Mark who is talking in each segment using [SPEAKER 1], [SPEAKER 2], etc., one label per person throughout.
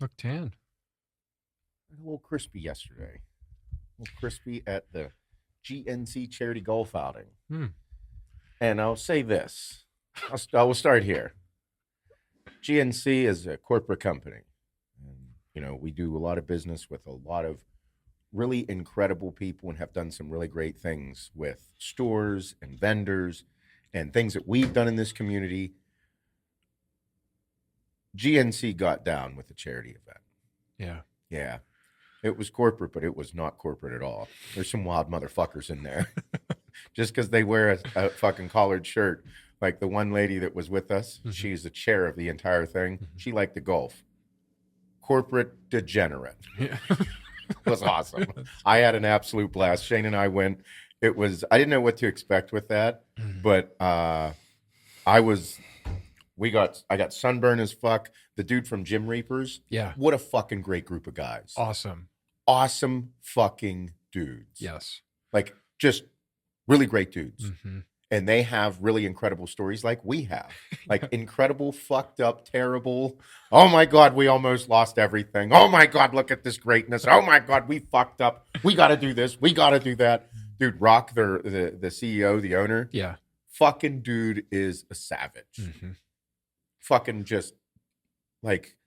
[SPEAKER 1] Look tan.
[SPEAKER 2] A little crispy yesterday. A little crispy at the GNC charity golf outing.
[SPEAKER 1] Hmm.
[SPEAKER 2] And I'll say this. I will start here. GNC is a corporate company. And, we do a lot of business with a lot of really incredible people and have done some really great things with stores and vendors and things that we've done in this community. GNC got down with the charity event.
[SPEAKER 1] Yeah.
[SPEAKER 2] Yeah. It was corporate, but it was not corporate at all. There's some wild motherfuckers in there. Just because they wear a fucking collared shirt. Like the one lady that was with us, she's the chair of the entire thing. She liked the golf. Corporate degenerate.
[SPEAKER 1] Yeah.
[SPEAKER 2] It was awesome. I had an absolute blast. Shane and I went. I didn't know what to expect with that, but I got sunburn as fuck. The dude from Gym Reapers.
[SPEAKER 1] Yeah.
[SPEAKER 2] What a fucking great group of guys.
[SPEAKER 1] Awesome.
[SPEAKER 2] Awesome fucking dudes.
[SPEAKER 1] Yes.
[SPEAKER 2] Like just really great dudes.
[SPEAKER 1] Mm-hmm.
[SPEAKER 2] And they have really incredible stories like we have. Like incredible, fucked up, terrible. Oh my God, we almost lost everything. Oh my God, look at this greatness. Oh my God, we fucked up. We got to do this. We got to do that. Dude, Rock, the CEO, the owner.
[SPEAKER 1] Yeah.
[SPEAKER 2] Fucking dude is a savage.
[SPEAKER 1] Mm-hmm.
[SPEAKER 2] Fucking just like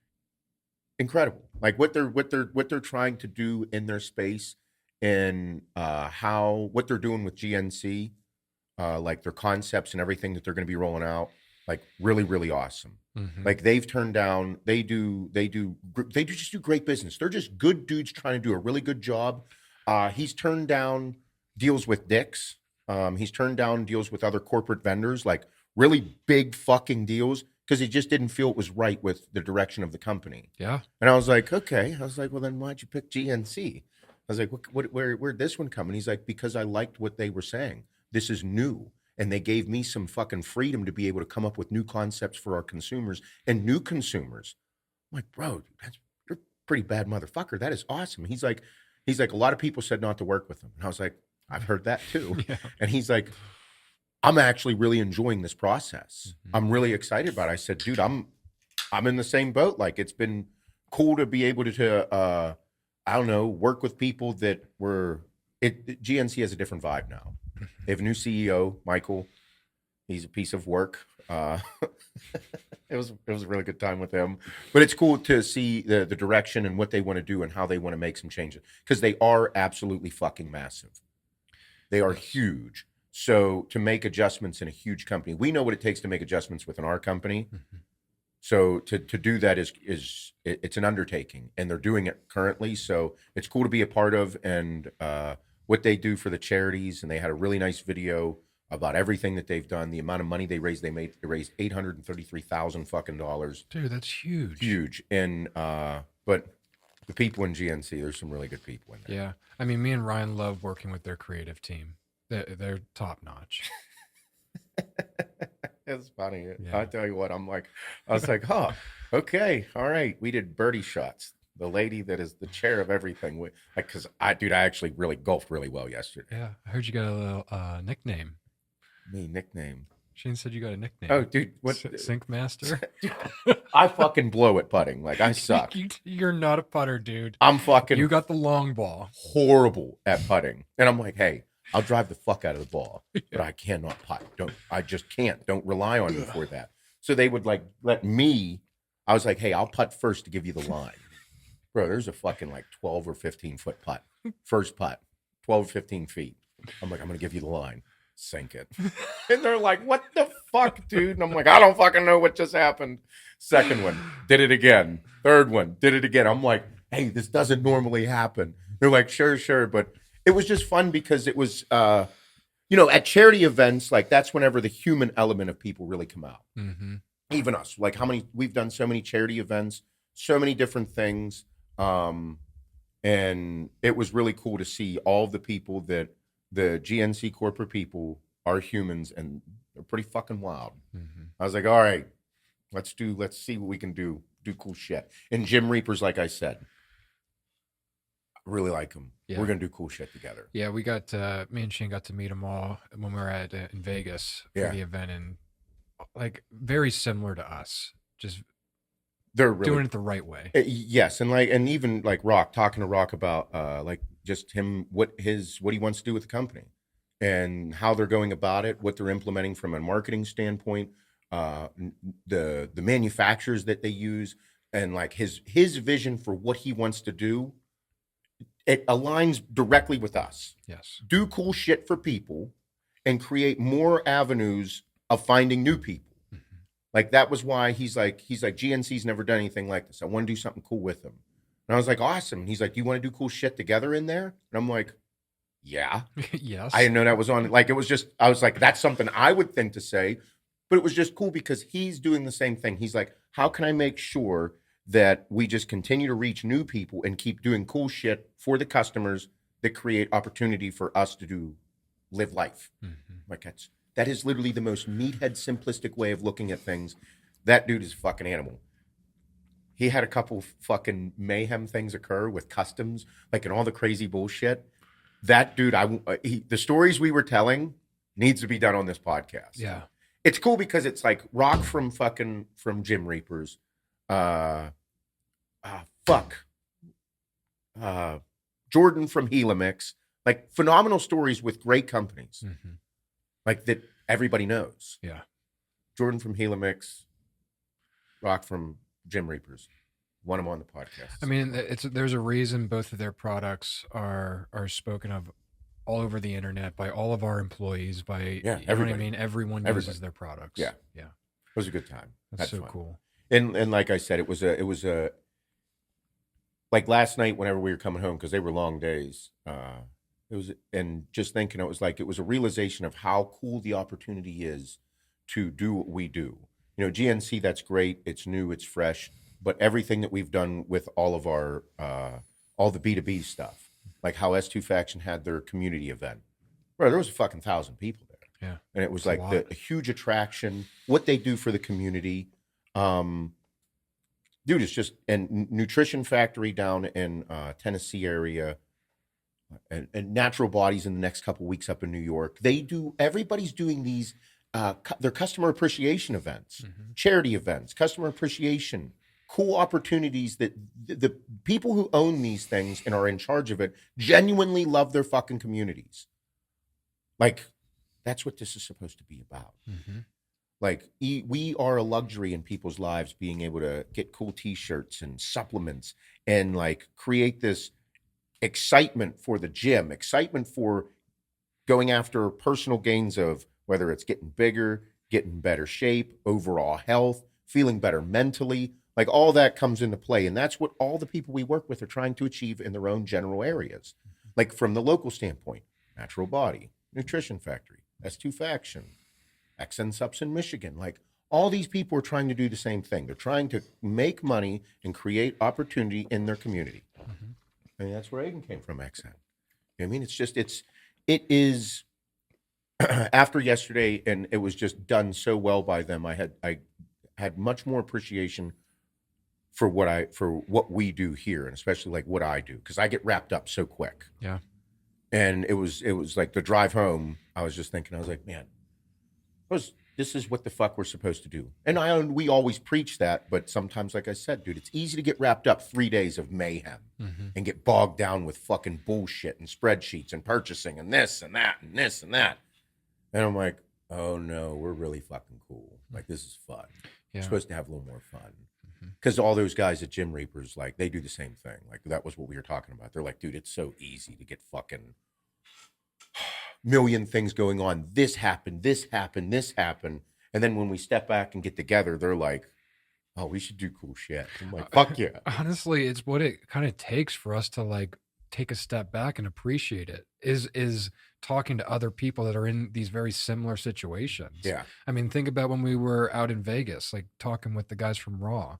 [SPEAKER 2] incredible. Like what they're trying to do in their space and what they're doing with GNC. Like their concepts and everything that they're going to be rolling out, like really, really awesome.
[SPEAKER 1] Mm-hmm.
[SPEAKER 2] Like they've turned down, they just do great business. They're just good dudes trying to do a really good job. He's turned down deals with Dick's. He's turned down deals with other corporate vendors, like really big fucking deals, because he just didn't feel it was right with the direction of the company.
[SPEAKER 1] Yeah.
[SPEAKER 2] And I was like, okay. I was like, well, then why'd you pick GNC? I was like, where'd this one come? And he's like, because I liked what they were saying. This is new. And they gave me some fucking freedom to be able to come up with new concepts for our consumers and new consumers. I'm like, bro, you're a pretty bad motherfucker. That is awesome. He's like, a lot of people said not to work with him. And I was like, I've heard that too.
[SPEAKER 1] Yeah.
[SPEAKER 2] And he's like, I'm actually really enjoying this process.
[SPEAKER 1] Mm-hmm.
[SPEAKER 2] I'm really excited about it. I said, dude, I'm in the same boat. Like it's been cool to be able to I don't know, work with people that GNC has a different vibe now. They have a new CEO, Michael. He's a piece of work. It was a really good time with him. But it's cool to see the direction and what they want to do and how they want to make some changes. Because they are absolutely fucking massive. They are huge. So to make adjustments in a huge company, we know what it takes to make adjustments within our company. Mm-hmm. So to do that it's an undertaking, and they're doing it currently. So it's cool to be a part of, and what they do for the charities. And they had a really nice video about everything that they've done, the amount of money they raised. They raised $833,000 fucking dollars.
[SPEAKER 1] Dude, that's huge.
[SPEAKER 2] Huge. And but the people in GNC, there's some really good people in there.
[SPEAKER 1] Yeah, I mean, me and Ryan love working with their creative team. They're top notch.
[SPEAKER 2] It's funny.
[SPEAKER 1] Yeah.
[SPEAKER 2] I tell you what, I was like, oh, okay, all right. We did birdie shots. The lady that is the chair of everything, because I actually really golfed really well yesterday.
[SPEAKER 1] Yeah, I heard you got a little nickname.
[SPEAKER 2] Me nickname.
[SPEAKER 1] Shane said you got a nickname.
[SPEAKER 2] Oh, dude, what?
[SPEAKER 1] Sink Master.
[SPEAKER 2] I fucking blow at putting. Like I suck.
[SPEAKER 1] You're not a putter, dude.
[SPEAKER 2] I'm fucking.
[SPEAKER 1] You got the long ball.
[SPEAKER 2] Horrible at putting, and I'm like, hey, I'll drive the fuck out of the ball, but I cannot putt. I just can't. Don't rely on me for that. So they would like let me. I was like, hey, I'll putt first to give you the line. Bro, there's a fucking like 12 or 15 foot putt. First putt, 12 or 15 feet. I'm like, I'm going to give you the line. Sink it. And they're like, what the fuck, dude? And I'm like, I don't fucking know what just happened. Second one, did it again. Third one, did it again. I'm like, hey, this doesn't normally happen. They're like, sure. But it was just fun because it was, at charity events, like that's whenever the human element of people really come out.
[SPEAKER 1] Mm-hmm.
[SPEAKER 2] Even us, like we've done so many charity events, so many different things. And it was really cool to see all the people that the GNC corporate people are humans, and they're pretty fucking wild. Mm-hmm. I was like, all right, let's see what we can do cool shit. And Gym Reapers, like I said, I really like them. Yeah. We're going to do cool shit together.
[SPEAKER 1] Yeah, we got, me and Shane got to meet them all when we were in Vegas for the event, and like very similar to us, just
[SPEAKER 2] they're really
[SPEAKER 1] doing it the right way.
[SPEAKER 2] Yes, and even like Rock, talking to Rock about like just him, what he wants to do with the company and how they're going about it, what they're implementing from a marketing standpoint, the manufacturers that they use, and like his vision for what he wants to do. It aligns directly with us.
[SPEAKER 1] Yes.
[SPEAKER 2] Do cool shit for people and create more avenues of finding new people. Mm-hmm. Like that was why he's like, GNC's never done anything like this. I want to do something cool with them. And I was like, awesome. And he's like, do you want to do cool shit together in there? And I'm like, yeah.
[SPEAKER 1] Yes.
[SPEAKER 2] I didn't know that was on. Like, it was just, I was like, that's something I would think to say, but it was just cool because he's doing the same thing. He's like, how can I make sure that we just continue to reach new people and keep doing cool shit for the customers that create opportunity for us to live life. Mm-hmm. Like that is literally the most meathead simplistic way of looking at things. That dude is a fucking animal. He had a couple fucking mayhem things occur with customs, like, and all the crazy bullshit. That dude, the stories we were telling needs to be done on this podcast.
[SPEAKER 1] Yeah.
[SPEAKER 2] It's cool because it's like Rock from Gym Reapers. Jordan from Helamix, like phenomenal stories with great companies, mm-hmm. like that everybody knows.
[SPEAKER 1] Yeah.
[SPEAKER 2] Jordan from Helamix, Rock from Gym Reapers. Want them on the podcast.
[SPEAKER 1] I mean, there's a reason both of their products are spoken of all over the internet by all of our employees, by you know what I mean? Everyone uses their products.
[SPEAKER 2] Yeah.
[SPEAKER 1] Yeah.
[SPEAKER 2] It was a good time.
[SPEAKER 1] That's so cool.
[SPEAKER 2] And like I said, it was a like last night whenever we were coming home, because they were long days, and just thinking, it was a realization of how cool the opportunity is to do what we do. You know, GNC, that's great. It's new, it's fresh, but everything that we've done with all of our, all the B2B stuff, like how S2 Faction had their community event, bro, there was a fucking 1,000 people there.
[SPEAKER 1] Yeah.
[SPEAKER 2] And it was like a huge attraction, what they do for the community. Dude, it's just, and Nutrition Factory down in Tennessee area, and Natural Bodies in the next couple weeks up in New York. Everybody's doing these, their customer appreciation events, mm-hmm. charity events, customer appreciation, cool opportunities that the people who own these things and are in charge of it genuinely love their fucking communities. Like, that's what this is supposed to be about. Mm-hmm. Like, we are a luxury in people's lives, being able to get cool t-shirts and supplements and like create this excitement for the gym, excitement for going after personal gains of whether it's getting bigger, getting better shape, overall health, feeling better mentally, like all that comes into play. And that's what all the people we work with are trying to achieve in their own general areas. Like from the local standpoint, Natural Body, Nutrition Factory, S2 Faction, XN Subs in Michigan, like all these people are trying to do the same thing. They're trying to make money and create opportunity in their community. Mm-hmm. I mean, that's where Aiden came from, XN. You know what I mean? It is after yesterday, and it was just done so well by them. I had much more appreciation for what we do here, and especially like what I do, because I get wrapped up so quick.
[SPEAKER 1] Yeah.
[SPEAKER 2] And it was like the drive home, I was just thinking, I was like, man, this is what the fuck we're supposed to do. And we always preach that, but sometimes, like I said, dude, it's easy to get wrapped up 3 days of mayhem, mm-hmm. and get bogged down with fucking bullshit and spreadsheets and purchasing and this and that and this and that. And I'm like, oh no, we're really fucking cool. Like, this is fun. Yeah. We're supposed to have a little more fun. Because all those guys at Gym Reapers, like, they do the same thing. Like, that was what we were talking about. They're like, dude, it's so easy to get fucking million things going on. This happened, this happened, this happened. And then when we step back and get together, they're like, oh, we should do cool shit. I'm like, fuck yeah.
[SPEAKER 1] Honestly, it's what it kind of takes for us to like take a step back and appreciate it is talking to other people that are in these very similar situations.
[SPEAKER 2] Yeah.
[SPEAKER 1] I mean, think about when we were out in Vegas, like talking with the guys from Raw.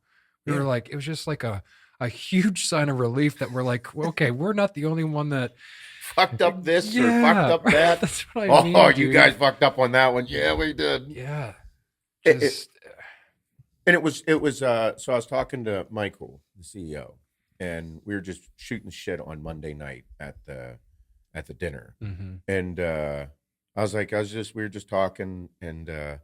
[SPEAKER 1] We were like, it was just like a huge sign of relief that we're like, well, okay, we're not the only one that
[SPEAKER 2] fucked up this or fucked up that.
[SPEAKER 1] That's what I mean.
[SPEAKER 2] Oh, you guys fucked up on that one. Yeah, we did.
[SPEAKER 1] Yeah.
[SPEAKER 2] And it was so I was talking to Michael, the CEO, and we were just shooting shit on Monday night at the dinner. Mm-hmm. And we were just talking, and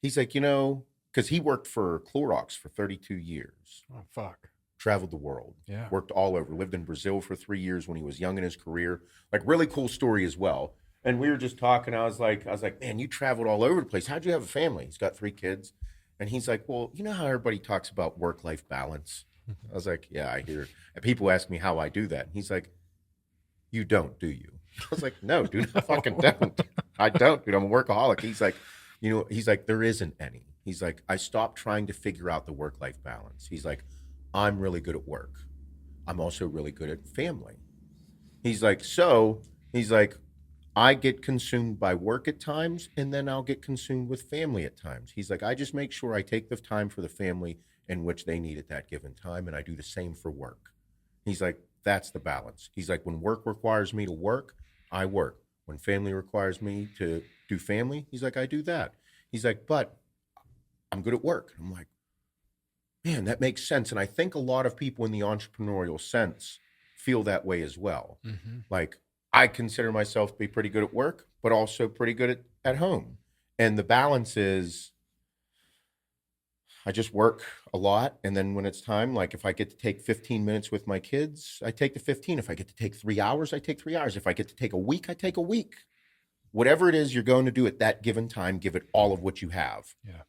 [SPEAKER 2] he's like, you know, because he worked for Clorox for 32 years.
[SPEAKER 1] Oh, fuck.
[SPEAKER 2] Traveled the world.
[SPEAKER 1] Yeah.
[SPEAKER 2] Worked all over. Lived in Brazil for 3 years when he was young in his career. Like, really cool story as well. And we were just talking. I was like, man, you traveled all over the place. How'd you have a family? He's got 3 kids. And he's like, well, you know how everybody talks about work-life balance? I was like, yeah, I hear. And people ask me how I do that. He's like, you don't, do you? I was like, no, dude, I fucking don't. I don't, dude. I'm a workaholic. He's like, there isn't any. He's like, I stopped trying to figure out the work-life balance. He's like, I'm really good at work. I'm also really good at family. He's like, I get consumed by work at times, and then I'll get consumed with family at times. He's like, I just make sure I take the time for the family in which they need at that given time, and I do the same for work. He's like, that's the balance. He's like, when work requires me to work, I work. When family requires me to do family, he's like, I do that. He's like, but I'm good at work. I'm like, man, that makes sense. And I think a lot of people in the entrepreneurial sense feel that way as well. Mm-hmm. Like, I consider myself to be pretty good at work, but also pretty good at home. And the balance is I just work a lot. And then when it's time, like if I get to take 15 minutes with my kids, I take the 15. If I get to take 3 hours, I take 3 hours. If I get to take a week, I take a week. Whatever it is you're going to do at that given time, give it all of what you have.
[SPEAKER 1] Yeah.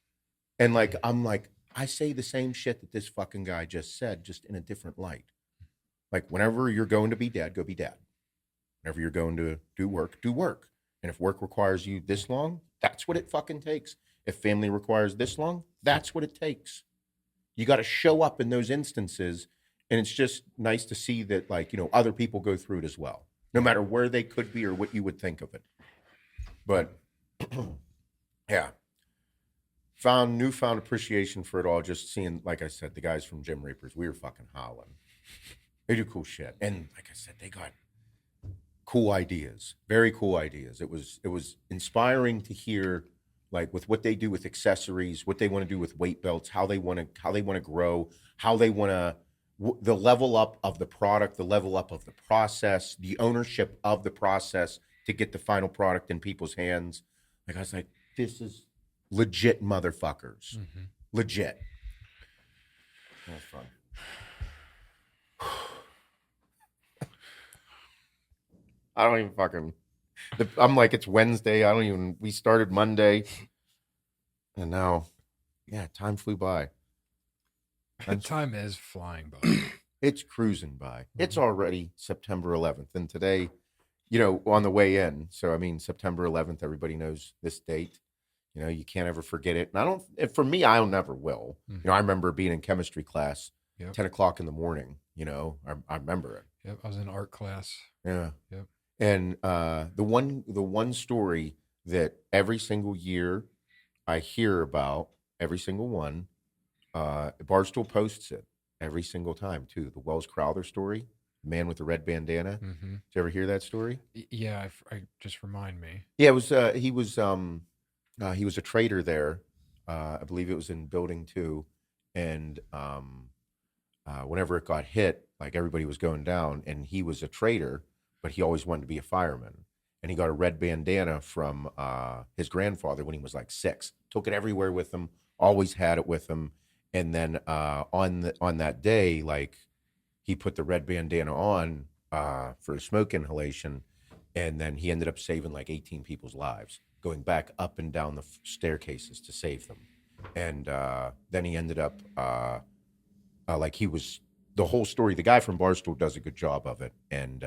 [SPEAKER 2] And like, I'm like, I say the same shit that this fucking guy just said, just in a different light. Like, whenever you're going to be dad, go be dad. Whenever you're going to do work, do work. And if work requires you this long, that's what it fucking takes. If family requires this long, that's what it takes. You got to show up in those instances. And it's just nice to see that, like, other people go through it as well, no matter where they could be or what you would think of it. But yeah, newfound appreciation for it all. Just seeing, like I said, the guys from Gym Reapers, we were fucking howling. They do cool shit. And like I said, they got cool ideas, very cool ideas. It was inspiring to hear, like, with what they do with accessories, what they want to do with weight belts, how they want to grow, how they want to, the level up of the product, the level up of the process, the ownership of the process to get the final product in people's hands. Like, I was like, this is legit motherfuckers. Mm-hmm. Legit. That was fun. I don't even fucking, I'm like, it's Wednesday. We started Monday. And now, yeah, time flew by.
[SPEAKER 1] Time is flying by.
[SPEAKER 2] It's cruising by. Mm-hmm. It's already September 11th. And today, on the way in. So, I mean, September 11th, everybody knows this date. You can't ever forget it. And for me, I never will. Mm-hmm. I remember being in chemistry class, 10 o'clock in the morning. I remember it.
[SPEAKER 1] Yep, I was in art class.
[SPEAKER 2] Yeah.
[SPEAKER 1] Yep.
[SPEAKER 2] And the one story that every single year I hear about, every single one, Barstool posts it every single time too. The Wells Crowther story, man with the red bandana. Mm-hmm. Did you ever hear that story?
[SPEAKER 1] Yeah, I just remind me.
[SPEAKER 2] Yeah, it was. He was a trader there. I believe it was in Building 2, and whenever it got hit, like, everybody was going down, and he was a trader, but he always wanted to be a fireman. And he got a red bandana from his grandfather when he was like 6. Took it everywhere with him, always had it with him. And then on that day, like, he put the red bandana on for smoke inhalation, and then he ended up saving like 18 people's lives, going back up and down the staircases to save them. And then he ended up like, he was, the whole story, the guy from Barstool does a good job of it. And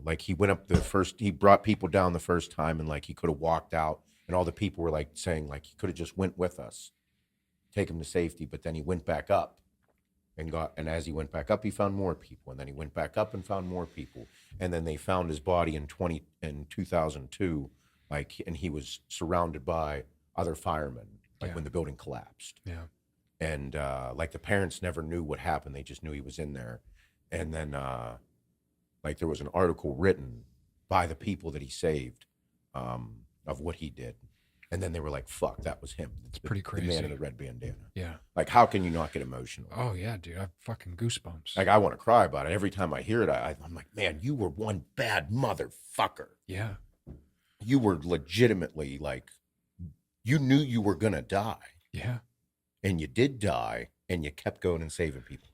[SPEAKER 2] like, he went up he brought people down the first time, and like, he could have walked out, and all the people were like saying, like, he could have just went with us, take him to safety. But then he went back up and as he went back up, he found more people, and then he went back up and found more people. And then they found his body in 2002, like, and he was surrounded by other firemen, like, when the building collapsed.
[SPEAKER 1] Yeah.
[SPEAKER 2] And like, the parents never knew what happened. They just knew he was in there. And then like, there was an article written by the people that he saved of what he did. And then they were like, fuck, that was him.
[SPEAKER 1] It's pretty crazy.
[SPEAKER 2] The man in the red bandana.
[SPEAKER 1] Yeah.
[SPEAKER 2] Like, how can you not get emotional?
[SPEAKER 1] Oh, yeah, dude. I have fucking goosebumps.
[SPEAKER 2] Like, I want to cry about it. Every time I hear it, I'm like, man, you were one bad motherfucker.
[SPEAKER 1] Yeah.
[SPEAKER 2] You were legitimately, like, You knew you were going to die.
[SPEAKER 1] Yeah.
[SPEAKER 2] And you did die, and you kept going and saving people.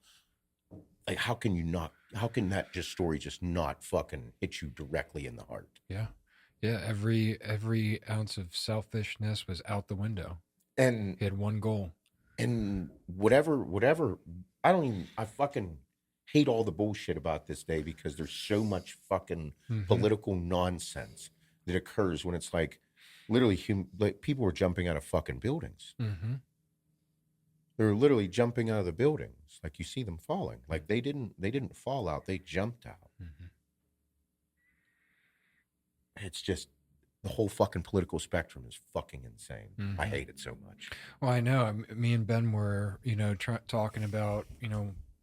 [SPEAKER 2] Like, how can that story just not fucking hit you directly in the heart?
[SPEAKER 1] Yeah. Yeah. Every ounce of selfishness was out the window.
[SPEAKER 2] And
[SPEAKER 1] he had one goal.
[SPEAKER 2] And whatever, I fucking hate all the bullshit about this day because there's so much fucking political nonsense that occurs when it's like, literally, like, people were jumping out of fucking buildings.
[SPEAKER 1] Mm-hmm.
[SPEAKER 2] They were literally jumping out of the buildings. Like, you see them falling. Like, they didn't fall out. They jumped out.
[SPEAKER 1] Mm-hmm.
[SPEAKER 2] It's just, the whole fucking political spectrum is fucking insane.
[SPEAKER 1] Mm-hmm.
[SPEAKER 2] I hate it so much.
[SPEAKER 1] Well, I know. Me and Ben were, talking about,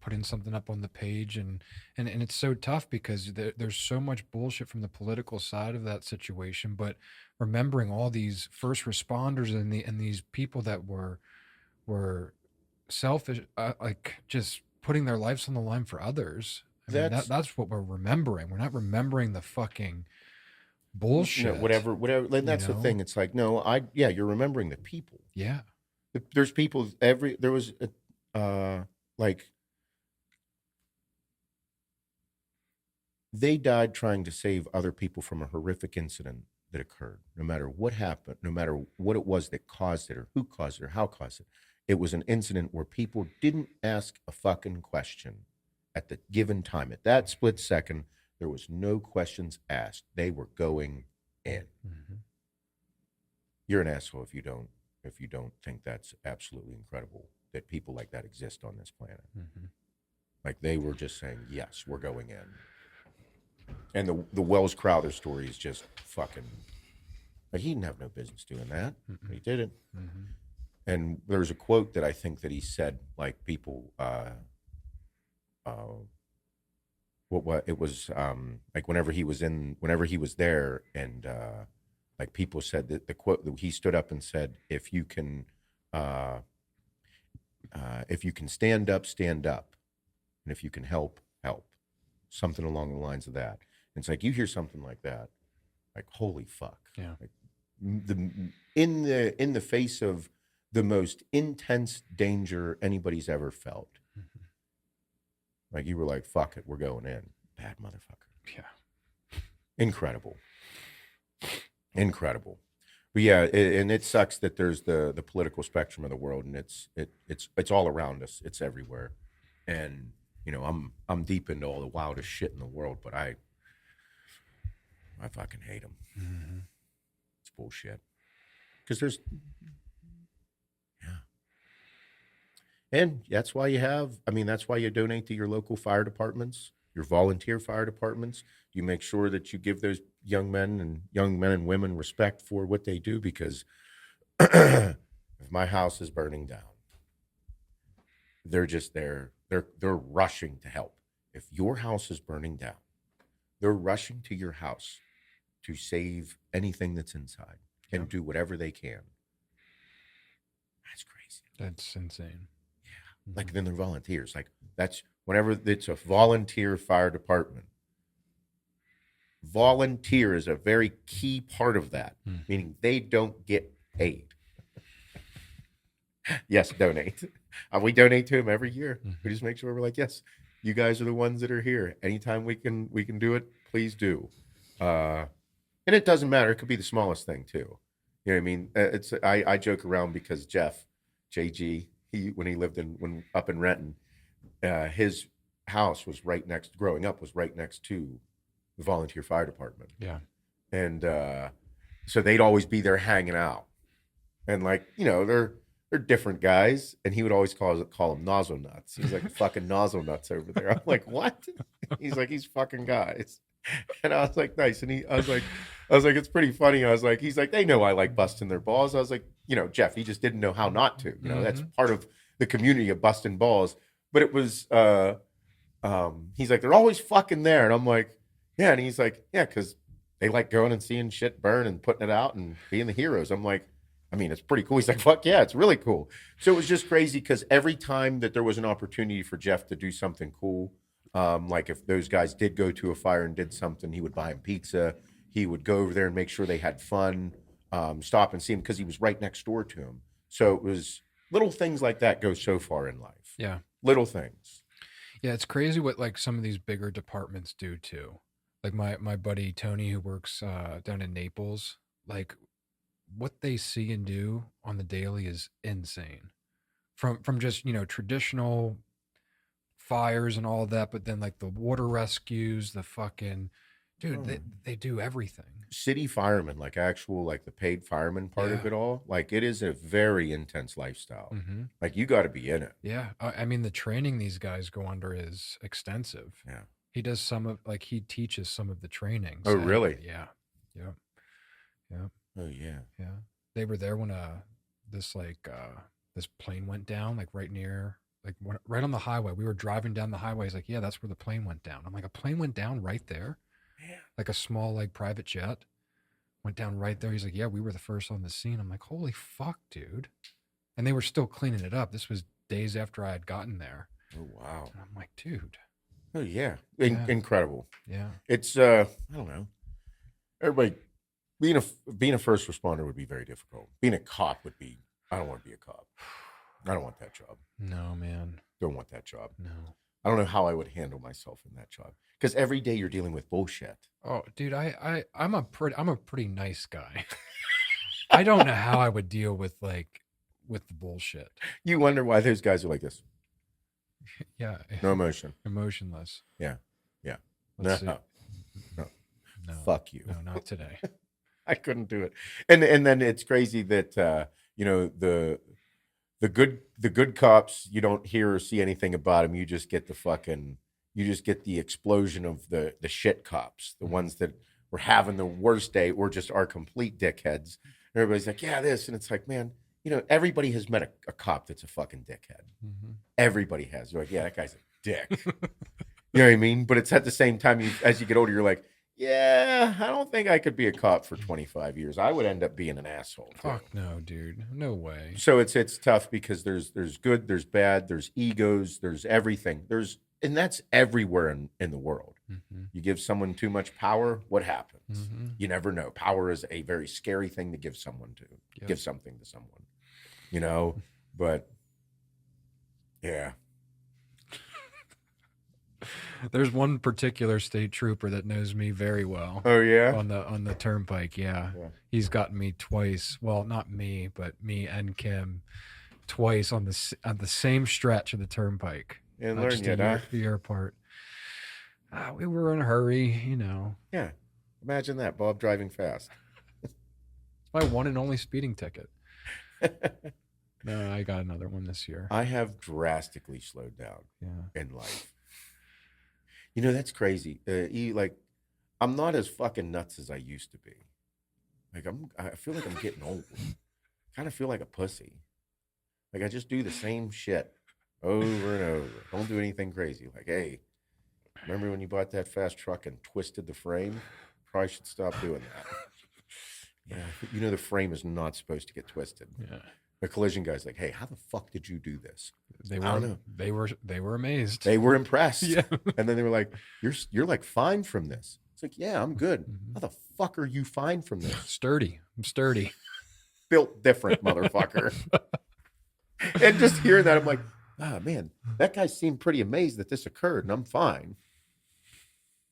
[SPEAKER 1] putting something up on the page, and it's so tough because there's so much bullshit from the political side of that situation. But remembering all these first responders and these people that were selfish, like just putting their lives on the line for others. That's what we're remembering. We're not remembering the fucking bullshit.
[SPEAKER 2] Whatever. And that's the thing. It's like, no, you're remembering the people.
[SPEAKER 1] Yeah.
[SPEAKER 2] There's people there was like, they died trying to save other people from a horrific incident that occurred. No matter what happened, no matter what it was that caused it or who caused it or how caused it. It was an incident where people didn't ask a fucking question at the given time. At that split second, there was no questions asked. They were going in.
[SPEAKER 1] Mm-hmm.
[SPEAKER 2] You're an asshole if you don't think that's absolutely incredible that people like that exist on this planet.
[SPEAKER 1] Mm-hmm.
[SPEAKER 2] Like, they were just saying, yes, we're going in. And the Wells Crowther story is just fucking, like, he didn't have no business doing that. Mm-hmm. He did it.
[SPEAKER 1] Mm-hmm.
[SPEAKER 2] And there's a quote that I think that he said, like, people, what it was, like, whenever he was there, and like, people said that the quote that he stood up and said, if you can stand up, and if you can help, something along the lines of that. And it's like, you hear something like that, like, holy fuck.
[SPEAKER 1] Yeah.
[SPEAKER 2] Like, in the face of the most intense danger anybody's ever felt.
[SPEAKER 1] Mm-hmm.
[SPEAKER 2] Like, you were like, fuck it, we're going in. Bad motherfucker.
[SPEAKER 1] Yeah.
[SPEAKER 2] Incredible. But yeah, and it sucks that there's the political spectrum of the world, and it's all around us. It's everywhere. And, I'm deep into all the wildest shit in the world, but I fucking hate them.
[SPEAKER 1] Mm-hmm.
[SPEAKER 2] It's bullshit. Because there's... And that's why that's why you donate to your local fire departments, your volunteer fire departments. You make sure that you give those young men and women respect for what they do, because if my house is burning down, they're just there. They're rushing to help. If your house is burning down, they're rushing to your house to save anything that's inside and do whatever they can. That's crazy.
[SPEAKER 1] That's insane.
[SPEAKER 2] Like, then they're volunteers. Like, that's whenever it's a volunteer fire department. Volunteer is a very key part of that, meaning they don't get paid. Yes, donate. We donate to them every year. We just make sure we're like, yes, you guys are the ones that are here. Anytime we can do it, please do. And it doesn't matter. It could be the smallest thing too. You know what I mean? I joke around because Jeff, JG, when he lived up in Renton, his house was growing up was right next to the volunteer fire department.
[SPEAKER 1] Yeah.
[SPEAKER 2] And so they'd always be there hanging out. And, like, they're different guys, and he would always call them nozzle nuts. He's like, fucking nozzle nuts over there. I'm like, what? He's like, he's fucking guys. And I was like, nice. And I was like, it's pretty funny. I was like, he's like, they know I like busting their balls. I was like, Jeff, he just didn't know how not to. That's part of the community of busting balls. But it was, he's like, they're always fucking there. And I'm like, yeah. And he's like, yeah, because they like going and seeing shit burn and putting it out and being the heroes. I'm like, I mean, it's pretty cool. He's like, fuck yeah, it's really cool. So it was just crazy because every time that there was an opportunity for Jeff to do something cool, like if those guys did go to a fire and did something, he would buy him pizza. He would go over there and make sure they had fun. stop and see him because he was right next door to him. So it was little things like that go so far in life.
[SPEAKER 1] Yeah.
[SPEAKER 2] Little things.
[SPEAKER 1] Yeah, it's crazy what like some of these bigger departments do too. Like my buddy Tony, who works down in Naples, like what they see and do on the daily is insane. From just, you know, traditional fires and all of that, but then like the water rescues, the fucking dude, they do everything.
[SPEAKER 2] City firemen, like actual, like the paid fireman part of it all, like it is a very intense lifestyle.
[SPEAKER 1] Mm-hmm.
[SPEAKER 2] Like you got to be in it.
[SPEAKER 1] Yeah, I mean the training these guys go under is extensive.
[SPEAKER 2] Yeah,
[SPEAKER 1] he does some of like he teaches some of the trainings.
[SPEAKER 2] Oh, really?
[SPEAKER 1] Yeah, yeah.
[SPEAKER 2] Oh, yeah.
[SPEAKER 1] They were there when this this plane went down, like right near, like right on the highway. We were driving down the highway. He's like, yeah, that's where the plane went down. I'm like, a plane went down right there?
[SPEAKER 2] Yeah.
[SPEAKER 1] Like a small, like private jet went down right there. He's like, yeah, we were the first on the scene. I'm like, holy fuck, dude. And they were still cleaning it up. This was days after I had gotten there.
[SPEAKER 2] Oh, wow.
[SPEAKER 1] And I'm like, dude.
[SPEAKER 2] Oh, yeah.
[SPEAKER 1] Yeah.
[SPEAKER 2] Incredible.
[SPEAKER 1] Yeah.
[SPEAKER 2] It's, I don't know. Everybody, being a first responder would be very difficult. Being a cop would be, I don't want to be a cop. I don't want that job.
[SPEAKER 1] No, man.
[SPEAKER 2] Don't want that job.
[SPEAKER 1] No.
[SPEAKER 2] I don't know how I would handle myself in that job. Because every day you're dealing with bullshit.
[SPEAKER 1] Oh, dude, I'm a pretty nice guy. I don't know how I would deal with the bullshit.
[SPEAKER 2] You wonder why those guys are like this.
[SPEAKER 1] Yeah.
[SPEAKER 2] No emotion.
[SPEAKER 1] Emotionless.
[SPEAKER 2] Yeah.
[SPEAKER 1] Let's see.
[SPEAKER 2] No.
[SPEAKER 1] No.
[SPEAKER 2] Fuck you.
[SPEAKER 1] No, not today.
[SPEAKER 2] I couldn't do it. And then it's crazy that you know, the good cops, you don't hear or see anything about them. You just get the explosion of the shit cops, the ones that were having the worst day or just are complete dickheads. Everybody's like, yeah, this. And it's like, man, you know, everybody has met a cop that's a fucking dickhead.
[SPEAKER 1] Mm-hmm.
[SPEAKER 2] Everybody has. You're like, yeah, that guy's a dick. You know what I mean? But it's at the same time, as you get older, you're like, yeah, I don't think I could be a cop for 25 years. I would end up being an asshole.
[SPEAKER 1] Fuck no, dude. No way.
[SPEAKER 2] So it's tough because there's good, there's bad, there's egos, there's everything. And that's everywhere in the world.
[SPEAKER 1] Mm-hmm.
[SPEAKER 2] You give someone too much power, what happens?
[SPEAKER 1] Mm-hmm.
[SPEAKER 2] You never know. Power is a very scary thing to give someone to.
[SPEAKER 1] Yep.
[SPEAKER 2] Give something to someone. You know, but yeah.
[SPEAKER 1] There's one particular state trooper that knows me very well.
[SPEAKER 2] Oh yeah.
[SPEAKER 1] On the turnpike, yeah. He's gotten me twice. Well, not me, but me and Kim twice on the same stretch of the turnpike.
[SPEAKER 2] And learn yet, huh?
[SPEAKER 1] A year apart. We were in a hurry, you know.
[SPEAKER 2] Yeah. Imagine that, Bob driving fast.
[SPEAKER 1] My one and only speeding ticket. No, I got another one this year.
[SPEAKER 2] I have drastically slowed down in life. You know, that's crazy. I'm not as fucking nuts as I used to be. Like I feel like I'm getting old. Kind of feel like a pussy. Like I just do the same shit over and over. Don't do anything crazy. Like, hey, remember when you bought that fast truck and twisted the frame? Probably should stop doing that. Yeah, you know the frame is not supposed to get twisted.
[SPEAKER 1] Yeah.
[SPEAKER 2] The collision guy's like, hey, how the fuck did you do this?
[SPEAKER 1] They were amazed.
[SPEAKER 2] They were impressed.
[SPEAKER 1] Yeah.
[SPEAKER 2] And then they were like, you're like fine from this. It's like, yeah, I'm good.
[SPEAKER 1] Mm-hmm.
[SPEAKER 2] How the fuck are you fine from this?
[SPEAKER 1] Sturdy. I'm sturdy.
[SPEAKER 2] Built different, motherfucker. And just hearing that, I'm like, man, that guy seemed pretty amazed that this occurred, and I'm fine.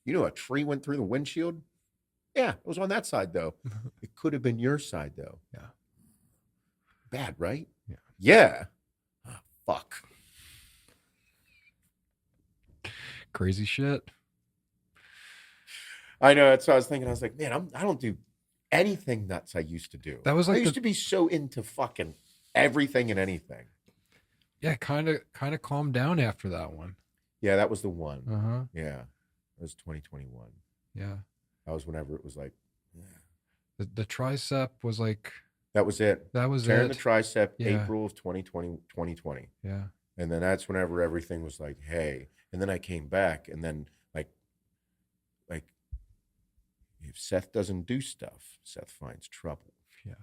[SPEAKER 2] You know, a tree went through the windshield? Yeah, it was on that side, though. It could have been your side, though.
[SPEAKER 1] Yeah.
[SPEAKER 2] Bad, right?
[SPEAKER 1] Yeah.
[SPEAKER 2] Yeah. Oh, fuck.
[SPEAKER 1] Crazy shit.
[SPEAKER 2] I know. That's what I was thinking. I was like, man, I don't do anything nuts I used to do.
[SPEAKER 1] That was like
[SPEAKER 2] I used to be so into fucking everything and anything.
[SPEAKER 1] Yeah, kind of calmed down after that one.
[SPEAKER 2] Yeah, that was the one.
[SPEAKER 1] Uh-huh.
[SPEAKER 2] Yeah. It was 2021.
[SPEAKER 1] Yeah.
[SPEAKER 2] That was whenever it was like, yeah.
[SPEAKER 1] The tricep was like...
[SPEAKER 2] That was it.
[SPEAKER 1] That was
[SPEAKER 2] Tearing
[SPEAKER 1] it.
[SPEAKER 2] the tricep,
[SPEAKER 1] Yeah.
[SPEAKER 2] April of 2020.
[SPEAKER 1] Yeah.
[SPEAKER 2] And then that's whenever everything was like, hey. And then I came back, and then like if Seth doesn't do stuff, Seth finds trouble.
[SPEAKER 1] Yeah.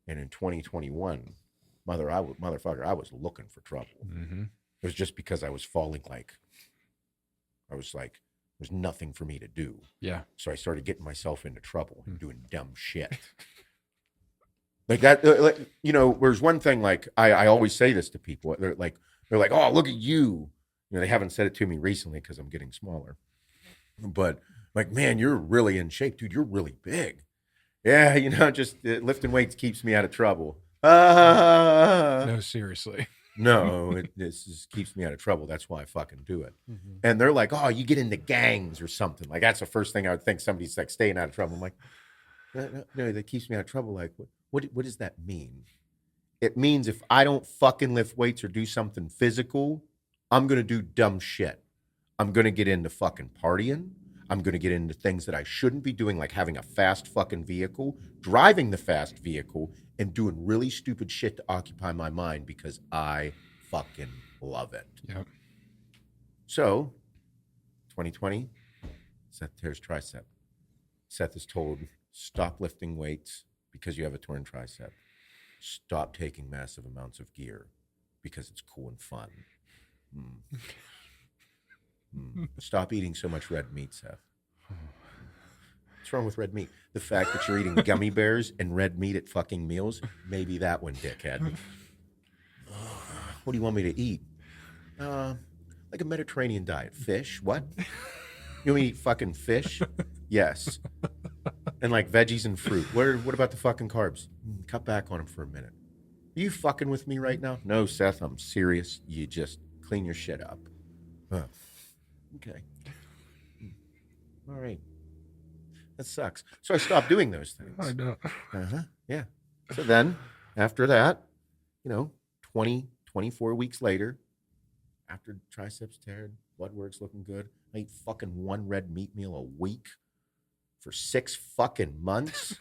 [SPEAKER 2] And in 2021, motherfucker, I was looking for trouble.
[SPEAKER 1] Mm-hmm.
[SPEAKER 2] It was just because I was falling I was like, there's nothing for me to do.
[SPEAKER 1] Yeah.
[SPEAKER 2] So I started getting myself into trouble and doing dumb shit. Like that, there's one thing, like, I always say this to people. They're like, oh, look at you. They haven't said it to me recently because I'm getting smaller. But like, man, you're really in shape, dude. You're really big. Yeah, just lifting weights keeps me out of trouble.
[SPEAKER 1] No, seriously.
[SPEAKER 2] No, this just keeps me out of trouble. That's why I fucking do it. Mm-hmm. And they're like, oh, you get into gangs or something. Like, that's the first thing I would think. Somebody's like staying out of trouble. I'm like, no, that keeps me out of trouble. Like, what does that mean? It means if I don't fucking lift weights or do something physical, I'm going to do dumb shit. I'm going to get into fucking partying. I'm going to get into things that I shouldn't be doing, like having a fast fucking vehicle, driving the fast vehicle, and doing really stupid shit to occupy my mind because I fucking love it.
[SPEAKER 1] Yep.
[SPEAKER 2] So, 2020, Seth tears tricep. Seth is told, stop lifting weights because you have a torn tricep. Stop taking massive amounts of gear because it's cool and fun. Stop eating so much red meat, Seth. What's wrong with red meat? The fact that you're eating gummy bears and red meat at fucking meals? Maybe that one, dickhead. What do you want me to eat? Like a Mediterranean diet. Fish? What? You want me to eat fucking fish? Yes. And like veggies and fruit. What about the fucking carbs? Cut back on them for a minute. Are you fucking with me right now? No, Seth, I'm serious. You just clean your shit up. Okay. All right. That sucks. So I stopped doing those things.
[SPEAKER 1] I know.
[SPEAKER 2] Yeah. So then, after that, 24 weeks later, after triceps teared, blood work's looking good, I eat fucking one red meat meal a week for 6 fucking months.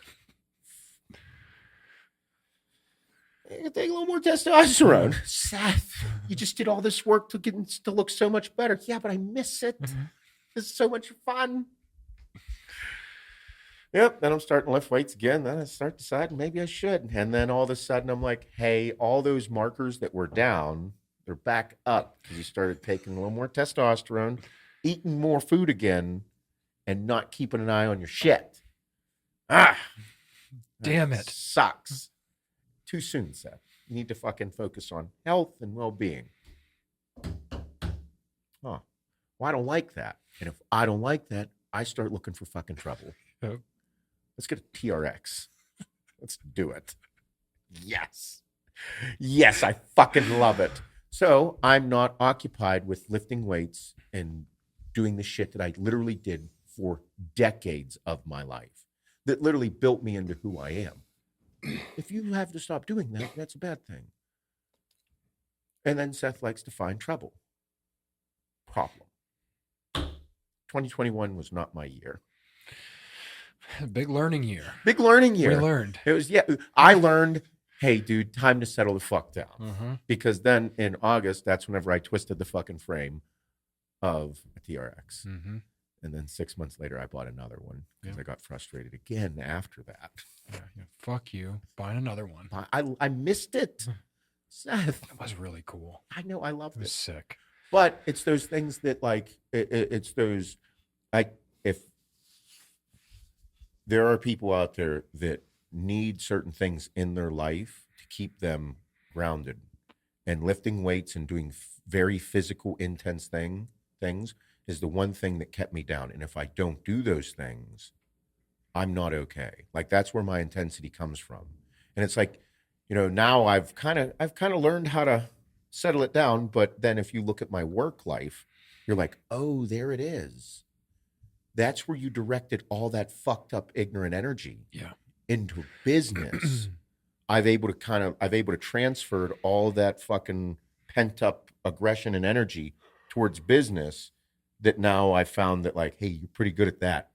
[SPEAKER 2] I take a little more testosterone. Seth, you just did all this work to look so much better. Yeah, but I miss it. Mm-hmm. This is so much fun. Yep, then I'm starting to lift weights again. Then I start deciding maybe I should. And then all of a sudden I'm like, hey, all those markers that were down, they're back up because you started taking a little more testosterone, eating more food again, and not keeping an eye on your shit.
[SPEAKER 1] Damn it.
[SPEAKER 2] Sucks. Too soon, Seth. You need to fucking focus on health and well-being. Oh, well, I don't like that. And if I don't like that, I start looking for fucking trouble.
[SPEAKER 1] Yep.
[SPEAKER 2] Let's get a TRX. Let's do it. Yes. Yes, I fucking love it. So I'm not occupied with lifting weights and doing the shit that I literally did for decades of my life that literally built me into who I am. If you have to stop doing that, that's a bad thing. And then Seth likes to find trouble. Problem. 2021 was not my year.
[SPEAKER 1] Big learning year.
[SPEAKER 2] Big learning year.
[SPEAKER 1] We learned.
[SPEAKER 2] It was, I learned, hey, dude, time to settle the fuck down.
[SPEAKER 1] Mm-hmm.
[SPEAKER 2] Because then in August, that's whenever I twisted the fucking frame of a TRX.
[SPEAKER 1] Mm-hmm.
[SPEAKER 2] And then 6 months later, I bought another one because I got frustrated again after that.
[SPEAKER 1] Yeah, fuck you. Buying another one.
[SPEAKER 2] I missed it. Seth.
[SPEAKER 1] That was really cool.
[SPEAKER 2] I know. I loved it.
[SPEAKER 1] It was sick.
[SPEAKER 2] But it's those things that it's those, if there are people out there that need certain things in their life to keep them grounded, and lifting weights and doing very physical, intense things is the one thing that kept me down. And if I don't do those things, I'm not okay. Like, that's where my intensity comes from. And it's like, now I've kind of learned how to settle it down. But then if you look at my work life, you're like, oh, there it is. That's where you directed all that fucked up, ignorant energy into business. I've able to transfer all that fucking pent up aggression and energy towards business. That now I found that, like, hey, you're pretty good at that.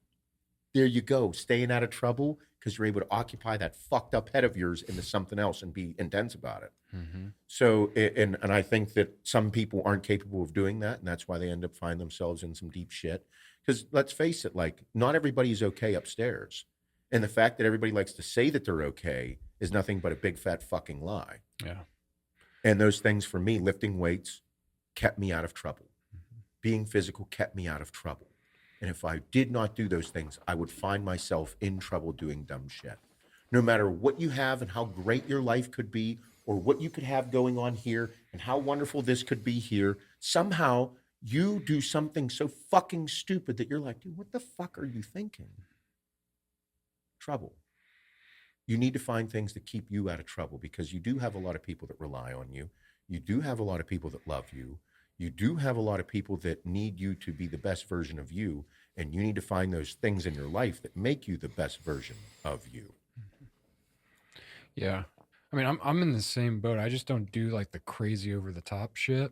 [SPEAKER 2] There you go, staying out of trouble because you're able to occupy that fucked up head of yours into something else and be intense about it.
[SPEAKER 1] Mm-hmm.
[SPEAKER 2] So, and I think that some people aren't capable of doing that, and that's why they end up finding themselves in some deep shit. Because let's face it, like, not everybody's okay upstairs. And the fact that everybody likes to say that they're okay is nothing but a big fat fucking lie.
[SPEAKER 1] Yeah.
[SPEAKER 2] And those things, for me, lifting weights kept me out of trouble. Being physical kept me out of trouble. And if I did not do those things, I would find myself in trouble doing dumb shit. no matter what you have and how great your life could be, or what you could have going on here and how wonderful this could be here, somehow you do something so fucking stupid that you're like, dude, what the fuck are you thinking? Trouble. You need to find things that keep you out of trouble, because you do have a lot of people that rely on you. You do have a lot of people that love you. You do have a lot of people that need you to be the best version of you. And you need to find those things in your life that make you the best version of you.
[SPEAKER 1] Yeah. I mean, I'm in the same boat. I just don't do like the crazy over the top shit.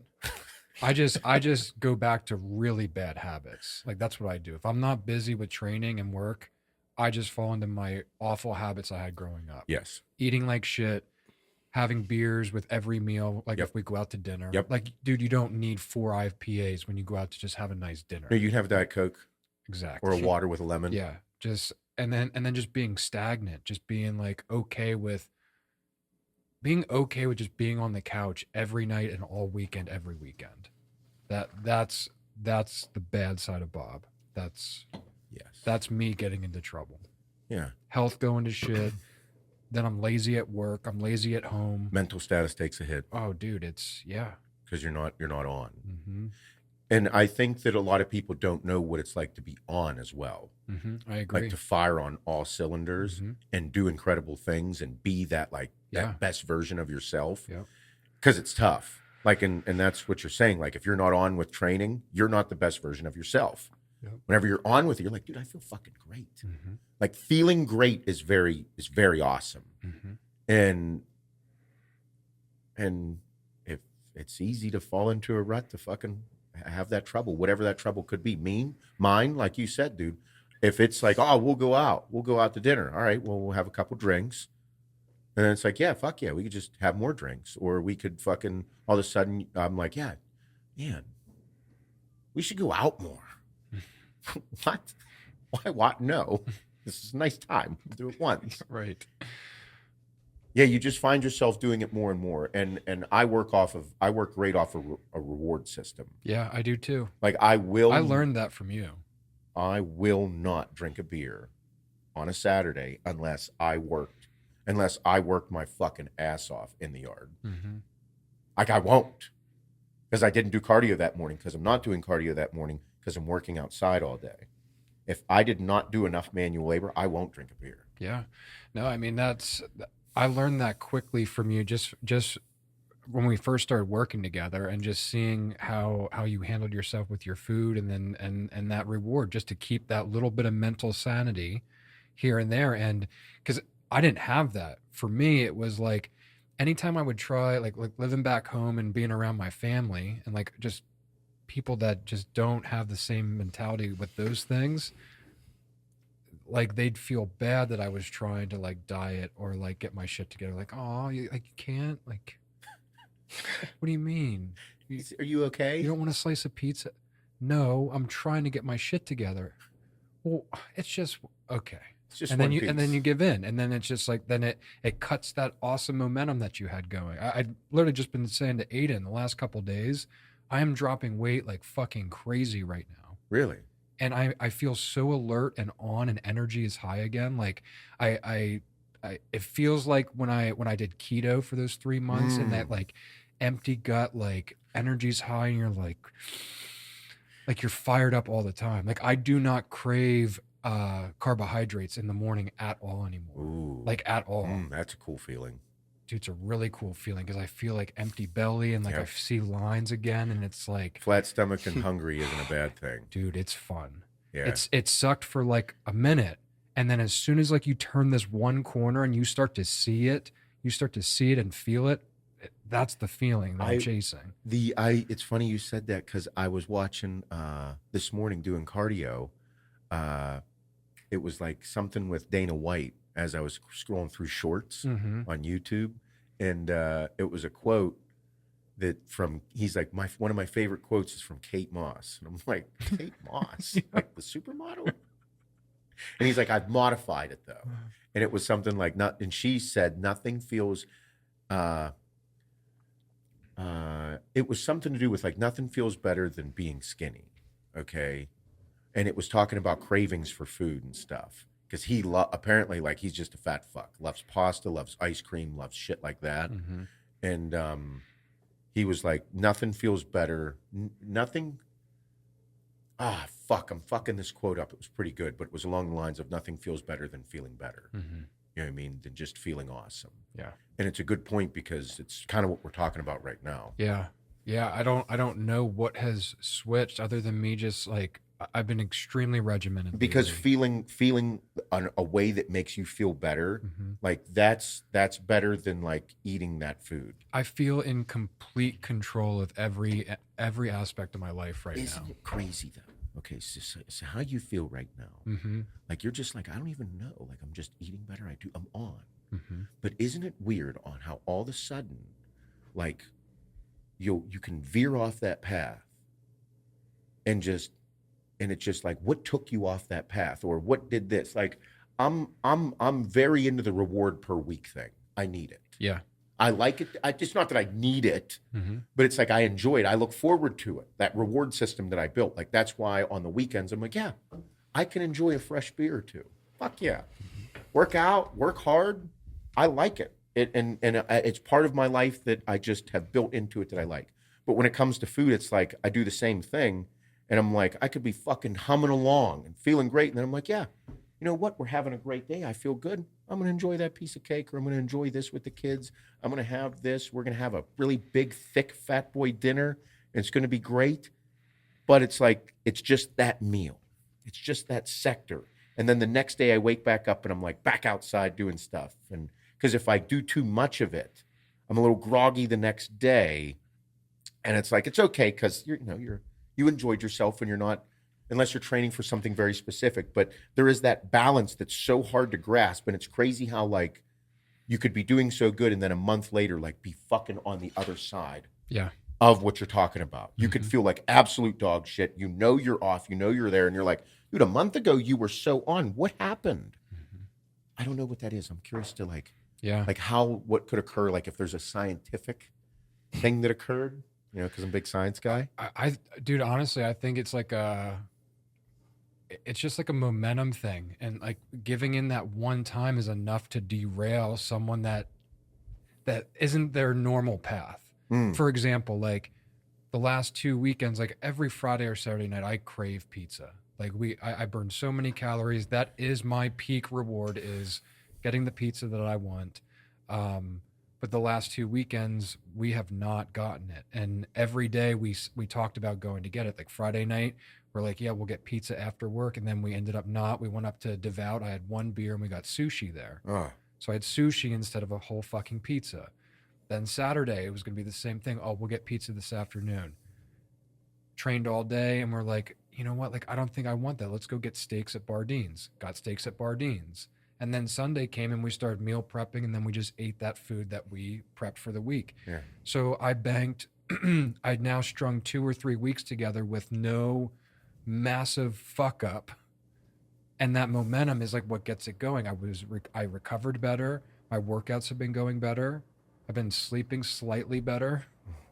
[SPEAKER 1] I just go back to really bad habits. Like that's what I do. If I'm not busy with training and work, I just fall into my awful habits I had growing up.
[SPEAKER 2] Yes.
[SPEAKER 1] Eating like shit, having beers with every meal. Like
[SPEAKER 2] Yep.
[SPEAKER 1] if we go out to dinner,
[SPEAKER 2] Yep.
[SPEAKER 1] like, dude, you don't need 4 IPAs when you go out to just have a nice dinner.
[SPEAKER 2] No, you'd have Diet Coke
[SPEAKER 1] Exactly.
[SPEAKER 2] or a water with a lemon.
[SPEAKER 1] Yeah. Just, and then just being stagnant, just being like okay with just being on the couch every night and all weekend, every weekend. That's the bad side of Bob. That's me getting into trouble.
[SPEAKER 2] Yeah.
[SPEAKER 1] Health going to shit. Then I'm lazy at work. I'm lazy at home.
[SPEAKER 2] Mental status takes a hit.
[SPEAKER 1] Oh, dude, it's
[SPEAKER 2] because you're not on.
[SPEAKER 1] Mm-hmm.
[SPEAKER 2] And I think that a lot of people don't know what it's like to be on as well.
[SPEAKER 1] Mm-hmm. I agree.
[SPEAKER 2] Like to fire on all cylinders and do incredible things and be that that best version of yourself.
[SPEAKER 1] Yeah.
[SPEAKER 2] Because it's tough. Like, and that's what you're saying. Like, if you're not on with training, you're not the best version of yourself.
[SPEAKER 1] Yep.
[SPEAKER 2] Whenever you're on with it, you're like, dude, I feel fucking great.
[SPEAKER 1] Mm-hmm.
[SPEAKER 2] Like, feeling great is very awesome.
[SPEAKER 1] Mm-hmm.
[SPEAKER 2] And if it's easy to fall into a rut to fucking have that trouble, whatever that trouble could be. Mine, like you said, dude, if it's like, oh, we'll go out to dinner. All right, well, we'll have a couple drinks. And then it's like, yeah, fuck yeah, we could just have more drinks. Or we could fucking, all of a sudden, I'm like, yeah, man, we should go out more. What? Why? What? No. This is a nice time. We'll do it once.
[SPEAKER 1] Right.
[SPEAKER 2] Yeah, you just find yourself doing it more and more. And I work great off of a reward system.
[SPEAKER 1] Yeah, I do too.
[SPEAKER 2] Like I
[SPEAKER 1] learned that from you.
[SPEAKER 2] I will not drink a beer on a Saturday unless I worked my fucking ass off in the yard.
[SPEAKER 1] Mm-hmm.
[SPEAKER 2] Like I won't, because I didn't do cardio that morning, because I'm not doing cardio that morning because I'm working outside all day. If I did not do enough manual labor, I won't drink a beer.
[SPEAKER 1] Yeah. No, I mean, I learned that quickly from you just when we first started working together, and just seeing how you handled yourself with your food, and then and that reward, just to keep that little bit of mental sanity here and there. And because I didn't have that. For me, it was like anytime I would try like living back home and being around my family and like just people that just don't have the same mentality with those things, like they'd feel bad that I was trying to like diet or like get my shit together. Like, oh, you can't, like, what do you mean?
[SPEAKER 2] Are you okay?
[SPEAKER 1] You don't want a slice of pizza? No, I'm trying to get my shit together. Well, it's just okay.
[SPEAKER 2] It's just
[SPEAKER 1] and then you give in, and then it's just like then it cuts that awesome momentum that you had going. I've literally just been saying to Aiden the last couple of days, I am dropping weight like fucking crazy right now.
[SPEAKER 2] Really?
[SPEAKER 1] And I feel so alert and on, and energy is high again. Like I it feels like when I did keto for those 3 months and that like empty gut, like energy's high and you're like you're fired up all the time. Like I do not crave carbohydrates in the morning at all anymore.
[SPEAKER 2] Ooh.
[SPEAKER 1] Like at all.
[SPEAKER 2] That's a cool feeling.
[SPEAKER 1] Dude, it's a really cool feeling because I feel like empty belly and like I see lines again, and it's like
[SPEAKER 2] flat stomach and hungry isn't a bad thing.
[SPEAKER 1] Dude, it's fun.
[SPEAKER 2] Yeah.
[SPEAKER 1] It sucked for like a minute, and then as soon as like you turn this one corner and you start to see it and feel it, that's the feeling that I'm chasing.
[SPEAKER 2] It's funny you said that, because I was watching this morning doing cardio. It was like something with Dana White as I was scrolling through shorts on YouTube. And it was a quote he's like, one of my favorite quotes is from Kate Moss. And I'm like, Kate Moss? Like the supermodel? And he's like, I've modified it though. And it was something like, and she said, nothing feels, it was something to do with like, nothing feels better than being skinny. Okay. And it was talking about cravings for food and stuff. because apparently like he's just a fat fuck. Loves pasta, loves ice cream, loves shit like that.
[SPEAKER 1] Mm-hmm.
[SPEAKER 2] And he was like, nothing feels better. Nothing. I'm fucking this quote up. It was pretty good, but it was along the lines of nothing feels better than feeling better.
[SPEAKER 1] Mm-hmm.
[SPEAKER 2] You know what I mean? Than just feeling awesome.
[SPEAKER 1] Yeah.
[SPEAKER 2] And it's a good point because it's kind of what we're talking about right now.
[SPEAKER 1] Yeah. Yeah. I don't know what has switched other than me just like, I've been extremely regimented.
[SPEAKER 2] Because
[SPEAKER 1] lately.
[SPEAKER 2] feeling a way that makes you feel better,
[SPEAKER 1] Mm-hmm.
[SPEAKER 2] like that's better than like eating that food.
[SPEAKER 1] I feel in complete control of every aspect of my life right
[SPEAKER 2] Isn't
[SPEAKER 1] now.
[SPEAKER 2] it crazy though? Okay, so how you feel right now?
[SPEAKER 1] Mm-hmm.
[SPEAKER 2] Like you're just like, I don't even know. Like I'm just eating better. I'm on.
[SPEAKER 1] Mm-hmm.
[SPEAKER 2] But isn't it weird on how all of a sudden, like you can veer off that path and it's just like, what took you off that path, or what did this? Like, I'm very into the reward per week thing. I need it.
[SPEAKER 1] Yeah.
[SPEAKER 2] I like it. It's not that I need it,
[SPEAKER 1] Mm-hmm.
[SPEAKER 2] but it's like I enjoy it. I look forward to it. That reward system that I built. Like that's why on the weekends I'm like, yeah, I can enjoy a fresh beer or two. Fuck yeah. Work out, work hard. I like it. It's part of my life that I just have built into it that I like. But when it comes to food, it's like I do the same thing. And I'm like, I could be fucking humming along and feeling great. And then I'm like, yeah, you know what? We're having a great day. I feel good. I'm going to enjoy that piece of cake, or I'm going to enjoy this with the kids. I'm going to have this. We're going to have a really big, thick, fat boy dinner. And it's going to be great. But it's like, it's just that meal. It's just that sector. And then the next day I wake back up and I'm like back outside doing stuff. And because if I do too much of it, I'm a little groggy the next day. And it's like, it's okay because you enjoyed yourself and you're not, unless you're training for something very specific. But there is that balance that's so hard to grasp. And it's crazy how like you could be doing so good and then a month later, like be fucking on the other side of what you're talking about. You could feel like absolute dog shit. You know you're off. You know you're there. And you're like, dude, a month ago you were so on. What happened?
[SPEAKER 1] Mm-hmm.
[SPEAKER 2] I don't know what that is. I'm curious to like what could occur, like if there's a scientific thing that occurred. You know, because I'm a big science guy.
[SPEAKER 1] Dude, honestly, I think it's like it's just like a momentum thing. And like giving in that one time is enough to derail someone that isn't their normal path. For example, like the last 2 weekends, like every Friday or Saturday night, I crave pizza. Like I burn so many calories. That is my peak reward, is getting the pizza that I want. But the last 2 weekends, we have not gotten it. And every day we talked about going to get it. Like Friday night, we're like, yeah, we'll get pizza after work. And then we ended up not. We went up to Devout. I had one beer and we got sushi there. So I had sushi instead of a whole fucking pizza. Then Saturday, it was going to be the same thing. Oh, we'll get pizza this afternoon. Trained all day. And we're like, you know what? Like, I don't think I want that. Let's go get steaks at Bardine's. Got steaks at Bardine's. And then Sunday came and we started meal prepping, and then we just ate that food that we prepped for the week. Yeah. So I banked, I'd now strung 2 or 3 weeks together with no massive fuck up. And that momentum is like what gets it going. I recovered better. My workouts have been going better. I've been sleeping slightly better.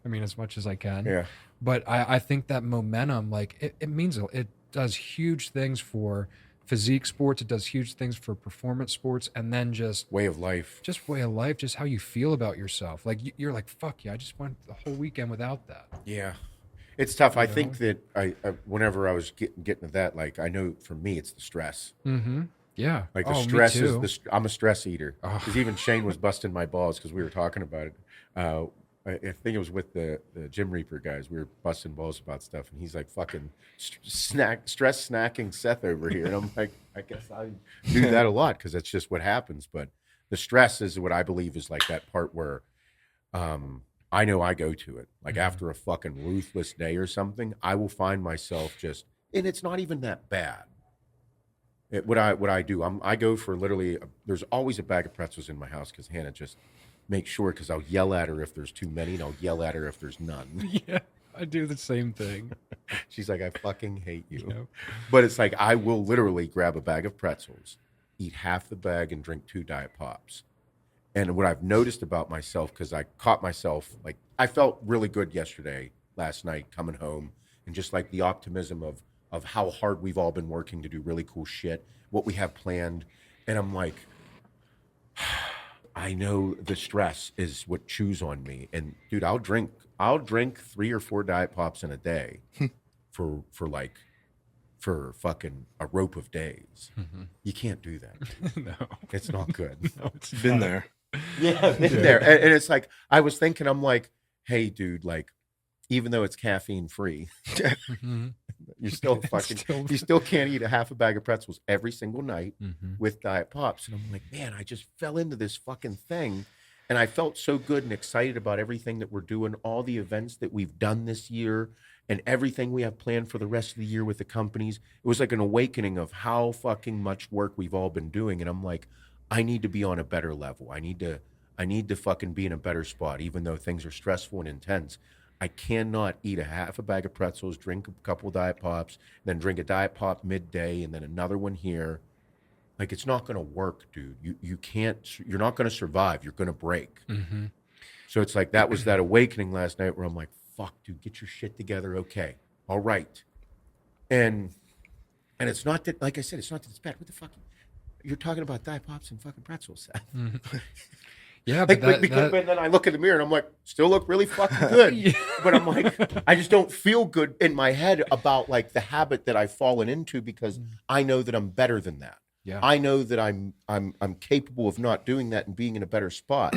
[SPEAKER 1] I mean, as much as I can. Yeah. But I think that momentum, like it means it does huge things for physique sports. It does huge things for performance sports, and then just
[SPEAKER 2] way of life, just
[SPEAKER 1] how you feel about yourself. Like you're like, fuck yeah, I just went the whole weekend without that.
[SPEAKER 2] Yeah, it's tough. I think that I whenever I was getting to that, like I know for me, it's the stress.
[SPEAKER 1] Mm-hmm. Yeah,
[SPEAKER 2] like the stress is I'm a stress eater. Because even Shane was busting my balls because we were talking about it. I think it was with the Gym Reaper guys. We were busting balls about stuff, and he's like, fucking stress snacking Seth over here. And I'm like, I guess I do that a lot because that's just what happens. But the stress is what I believe is like that part where I know I go to it. Like after a fucking ruthless day or something, I will find myself just, and it's not even that bad. What I do, I go for literally, there's always a bag of pretzels in my house because Hannah just make sure, because I'll yell at her if there's too many, and I'll yell at her if there's none.
[SPEAKER 1] Yeah, I do the same thing.
[SPEAKER 2] She's like, I fucking hate you. Yep. But it's like, I will literally grab a bag of pretzels, eat half the bag, and drink 2 Diet Pops. And what I've noticed about myself, because I caught myself, like, I felt really good last night, coming home, and just like the optimism of, of how hard we've all been working to do really cool shit, what we have planned. And I'm like, I know the stress is what chews on me. And dude, I'll drink 3 or 4 Diet Pops in a day for fucking a rope of days.
[SPEAKER 1] Mm-hmm.
[SPEAKER 2] You can't do that.
[SPEAKER 1] No,
[SPEAKER 2] It's not good.
[SPEAKER 1] no, it's
[SPEAKER 3] Been
[SPEAKER 1] not.
[SPEAKER 3] there.
[SPEAKER 2] Yeah, been there. And it's like, I was thinking, I'm like, hey, dude, like, even though it's caffeine free,
[SPEAKER 1] Mm-hmm.
[SPEAKER 2] you still you still can't eat a half a bag of pretzels every single night
[SPEAKER 1] Mm-hmm.
[SPEAKER 2] with Diet Pops. And I'm like, man, I just fell into this fucking thing. And I felt so good and excited about everything that we're doing, all the events that we've done this year, and everything we have planned for the rest of the year with the companies. It was like an awakening of how fucking much work we've all been doing. And I'm like, I need to be on a better level. I need to fucking be in a better spot, even though things are stressful and intense. I cannot eat a half a bag of pretzels, drink a couple Diet Pops, then drink a Diet Pop midday, and then another one here. Like, it's not going to work, dude. You can't. You're not going to survive. You're going to break.
[SPEAKER 1] Mm-hmm.
[SPEAKER 2] So it's like that was that awakening last night where I'm like, fuck, dude, get your shit together. Okay, all right. And it's not that, like I said, it's not that it's bad. What the fuck? You're talking about Diet Pops and fucking pretzels, Seth.
[SPEAKER 1] Mm-hmm. Yeah,
[SPEAKER 2] Like,
[SPEAKER 1] but
[SPEAKER 2] because then I look in the mirror and I'm like, still look really fucking good.
[SPEAKER 1] Yeah.
[SPEAKER 2] But I'm like, I just don't feel good in my head about like the habit that I've fallen into, because I know that I'm better than that.
[SPEAKER 1] Yeah.
[SPEAKER 2] I know that I'm capable of not doing that and being in a better spot.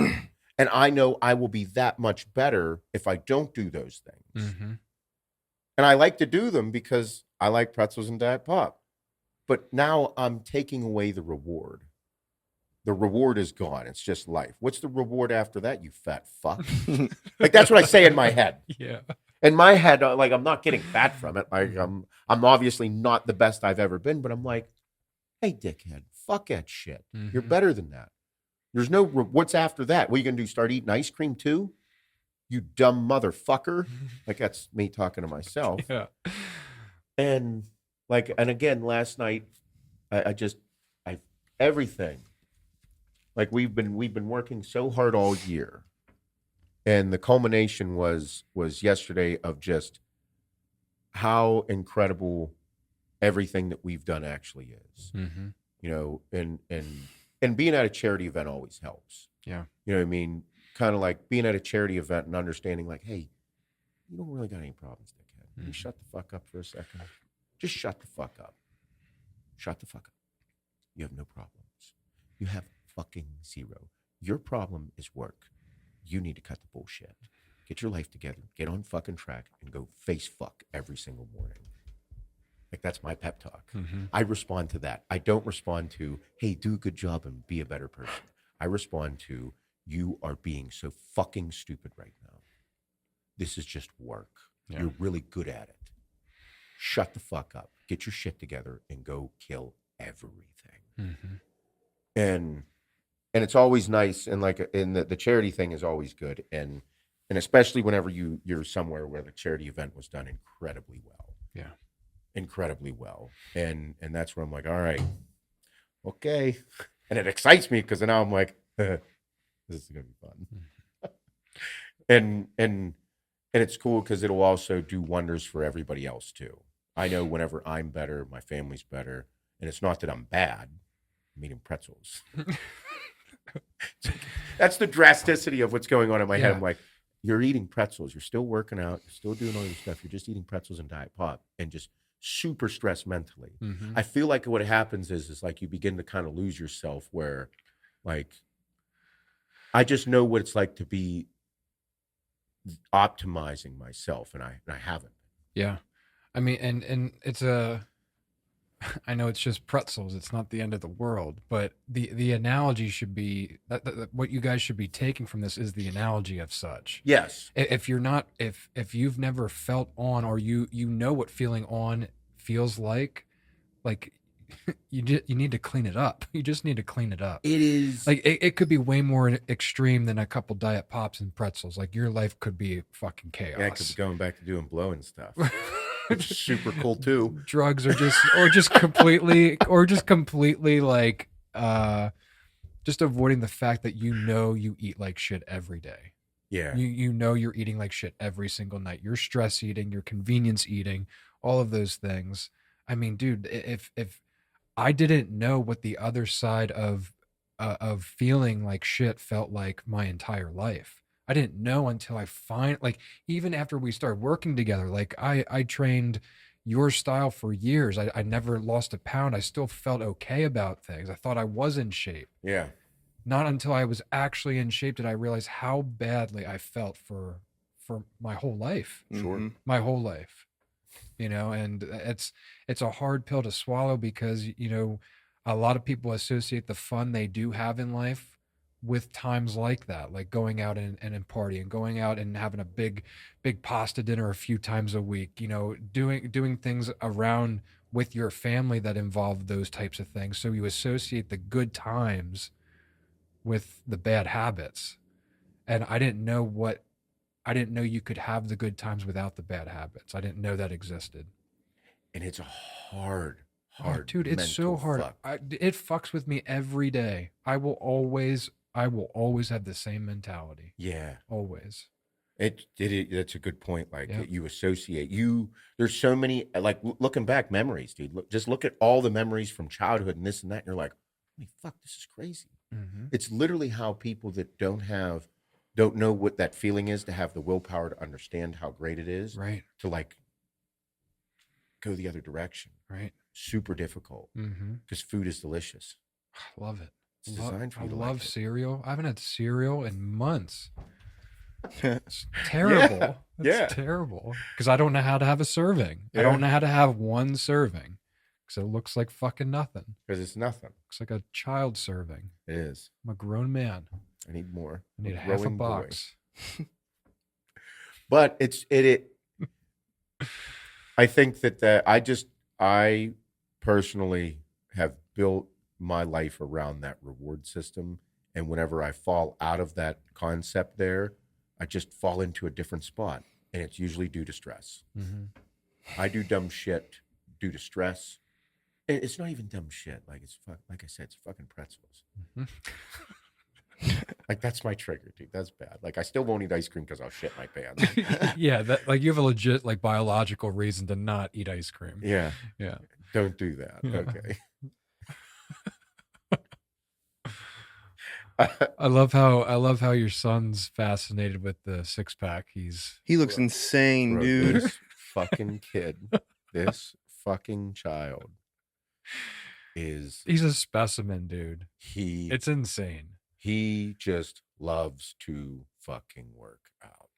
[SPEAKER 2] And I know I will be that much better if I don't do those things.
[SPEAKER 1] Mm-hmm.
[SPEAKER 2] And I like to do them because I like pretzels and Diet Pop. But now I'm taking away the reward. The reward is gone. It's just life. What's the reward after that, you fat fuck? Like, that's what I say in my head.
[SPEAKER 1] Yeah.
[SPEAKER 2] In my head, like, I'm not getting fat from it. Like, I'm obviously not the best I've ever been, but I'm like, hey, dickhead, fuck that shit.
[SPEAKER 1] Mm-hmm.
[SPEAKER 2] You're better than that. There's no, what's after that? What are you going to do? Start eating ice cream too? You dumb motherfucker. Like, that's me talking to myself.
[SPEAKER 1] Yeah.
[SPEAKER 2] And like, and again, last night, I everything. Like, we've been working so hard all year, and the culmination was yesterday of just how incredible everything that we've done actually is.
[SPEAKER 1] Mm-hmm.
[SPEAKER 2] You know, and being at a charity event always helps.
[SPEAKER 1] Yeah.
[SPEAKER 2] You know what I mean? Kind of like being at a charity event and understanding, like, hey, you don't really got any problems, dickhead. Can you shut the fuck up for a second? Just shut the fuck up. Shut the fuck up. You have no problems. You have fucking zero. Your problem is work. You need to cut the bullshit. Get your life together. Get on fucking track and go face fuck every single morning. Like, that's my pep talk.
[SPEAKER 1] Mm-hmm.
[SPEAKER 2] I respond to that. I don't respond to, hey, do a good job and be a better person. I respond to, you are being so fucking stupid right now. This is just work.
[SPEAKER 1] Yeah.
[SPEAKER 2] You're really good at it. Shut the fuck up. Get your shit together and go kill everything.
[SPEAKER 1] Mm-hmm.
[SPEAKER 2] And it's always nice, and like, and the charity thing is always good, and especially whenever you're somewhere where the charity event was done incredibly well.
[SPEAKER 1] Yeah.
[SPEAKER 2] Incredibly well. And that's where I'm like, all right, okay. And it excites me because now I'm like, this is gonna be fun. and it's cool because it'll also do wonders for everybody else too. I know whenever I'm better, my family's better, and it's not that I'm bad. I'm eating pretzels. That's the drasticity of what's going on in my head. I'm like, you're eating pretzels, you're still working out, you're still doing all this stuff, you're just eating pretzels and Diet Pop and just super stressed mentally.
[SPEAKER 1] Mm-hmm.
[SPEAKER 2] I feel like what happens is like you begin to kind of lose yourself, where like, I just know what it's like to be optimizing myself, and I haven't.
[SPEAKER 1] Yeah. I mean, and it's I know it's just pretzels. It's not the end of the world, but the analogy should be that what you guys should be taking from this is the analogy of such.
[SPEAKER 2] Yes.
[SPEAKER 1] If you're not, if you've never felt on, or you know what feeling on feels like you need to clean it up. You just need to clean it up.
[SPEAKER 2] It is
[SPEAKER 1] like it could be way more extreme than a couple Diet Pops and pretzels. Like, your life could be fucking chaos.
[SPEAKER 2] Yeah, I could be going back to doing blow and stuff. It's super cool too.
[SPEAKER 1] Drugs are just completely like just avoiding the fact that you eat like shit every day.
[SPEAKER 2] Yeah.
[SPEAKER 1] You know you're eating like shit every single night. You're stress eating, you're convenience eating, all of those things. I mean, dude, if I didn't know what the other side of feeling like shit felt like my entire life. I didn't know until I like, even after we started working together, like I trained your style for years. I never lost a pound. I still felt okay about things. I thought I was in shape.
[SPEAKER 2] Yeah.
[SPEAKER 1] Not until I was actually in shape did I realize how badly I felt for my whole life.
[SPEAKER 2] Sure.
[SPEAKER 1] My whole life. You know, and it's a hard pill to swallow because, you know, a lot of people associate the fun they do have in life with times like that, like going out and partying, going out and having a big pasta dinner a few times a week, you know, doing things around with your family that involve those types of things. So you associate the good times with the bad habits. And I didn't know you could have the good times without the bad habits. I didn't know that existed.
[SPEAKER 2] And it's a hard,
[SPEAKER 1] dude, it's so hard. It fucks with me every day. I will always have the same mentality.
[SPEAKER 2] Yeah.
[SPEAKER 1] Always.
[SPEAKER 2] That's a good point. Like
[SPEAKER 1] Yep.
[SPEAKER 2] you associate there's so many, like looking back memories, dude. Just look at all the memories from childhood and this and that. And you're like, holy fuck, this is crazy.
[SPEAKER 1] Mm-hmm.
[SPEAKER 2] It's literally how people that don't know what that feeling is to have the willpower to understand how great it is.
[SPEAKER 1] Right.
[SPEAKER 2] To like go the other direction.
[SPEAKER 1] Right.
[SPEAKER 2] Super difficult. Because food is delicious.
[SPEAKER 1] I love it.
[SPEAKER 2] It's designed for you to
[SPEAKER 1] love
[SPEAKER 2] like it.
[SPEAKER 1] cereal. I haven't had cereal in months. It's terrible.
[SPEAKER 2] Yeah.
[SPEAKER 1] It's terrible. Because I don't know how to have a serving.
[SPEAKER 2] Yeah.
[SPEAKER 1] I don't know how to have one serving. Because it looks like fucking nothing.
[SPEAKER 2] Because it's nothing.
[SPEAKER 1] Looks like a child serving.
[SPEAKER 2] It is.
[SPEAKER 1] I'm a grown man.
[SPEAKER 2] I need more.
[SPEAKER 1] I need half a
[SPEAKER 2] growing boy.
[SPEAKER 1] box.
[SPEAKER 2] But I think that I personally have built my life around that reward system. And whenever I fall out of that concept there, I just fall into a different spot. And it's usually due to stress.
[SPEAKER 1] Mm-hmm.
[SPEAKER 2] I do dumb shit due to stress. And it's not even dumb shit. Like like I said, it's fucking pretzels.
[SPEAKER 1] Mm-hmm.
[SPEAKER 2] Like that's my trigger, dude. That's bad. Like I still won't eat ice cream because I'll shit my pants.
[SPEAKER 1] Yeah, that like you have a legit like biological reason to not eat ice cream.
[SPEAKER 2] Yeah.
[SPEAKER 1] Yeah.
[SPEAKER 2] Don't do that.
[SPEAKER 1] Yeah.
[SPEAKER 2] Okay.
[SPEAKER 1] I love how your son's fascinated with the six pack.
[SPEAKER 3] He looks insane,
[SPEAKER 2] Bro,
[SPEAKER 3] dude.
[SPEAKER 2] This fucking kid, this fucking child
[SPEAKER 1] he's a specimen, dude. It's insane.
[SPEAKER 2] He just loves to fucking work out.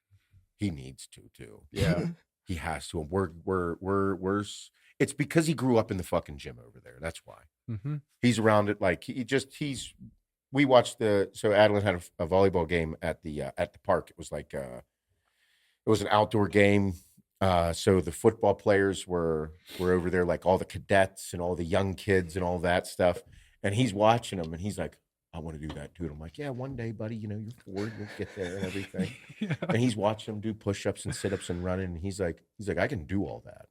[SPEAKER 2] He needs to too.
[SPEAKER 1] Yeah.
[SPEAKER 2] He has to. We're it's because he grew up in the fucking gym over there. That's why.
[SPEAKER 1] Mm-hmm.
[SPEAKER 2] He's around it. Like we watched so Adeline had a volleyball game at the park. It was like it was an outdoor game. So the football players were over there, like all the cadets and all the young kids and all that stuff. And he's watching them and he's like, I want to do that too. And I'm like, yeah, one day, buddy, you know, you're 4, you'll get there and everything.
[SPEAKER 1] Yeah.
[SPEAKER 2] And he's watching them do push-ups and sit-ups and running. And he's like, I can do all that.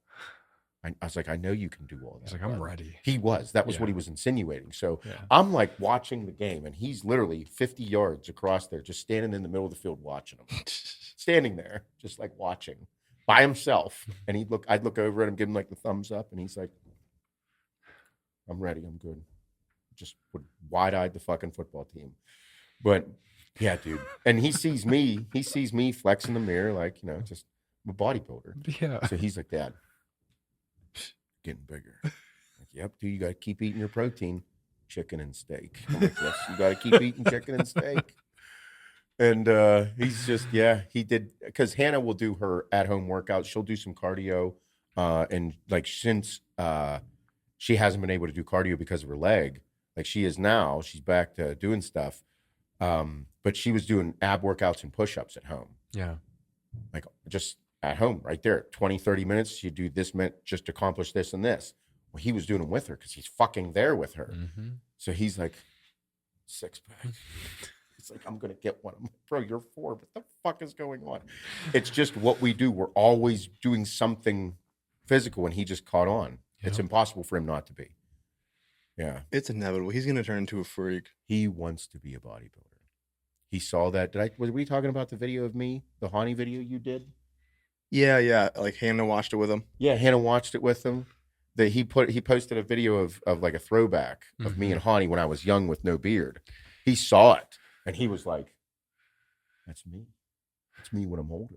[SPEAKER 2] I was like, I know you can do all that.
[SPEAKER 1] He's like, I'm ready.
[SPEAKER 2] That was
[SPEAKER 1] Yeah.
[SPEAKER 2] what he was insinuating. So
[SPEAKER 1] Yeah.
[SPEAKER 2] I'm like watching the game and he's literally 50 yards across there, just standing in the middle of the field watching them. Standing there, just like watching by himself. And I'd look over at him, give him like the thumbs up. And he's like, I'm ready. I'm good. Just would wide-eyed the fucking football team. But yeah, dude. And he sees me flex in the mirror, like, you know, just I'm a bodybuilder.
[SPEAKER 1] Yeah.
[SPEAKER 2] So he's like, Dad, getting bigger. Like, yep, dude, you got to keep eating your protein, chicken and steak. I'm like, yes, you got to keep eating chicken and steak. And he's just, yeah, he did, because Hannah will do her at-home workouts. She'll do some cardio. And like, since she hasn't been able to do cardio because of her leg, like she is now, she's back to doing stuff. But she was doing ab workouts and push-ups at home.
[SPEAKER 1] Yeah.
[SPEAKER 2] Like just at home right there, 20, 30 minutes. She'd do this minute just to accomplish this and this. Well, he was doing them with her because he's fucking there with her.
[SPEAKER 1] Mm-hmm.
[SPEAKER 2] So he's like, 6-pack. He's like, I'm going to get one. I'm like, bro, you're 4. What the fuck is going on? It's just what we do. We're always doing something physical and he just caught on.
[SPEAKER 1] Yep.
[SPEAKER 2] It's impossible for him not to be. Yeah.
[SPEAKER 3] It's inevitable. He's going to turn into a freak.
[SPEAKER 2] He wants to be a bodybuilder. He saw that. Was we talking about the video of me, the Hani video you did?
[SPEAKER 3] Yeah. Like Hannah watched it with him.
[SPEAKER 2] Yeah, Hannah watched it with him. that he posted a video of like a throwback of me and Hani when I was young with no beard. He saw it and he was like, "That's me. That's me when I'm older."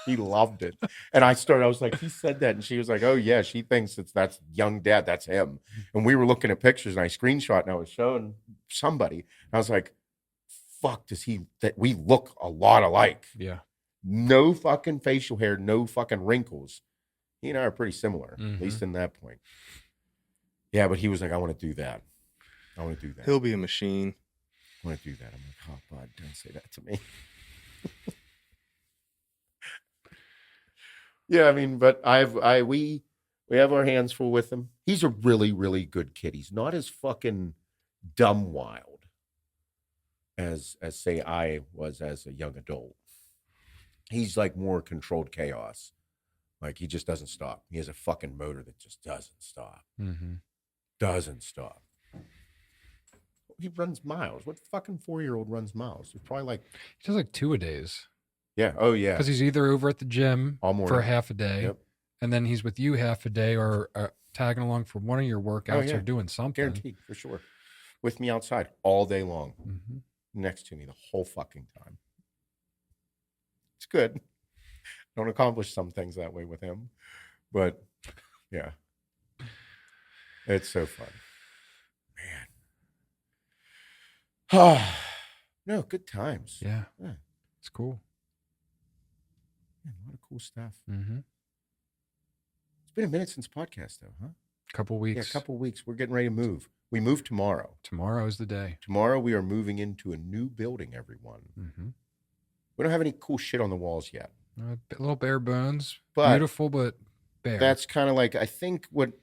[SPEAKER 2] He loved it. And I was like, he said that. And she was like, "Oh yeah, she thinks that's young dad. That's him." And we were looking at pictures and I screenshot and I was showing somebody. And I was like, fuck, that we look a lot alike.
[SPEAKER 1] Yeah.
[SPEAKER 2] No fucking facial hair, no fucking wrinkles. He and I are pretty similar, at least in that point. Yeah, but he was like, "I want to do that. I want to do that.
[SPEAKER 3] He'll be a machine.
[SPEAKER 2] I want to do that." I'm like, "Oh, bud, don't say that to me." Yeah, I mean, but we have our hands full with him. He's a really, really good kid. He's not as fucking dumb wild as say I was as a young adult. He's like more controlled chaos. Like he just doesn't stop. He has a fucking motor that just doesn't stop. Doesn't stop. He runs miles. What fucking 4-year-old runs miles? It's probably like
[SPEAKER 1] he does like 2 a days.
[SPEAKER 2] Yeah. Oh yeah.
[SPEAKER 1] Because he's either over at the gym
[SPEAKER 2] all morning
[SPEAKER 1] for half a day,
[SPEAKER 2] Yep.
[SPEAKER 1] and then he's with you half a day, or tagging along for one of your workouts or doing something.
[SPEAKER 2] Guaranteed, for sure. With me outside all day long, next to me the whole fucking time. It's good. Don't accomplish some things that way with him, but yeah, it's so fun, man. No, good times.
[SPEAKER 1] Yeah. It's cool.
[SPEAKER 2] Man, a lot of cool stuff.
[SPEAKER 1] Mm-hmm.
[SPEAKER 2] It's been a minute since podcast, though, huh?
[SPEAKER 1] Couple weeks.
[SPEAKER 2] Yeah, a couple weeks. We're getting ready to move. We move tomorrow.
[SPEAKER 1] Tomorrow is the day.
[SPEAKER 2] Tomorrow we are moving into a new building, everyone. We don't have any cool shit on the walls yet.
[SPEAKER 1] A little bare bones.
[SPEAKER 2] But
[SPEAKER 1] beautiful, but bare.
[SPEAKER 2] That's kind of like, I think you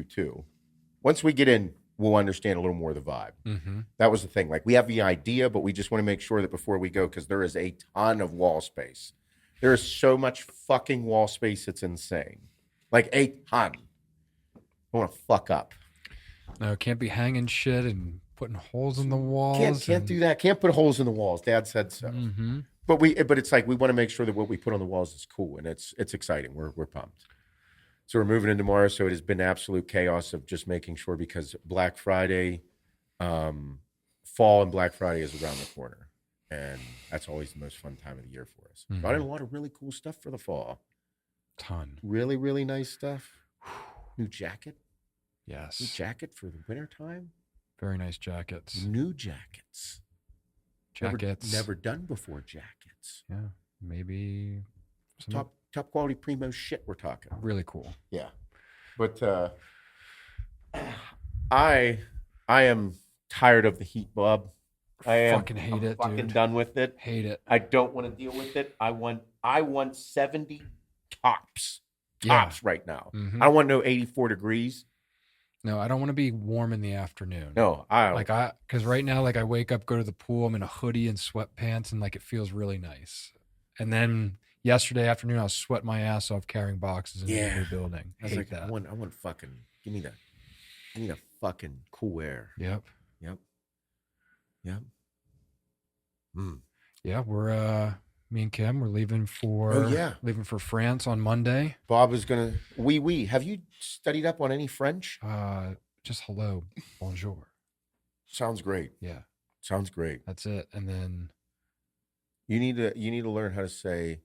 [SPEAKER 2] too. Once we get in, we'll understand a little more of the vibe. That was the thing. Like we have the idea, but we just want to make sure that before we go, because there is a ton of wall space. There is so much fucking wall space. It's insane. Like a ton. I want to fuck up.
[SPEAKER 1] No, can't be hanging shit and putting holes in the walls.
[SPEAKER 2] Can't do that. Can't put holes in the walls. Dad said so. But it's like we want to make sure that what we put on the walls is cool and it's exciting. We're pumped. So we're moving in tomorrow. So it has been absolute chaos of just making sure, because Black Friday, fall and Black Friday is around the corner, and that's always the most fun time of the year for us. Got in a lot of really cool stuff for the fall.
[SPEAKER 1] Ton.
[SPEAKER 2] Really, really nice stuff. New jacket.
[SPEAKER 1] Yes.
[SPEAKER 2] New jacket for the winter time.
[SPEAKER 1] Very nice jackets.
[SPEAKER 2] New jackets. Never done before jackets.
[SPEAKER 1] Yeah. Maybe some
[SPEAKER 2] top quality primo shit we're talking.
[SPEAKER 1] Really cool.
[SPEAKER 2] Yeah. But I am tired of the heat, Bob. I'm fucking done with it.
[SPEAKER 1] Hate it.
[SPEAKER 2] I don't want to deal with it. I want 70 tops right now. I don't want no 84 degrees.
[SPEAKER 1] No, I don't want to be warm in the afternoon.
[SPEAKER 2] No,
[SPEAKER 1] because right now, like I wake up, go to the pool, I'm in a hoodie and sweatpants, and like it feels really nice. And then yesterday afternoon, I was sweating my ass off carrying boxes in the new building. I hate that.
[SPEAKER 2] I want fucking give me the fucking cool air.
[SPEAKER 1] Yep. Yeah, we're me and Kim, we're leaving for France on Monday.
[SPEAKER 2] Bob is gonna have you studied up on any French?
[SPEAKER 1] Just hello, bonjour.
[SPEAKER 2] Sounds great.
[SPEAKER 1] Yeah.
[SPEAKER 2] Sounds great.
[SPEAKER 1] That's it. And then
[SPEAKER 2] you need to learn how to say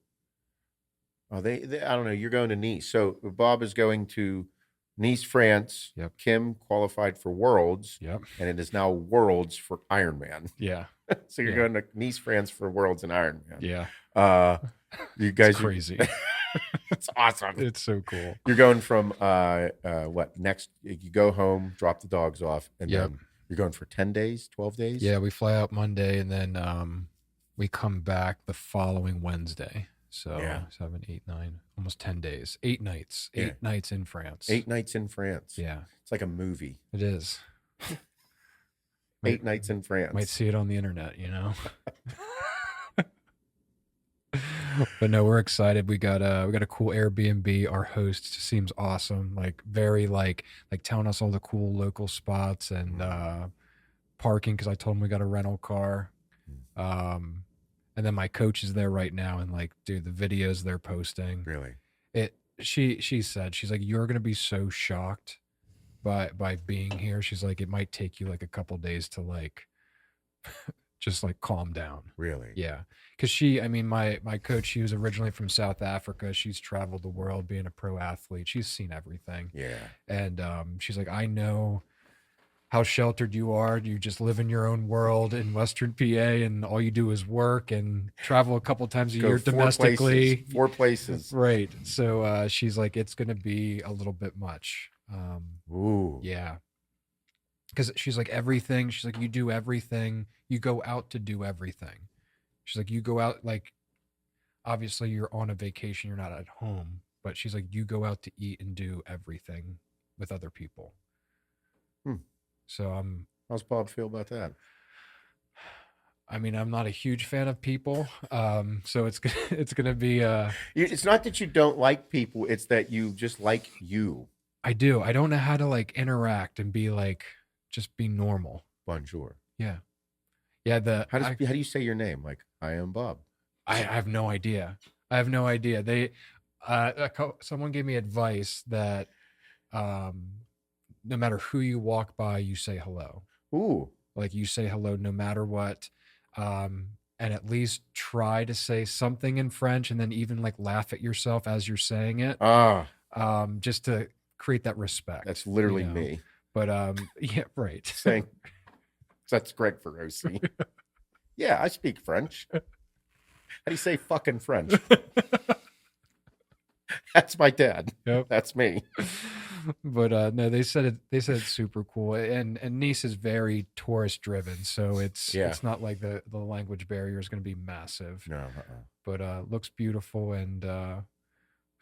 [SPEAKER 2] they I don't know, you're going to Nice. So Bob is going to Nice, France.
[SPEAKER 1] Yep.
[SPEAKER 2] Kim qualified for Worlds.
[SPEAKER 1] Yep.
[SPEAKER 2] And it is now Worlds for Ironman.
[SPEAKER 1] Yeah.
[SPEAKER 2] So you're going to Nice, France for Worlds and Ironman.
[SPEAKER 1] Yeah.
[SPEAKER 2] You guys
[SPEAKER 1] it's crazy.
[SPEAKER 2] It's awesome.
[SPEAKER 1] It's so cool.
[SPEAKER 2] You're going from next you go home, drop the dogs off, and then you're going for 10 days, 12 days?
[SPEAKER 1] Yeah, we fly out Monday and then we come back the following Wednesday. So 7, 8, 9, almost 10 days. 8 nights. 8 nights in France.
[SPEAKER 2] 8 nights in France.
[SPEAKER 1] Yeah.
[SPEAKER 2] It's like a movie.
[SPEAKER 1] It is.
[SPEAKER 2] 8 nights in France.
[SPEAKER 1] Might see it on the internet, you know. But no, we're excited. We got a cool Airbnb. Our host seems awesome. Like very like telling us all the cool local spots and parking, because I told him we got a rental car. And then my coach is there right now, and like, dude, the videos they're posting.
[SPEAKER 2] Really?
[SPEAKER 1] she said, she's like, you're gonna be so shocked by being here. She's like, it might take you like a couple days to like just like calm down.
[SPEAKER 2] Really?
[SPEAKER 1] Yeah. Because my coach, she was originally from South Africa. She's traveled the world being a pro athlete. She's seen everything.
[SPEAKER 2] Yeah.
[SPEAKER 1] And she's like, I know how sheltered you are. You just live in your own world in Western PA, and all you do is work and travel a couple times a
[SPEAKER 2] Go
[SPEAKER 1] year domestically.
[SPEAKER 2] Four places.
[SPEAKER 1] Right. So she's like, it's going to be a little bit much.
[SPEAKER 2] Ooh.
[SPEAKER 1] Yeah. Because she's like, everything. She's like, you do everything. You go out to do everything. She's like, you go out, like, obviously you're on a vacation. You're not at home. But she's like, you go out to eat and do everything with other people. So
[SPEAKER 2] how's Bob feel about that?
[SPEAKER 1] I mean, I'm not a huge fan of people. So it's gonna be
[SPEAKER 2] It's not that you don't like people, it's that you just like you.
[SPEAKER 1] I do. I don't know how to like interact and be like just be normal.
[SPEAKER 2] Bonjour.
[SPEAKER 1] Yeah. Yeah,
[SPEAKER 2] How do you say your name? Like, I am Bob.
[SPEAKER 1] I have no idea. I have no idea. They someone gave me advice that no matter who you walk by, you say hello.
[SPEAKER 2] Ooh.
[SPEAKER 1] Like you say hello no matter what. And at least try to say something in French, and then even like laugh at yourself as you're saying it. Just to create that respect.
[SPEAKER 2] That's literally me.
[SPEAKER 1] But yeah, right.
[SPEAKER 2] Saying that's Greg Feroce. Yeah, I speak French. How do you say fucking French? That's my dad.
[SPEAKER 1] Yep.
[SPEAKER 2] That's me.
[SPEAKER 1] But no, they said it's super cool, and Nice is very tourist driven, so it's not like the language barrier is going to be massive.
[SPEAKER 2] No,
[SPEAKER 1] but looks beautiful, and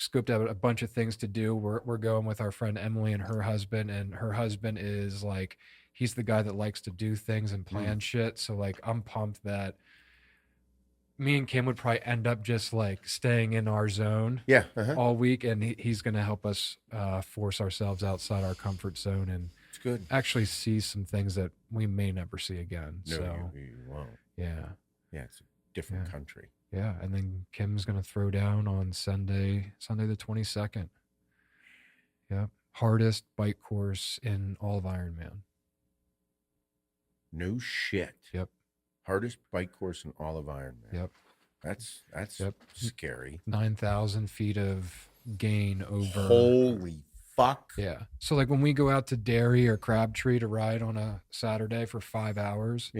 [SPEAKER 1] scoped out a bunch of things to do. We're going with our friend Emily and her husband is like, he's the guy that likes to do things and plan shit. So like, I'm pumped that me and Kim would probably end up just like staying in our zone all week, and he's going to help us force ourselves outside our comfort zone and
[SPEAKER 2] it's good.
[SPEAKER 1] Actually see some things that we may never see again.
[SPEAKER 2] No,
[SPEAKER 1] so
[SPEAKER 2] you won't.
[SPEAKER 1] Yeah,
[SPEAKER 2] it's a different country.
[SPEAKER 1] Yeah, and then Kim's going to throw down on Sunday the 22nd. Yeah, hardest bike course in all of Ironman.
[SPEAKER 2] No shit.
[SPEAKER 1] Yep.
[SPEAKER 2] Hardest bike course in all of Ironman.
[SPEAKER 1] Yep.
[SPEAKER 2] That's scary.
[SPEAKER 1] 9,000 feet of gain over.
[SPEAKER 2] Holy fuck.
[SPEAKER 1] Yeah. So like when we go out to Dietary or Crabtree to ride on a Saturday for 5 hours,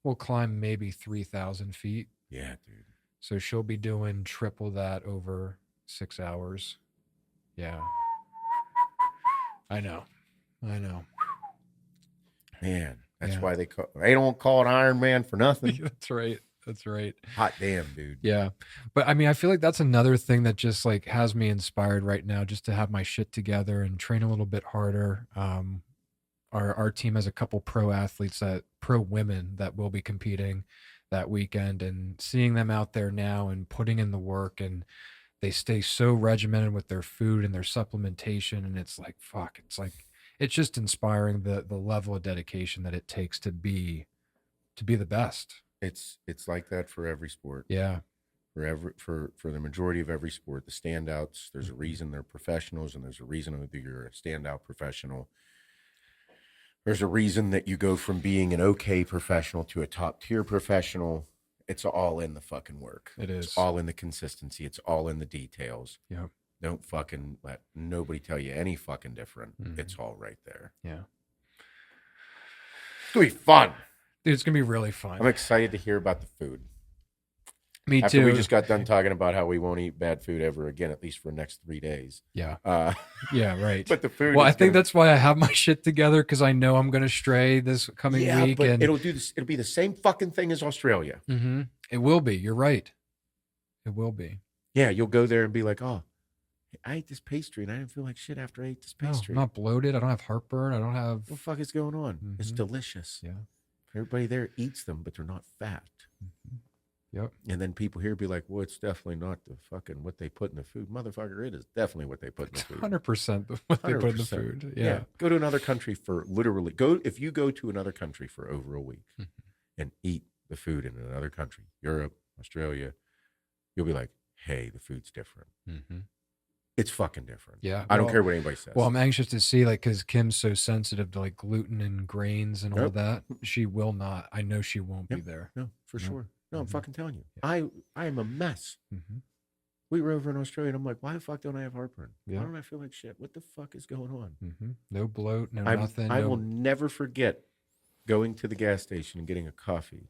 [SPEAKER 1] we'll climb maybe 3,000 feet.
[SPEAKER 2] Yeah, dude. So
[SPEAKER 1] she'll be doing triple that over 6 hours. Yeah. I know. Man, that's why they don't call it Ironman for nothing. That's right. Hot damn, dude. Yeah. But I mean, I feel like that's another thing that just like has me inspired right now, just to have my shit together and train a little bit harder. Our team has a couple pro women that will be competing that weekend, and seeing them out there now and putting in the work, and they stay so regimented with their food and their supplementation. And it's like, fuck, it's just inspiring the level of dedication that it takes to be the best.
[SPEAKER 2] It's like that for every sport.
[SPEAKER 1] Yeah.
[SPEAKER 2] For the majority of every sport, the standouts, there's a reason they're professionals, and there's a reason that you're a standout professional. There's a reason that you go from being an okay professional to a top tier professional. It's all in the fucking work.
[SPEAKER 1] It is.
[SPEAKER 2] It's all in the consistency. It's all in the details.
[SPEAKER 1] Yeah.
[SPEAKER 2] Don't fucking let nobody tell you any fucking different. It's all right there.
[SPEAKER 1] Yeah.
[SPEAKER 2] It's going to be fun.
[SPEAKER 1] Dude, it's going to be really fun.
[SPEAKER 2] I'm excited to hear about the food.
[SPEAKER 1] Me
[SPEAKER 2] After
[SPEAKER 1] too.
[SPEAKER 2] We just got done talking about how we won't eat bad food ever again, at least for the next 3 days.
[SPEAKER 1] Yeah. Yeah, right.
[SPEAKER 2] But the food.
[SPEAKER 1] Well, I think that's why I have my shit together, because I know I'm going to stray this coming week.
[SPEAKER 2] But
[SPEAKER 1] and
[SPEAKER 2] it'll be the same fucking thing as Australia.
[SPEAKER 1] Mm-hmm. It will be. You're right. It will be.
[SPEAKER 2] Yeah, you'll go there and be like, oh, I ate this pastry and I didn't feel like shit after I ate this pastry.
[SPEAKER 1] I'm not bloated. I don't have heartburn. I don't have.
[SPEAKER 2] What the fuck is going on? Mm-hmm. It's delicious.
[SPEAKER 1] Yeah.
[SPEAKER 2] Everybody there eats them, but they're not fat.
[SPEAKER 1] Mm-hmm. Yep.
[SPEAKER 2] And then people here be like, well, it's definitely not the fucking what they put in the food. Motherfucker, it is definitely what they put in the food.
[SPEAKER 1] 100% what they put in the food. Yeah.
[SPEAKER 2] Go to another country if you go to another country for over a week and eat the food in another country, Europe, Australia, you'll be like, hey, the food's different. It's fucking different.
[SPEAKER 1] Yeah.
[SPEAKER 2] I don't
[SPEAKER 1] Well,
[SPEAKER 2] care what anybody says.
[SPEAKER 1] Well, I'm anxious to see, like, because Kim's so sensitive to like gluten and grains and all
[SPEAKER 2] Nope.
[SPEAKER 1] that. She will not. I know she won't be
[SPEAKER 2] Yep.
[SPEAKER 1] there.
[SPEAKER 2] No, for
[SPEAKER 1] Yep.
[SPEAKER 2] sure. No, I'm
[SPEAKER 1] Mhm.
[SPEAKER 2] fucking telling you.
[SPEAKER 1] Yeah.
[SPEAKER 2] I am a mess.
[SPEAKER 1] Mm-hmm.
[SPEAKER 2] We were over in Australia, and I'm like, why the fuck don't I have heartburn?
[SPEAKER 1] Yeah.
[SPEAKER 2] Why don't I feel like shit? What the fuck is going on?
[SPEAKER 1] Mm-hmm. No bloat, no
[SPEAKER 2] I
[SPEAKER 1] nothing.
[SPEAKER 2] will never forget going to the gas station and getting a coffee.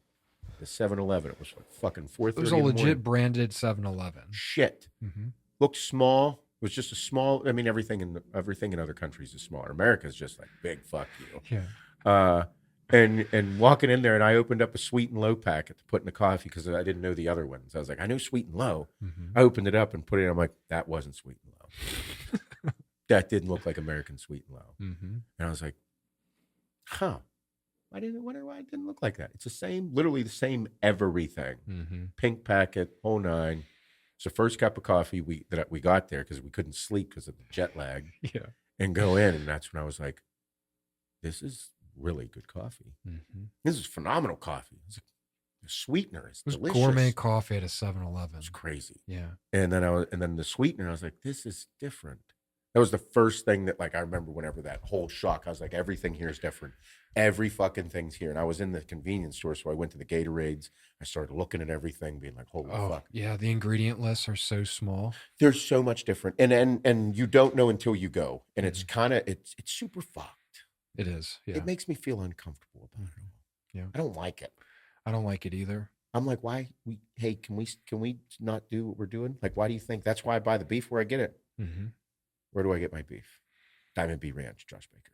[SPEAKER 2] The 7-Eleven. It was like fucking 4:30
[SPEAKER 1] It was a
[SPEAKER 2] in the morning.
[SPEAKER 1] legit branded 7-Eleven.
[SPEAKER 2] Shit.
[SPEAKER 1] Mm-hmm.
[SPEAKER 2] Looked small. It was just a small. I mean, everything in other countries is smaller. America's just like big. Fuck you.
[SPEAKER 1] Yeah.
[SPEAKER 2] And walking in there, and I opened up a sweet and low packet to put in the coffee because I didn't know the other ones. I was like, I know sweet and low.
[SPEAKER 1] Mm-hmm.
[SPEAKER 2] I opened it up and put it in. I'm like, that wasn't sweet and low. That didn't look like American sweet and low.
[SPEAKER 1] Mm-hmm.
[SPEAKER 2] And I was like, huh. I wonder why it didn't look like that. It's the same, literally the same everything.
[SPEAKER 1] Mm-hmm.
[SPEAKER 2] Pink packet, whole nine. It's the first cup of coffee that we got there because we couldn't sleep because of the jet lag.
[SPEAKER 1] Yeah.
[SPEAKER 2] And go in, and that's when I was like, this is really good coffee.
[SPEAKER 1] Mm-hmm.
[SPEAKER 2] This is phenomenal coffee. It's the sweetener is
[SPEAKER 1] It was
[SPEAKER 2] delicious.
[SPEAKER 1] gourmet coffee at a 7-Eleven.
[SPEAKER 2] It's crazy.
[SPEAKER 1] Yeah.
[SPEAKER 2] And then the sweetener, I was like, this is different. That was the first thing that, like, I remember whenever that whole shock, I was like, everything here is different. Every fucking thing's here. And I was in the convenience store, so I went to the Gatorades. I started looking at everything, being like, holy fuck.
[SPEAKER 1] Yeah. The ingredient lists are so small.
[SPEAKER 2] There's so much different. And you don't know until you go. And it's kind of, it's super fucked.
[SPEAKER 1] It is. Yeah.
[SPEAKER 2] It makes me feel uncomfortable about it all.
[SPEAKER 1] Yeah.
[SPEAKER 2] I don't like it.
[SPEAKER 1] I don't like it either.
[SPEAKER 2] I'm like, why? Can we not do what we're doing? Like, why do you think? That's why I buy the beef where I get it.
[SPEAKER 1] Mm-hmm.
[SPEAKER 2] Where do I get my beef? Diamond B Ranch, Josh Baker.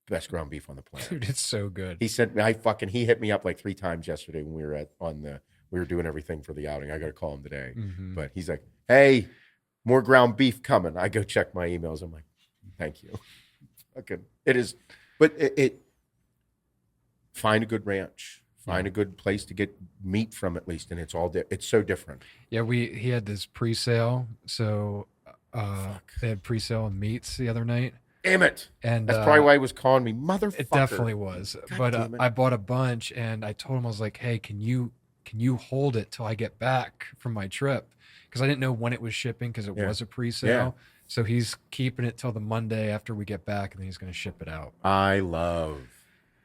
[SPEAKER 2] The best ground beef on the planet.
[SPEAKER 1] Dude, it's so good.
[SPEAKER 2] He hit me up like 3 times yesterday when we were doing everything for the outing. I got to call him today.
[SPEAKER 1] Mm-hmm.
[SPEAKER 2] But he's like, hey, more ground beef coming. I go check my emails. I'm like, thank you. Okay. It is, but it find a good ranch. Find a good place to get meat from, at least, and it's so different.
[SPEAKER 1] Yeah, he had this pre-sale, so they had pre-sale of meats the other night.
[SPEAKER 2] Damn it!
[SPEAKER 1] And
[SPEAKER 2] that's probably why he was calling me motherfucker.
[SPEAKER 1] It definitely was.
[SPEAKER 2] God damn
[SPEAKER 1] But
[SPEAKER 2] it.
[SPEAKER 1] I bought a bunch, and I told him, I was like, "Hey, can you hold it till I get back from my trip?" Because I didn't know when it was shipping because it was a pre-sale.
[SPEAKER 2] Yeah.
[SPEAKER 1] So he's keeping it till the Monday after we get back, and then he's going to ship it out.
[SPEAKER 2] I love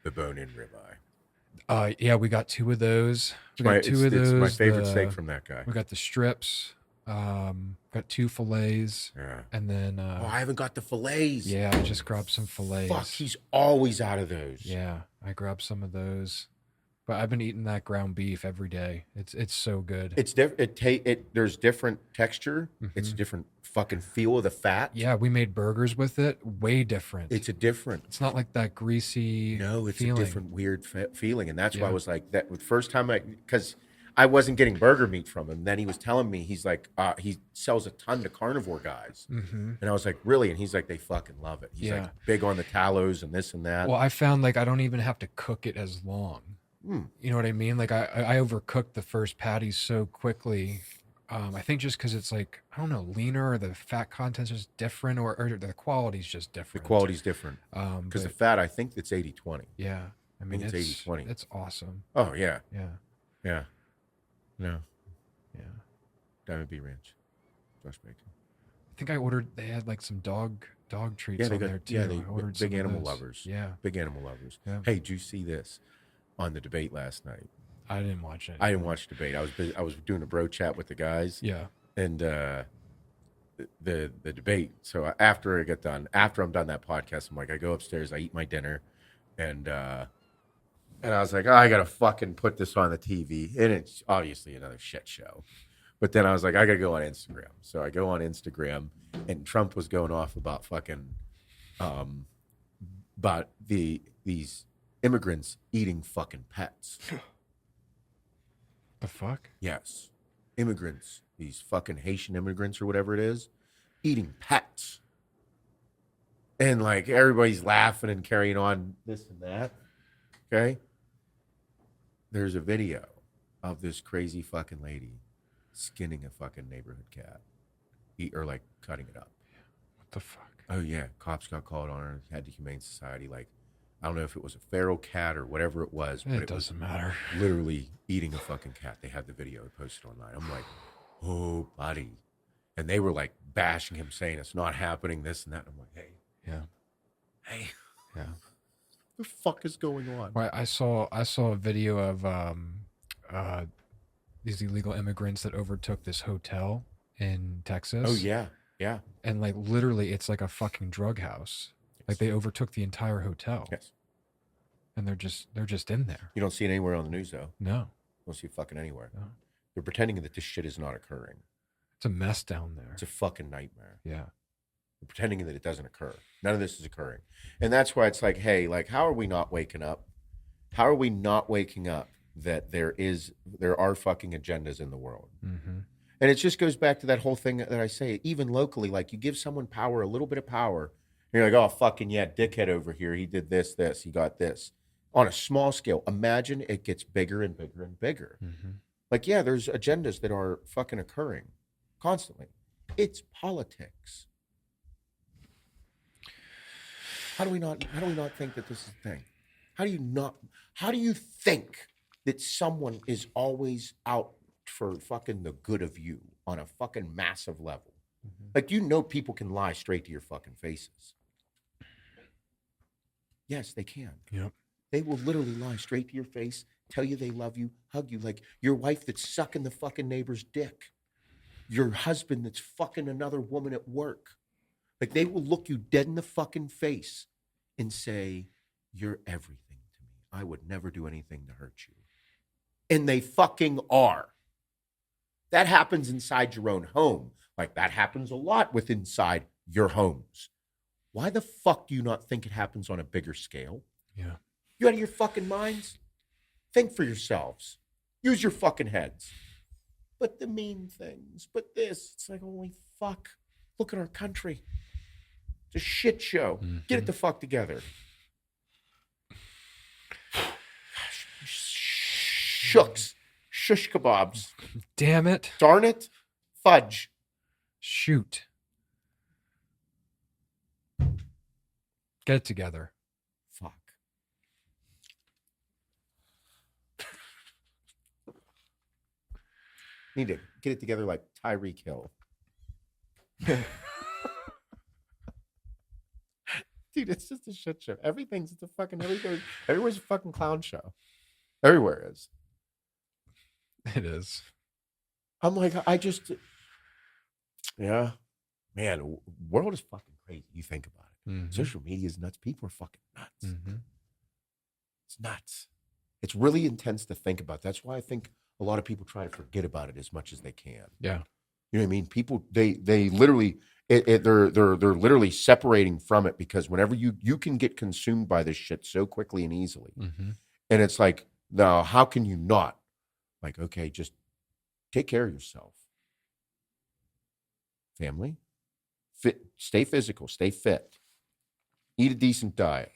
[SPEAKER 2] the bone-in ribeye.
[SPEAKER 1] Yeah, we got 2 of those. We
[SPEAKER 2] My-
[SPEAKER 1] got 2 of those.
[SPEAKER 2] It's my favorite steak from that guy.
[SPEAKER 1] We got the strips. Got 2 fillets,
[SPEAKER 2] Yeah.
[SPEAKER 1] and then
[SPEAKER 2] I haven't got the fillets.
[SPEAKER 1] yeah, I just grabbed some fillets.
[SPEAKER 2] Fuck, he's always out of those.
[SPEAKER 1] Yeah, I grabbed some of those, but I've been eating that ground beef every day. It's so good.
[SPEAKER 2] It's there's different texture. It's a different fucking feel of the fat.
[SPEAKER 1] Yeah, we made burgers with it. Way different.
[SPEAKER 2] It's a different.
[SPEAKER 1] It's not like that greasy.
[SPEAKER 2] No, it's
[SPEAKER 1] feeling.
[SPEAKER 2] a different weird feeling, and that's why I
[SPEAKER 1] Yeah.
[SPEAKER 2] was like that. The first time because I wasn't getting burger meat from him. Then he was telling me he's like he sells a ton to carnivore guys,
[SPEAKER 1] Mm-hmm.
[SPEAKER 2] and I was like, really? And he's like, they fucking love it. He's
[SPEAKER 1] Yeah.
[SPEAKER 2] like big on the talos and this and that.
[SPEAKER 1] Well, I found like I don't even have to cook it as long.
[SPEAKER 2] Mm.
[SPEAKER 1] You know what I mean? Like I overcooked the first patties so quickly. I think just because it's like, I don't know, leaner, or the fat content's just different, or the quality's just
[SPEAKER 2] The
[SPEAKER 1] different.
[SPEAKER 2] quality's different because the
[SPEAKER 1] but
[SPEAKER 2] fat, I think it's 80-20.
[SPEAKER 1] yeah, I mean,
[SPEAKER 2] it's
[SPEAKER 1] it's
[SPEAKER 2] 80-20.
[SPEAKER 1] It's awesome.
[SPEAKER 2] Oh yeah,
[SPEAKER 1] Yeah,
[SPEAKER 2] yeah, no,
[SPEAKER 1] yeah.
[SPEAKER 2] Diamond B Ranch, Josh Baker.
[SPEAKER 1] I think I ordered. They had like some dog treats
[SPEAKER 2] Yeah, they
[SPEAKER 1] on
[SPEAKER 2] got
[SPEAKER 1] there too.
[SPEAKER 2] they
[SPEAKER 1] I ordered some
[SPEAKER 2] big
[SPEAKER 1] of
[SPEAKER 2] animal
[SPEAKER 1] those.
[SPEAKER 2] lovers.
[SPEAKER 1] Yeah,
[SPEAKER 2] Big animal lovers.
[SPEAKER 1] Yeah.
[SPEAKER 2] Hey, did you see this on the debate last night?
[SPEAKER 1] I didn't watch it.
[SPEAKER 2] I didn't watch the debate. I was doing a bro chat with the guys.
[SPEAKER 1] Yeah.
[SPEAKER 2] And the debate. So after I get done, after I'm done that podcast, I'm like, I go upstairs, I eat my dinner, and I was like, oh, I gotta fucking put this on the TV, and it's obviously another shit show. But then I was like, I gotta go on Instagram. So I go on Instagram, and Trump was going off about fucking, about these immigrants eating fucking pets.
[SPEAKER 1] The fuck?
[SPEAKER 2] Yes. Immigrants, these fucking Haitian immigrants or whatever it is, eating pets. And like everybody's laughing and carrying on this and that. Okay? There's a video of this crazy fucking lady skinning a fucking neighborhood cat. Or like cutting it up.
[SPEAKER 1] What the fuck?
[SPEAKER 2] Oh yeah. Cops got called on her, had the Humane Society. Like, I don't know if it was a feral cat or whatever it was, but
[SPEAKER 1] It doesn't matter.
[SPEAKER 2] literally eating a fucking cat. They had the video posted online. I'm like, oh, buddy. And they were like bashing him, saying it's not happening, this and that. I'm like, hey,
[SPEAKER 1] Yeah.
[SPEAKER 2] what the fuck is going on?
[SPEAKER 1] Well, I saw a video of these illegal immigrants that overtook this hotel in Texas.
[SPEAKER 2] Oh yeah.
[SPEAKER 1] And like literally it's like a fucking drug house. Like they overtook the entire hotel.
[SPEAKER 2] Yes.
[SPEAKER 1] And they're just in there.
[SPEAKER 2] You don't see it anywhere on the news though.
[SPEAKER 1] No.
[SPEAKER 2] You don't see it fucking anywhere.
[SPEAKER 1] No.
[SPEAKER 2] They're pretending that this shit is not occurring.
[SPEAKER 1] It's a mess down there.
[SPEAKER 2] It's a fucking nightmare.
[SPEAKER 1] Yeah.
[SPEAKER 2] They're pretending that it doesn't occur. None of this is occurring. And that's why it's like, hey, like, how are we not waking up? How are we not waking up that there are fucking agendas in the world?
[SPEAKER 1] Mm-hmm.
[SPEAKER 2] And it just goes back to that whole thing that I say, even locally, like you give someone power, a little bit of power, and you're like, oh, fucking yeah, dickhead over here. He did this, he got this. On a small scale, imagine it gets bigger and bigger and bigger.
[SPEAKER 1] Mm-hmm.
[SPEAKER 2] Like, yeah, there's agendas that are fucking occurring constantly. It's politics. How do we not think that this is a thing? How do you think that someone is always out for fucking the good of you on a fucking massive level?
[SPEAKER 1] Mm-hmm.
[SPEAKER 2] Like, people can lie straight to your fucking faces. Yes, they can.
[SPEAKER 1] Yep.
[SPEAKER 2] They will literally lie straight to your face, tell you they love you, hug you, like your wife that's sucking the fucking neighbor's dick, your husband that's fucking another woman at work. Like, they will look you dead in the fucking face and say, you're everything to me. I would never do anything to hurt you. And they fucking are. That happens inside your own home. Like, that happens a lot with inside your homes. Why the fuck do you not think it happens on a bigger scale?
[SPEAKER 1] Yeah.
[SPEAKER 2] You out of your fucking minds? Think for yourselves. Use your fucking heads. But the mean things, but this, it's like, holy fuck. Look at our country. It's a shit show.
[SPEAKER 1] Mm-hmm.
[SPEAKER 2] Get it the fuck together. Shucks. Shush kebabs.
[SPEAKER 1] Damn it.
[SPEAKER 2] Darn it. Fudge.
[SPEAKER 1] Shoot. Get it together.
[SPEAKER 2] Fuck. Need to get it together like Tyreek Hill. Dude, it's just a shit show. Everything's everywhere's a fucking clown show. Everywhere is.
[SPEAKER 1] It is.
[SPEAKER 2] I'm like, yeah. Man, world is fucking crazy. You think about it.
[SPEAKER 1] Mm-hmm.
[SPEAKER 2] Social media is nuts. People are fucking nuts.
[SPEAKER 1] Mm-hmm.
[SPEAKER 2] It's nuts. It's really intense to think about. That's why I think a lot of people try to forget about it as much as they can.
[SPEAKER 1] Yeah.
[SPEAKER 2] You know what I mean? People, they literally, they're literally separating from it, because whenever you can get consumed by this shit so quickly and easily.
[SPEAKER 1] Mm-hmm.
[SPEAKER 2] And it's like, now, how can you not? Like, okay, just take care of yourself. Family, stay physical, stay fit, eat a decent diet,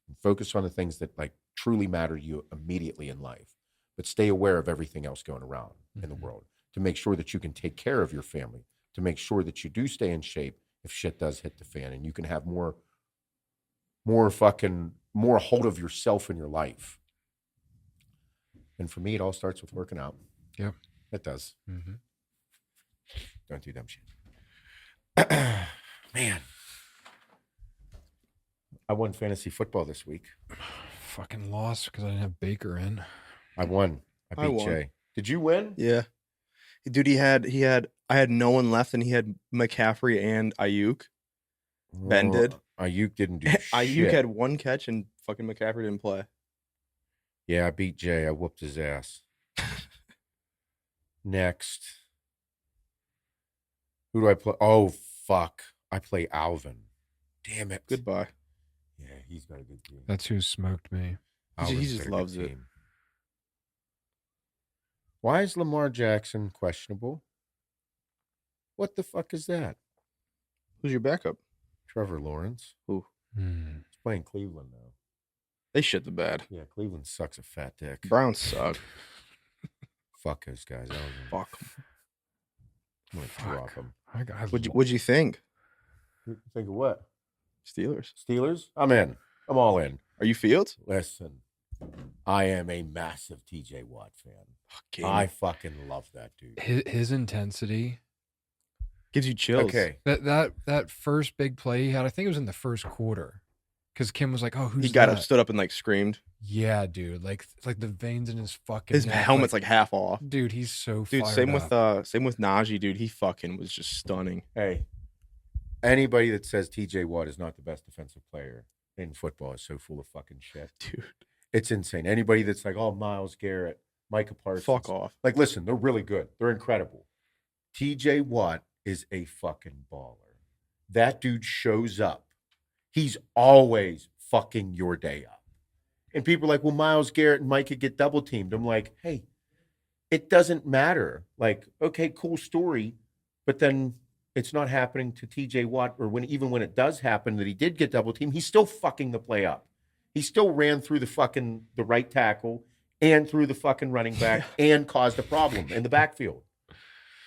[SPEAKER 2] and focus on the things that like truly matter to you immediately in life. But stay aware of everything else going around in the world, to make sure that you can take care of your family, to make sure that you do stay in shape if shit does hit the fan, and you can have more hold of yourself in your life. And for me, it all starts with working out.
[SPEAKER 1] Yep.
[SPEAKER 2] It does.
[SPEAKER 1] Mm-hmm.
[SPEAKER 2] Don't do dumb shit. Man. I won fantasy football this week.
[SPEAKER 1] Fucking lost because I didn't have Baker in.
[SPEAKER 2] I won. I beat Jay. Did you win?
[SPEAKER 3] Yeah. Dude, I had no one left, and he had McCaffrey and Ayuk. Ben did.
[SPEAKER 2] Ayuk didn't do
[SPEAKER 3] Ayuk
[SPEAKER 2] shit.
[SPEAKER 3] had one catch, and fucking McCaffrey didn't play.
[SPEAKER 2] Yeah, I beat Jay. I whooped his ass. Next. Who do I play? Oh, fuck. I play Alvin. Damn it.
[SPEAKER 3] Goodbye.
[SPEAKER 2] Yeah, he's got a good team.
[SPEAKER 1] That's who smoked me.
[SPEAKER 3] He
[SPEAKER 2] Alvin's
[SPEAKER 3] just
[SPEAKER 2] got a good
[SPEAKER 3] loves it.
[SPEAKER 2] team. Why is Lamar Jackson questionable? What the fuck is that?
[SPEAKER 3] Who's your backup?
[SPEAKER 2] Trevor Lawrence.
[SPEAKER 3] Who?
[SPEAKER 1] Hmm.
[SPEAKER 2] He's playing Cleveland now.
[SPEAKER 3] They shit the bed.
[SPEAKER 2] Yeah, Cleveland sucks a fat dick.
[SPEAKER 3] Browns suck.
[SPEAKER 2] Fuck those guys.
[SPEAKER 3] Fuck.
[SPEAKER 2] I'm going to drop them.
[SPEAKER 3] What'd you think?
[SPEAKER 2] Think of what?
[SPEAKER 3] Steelers.
[SPEAKER 2] Steelers? I'm in. I'm all in.
[SPEAKER 3] Are you Fields?
[SPEAKER 2] Listen, I am a massive TJ Watt fan. I fucking love that dude.
[SPEAKER 1] His intensity
[SPEAKER 3] Gives you chills.
[SPEAKER 2] Okay.
[SPEAKER 1] That first big play he had, I think it was in the first quarter, because Kim was like, "Oh, who's
[SPEAKER 3] He got
[SPEAKER 1] that?"
[SPEAKER 3] up, stood up, and like screamed.
[SPEAKER 1] Yeah, dude. Like the veins in his fucking
[SPEAKER 3] His
[SPEAKER 1] neck,
[SPEAKER 3] helmet's like half off.
[SPEAKER 1] dude. He's so
[SPEAKER 3] Dude,
[SPEAKER 1] fired
[SPEAKER 3] same
[SPEAKER 1] up.
[SPEAKER 3] with Najee, dude. He fucking was just stunning.
[SPEAKER 2] Hey, anybody that says TJ Watt is not the best defensive player in football is so full of fucking shit.
[SPEAKER 3] Dude,
[SPEAKER 2] It's insane. Anybody that's like, oh, Myles Garrett, Micah Parsons.
[SPEAKER 3] fuck off.
[SPEAKER 2] Like, listen, they're really good. They're incredible. TJ Watt is a fucking baller. That dude shows up. He's always fucking your day up. And people are like, well, Myles Garrett and Micah get double teamed. I'm like, hey, it doesn't matter. Like, okay, cool story, but then it's not happening to TJ Watt, or even when it does happen that he did get double teamed, he's still fucking the play up. He still ran through the right tackle and through the fucking running back and caused a problem in the backfield.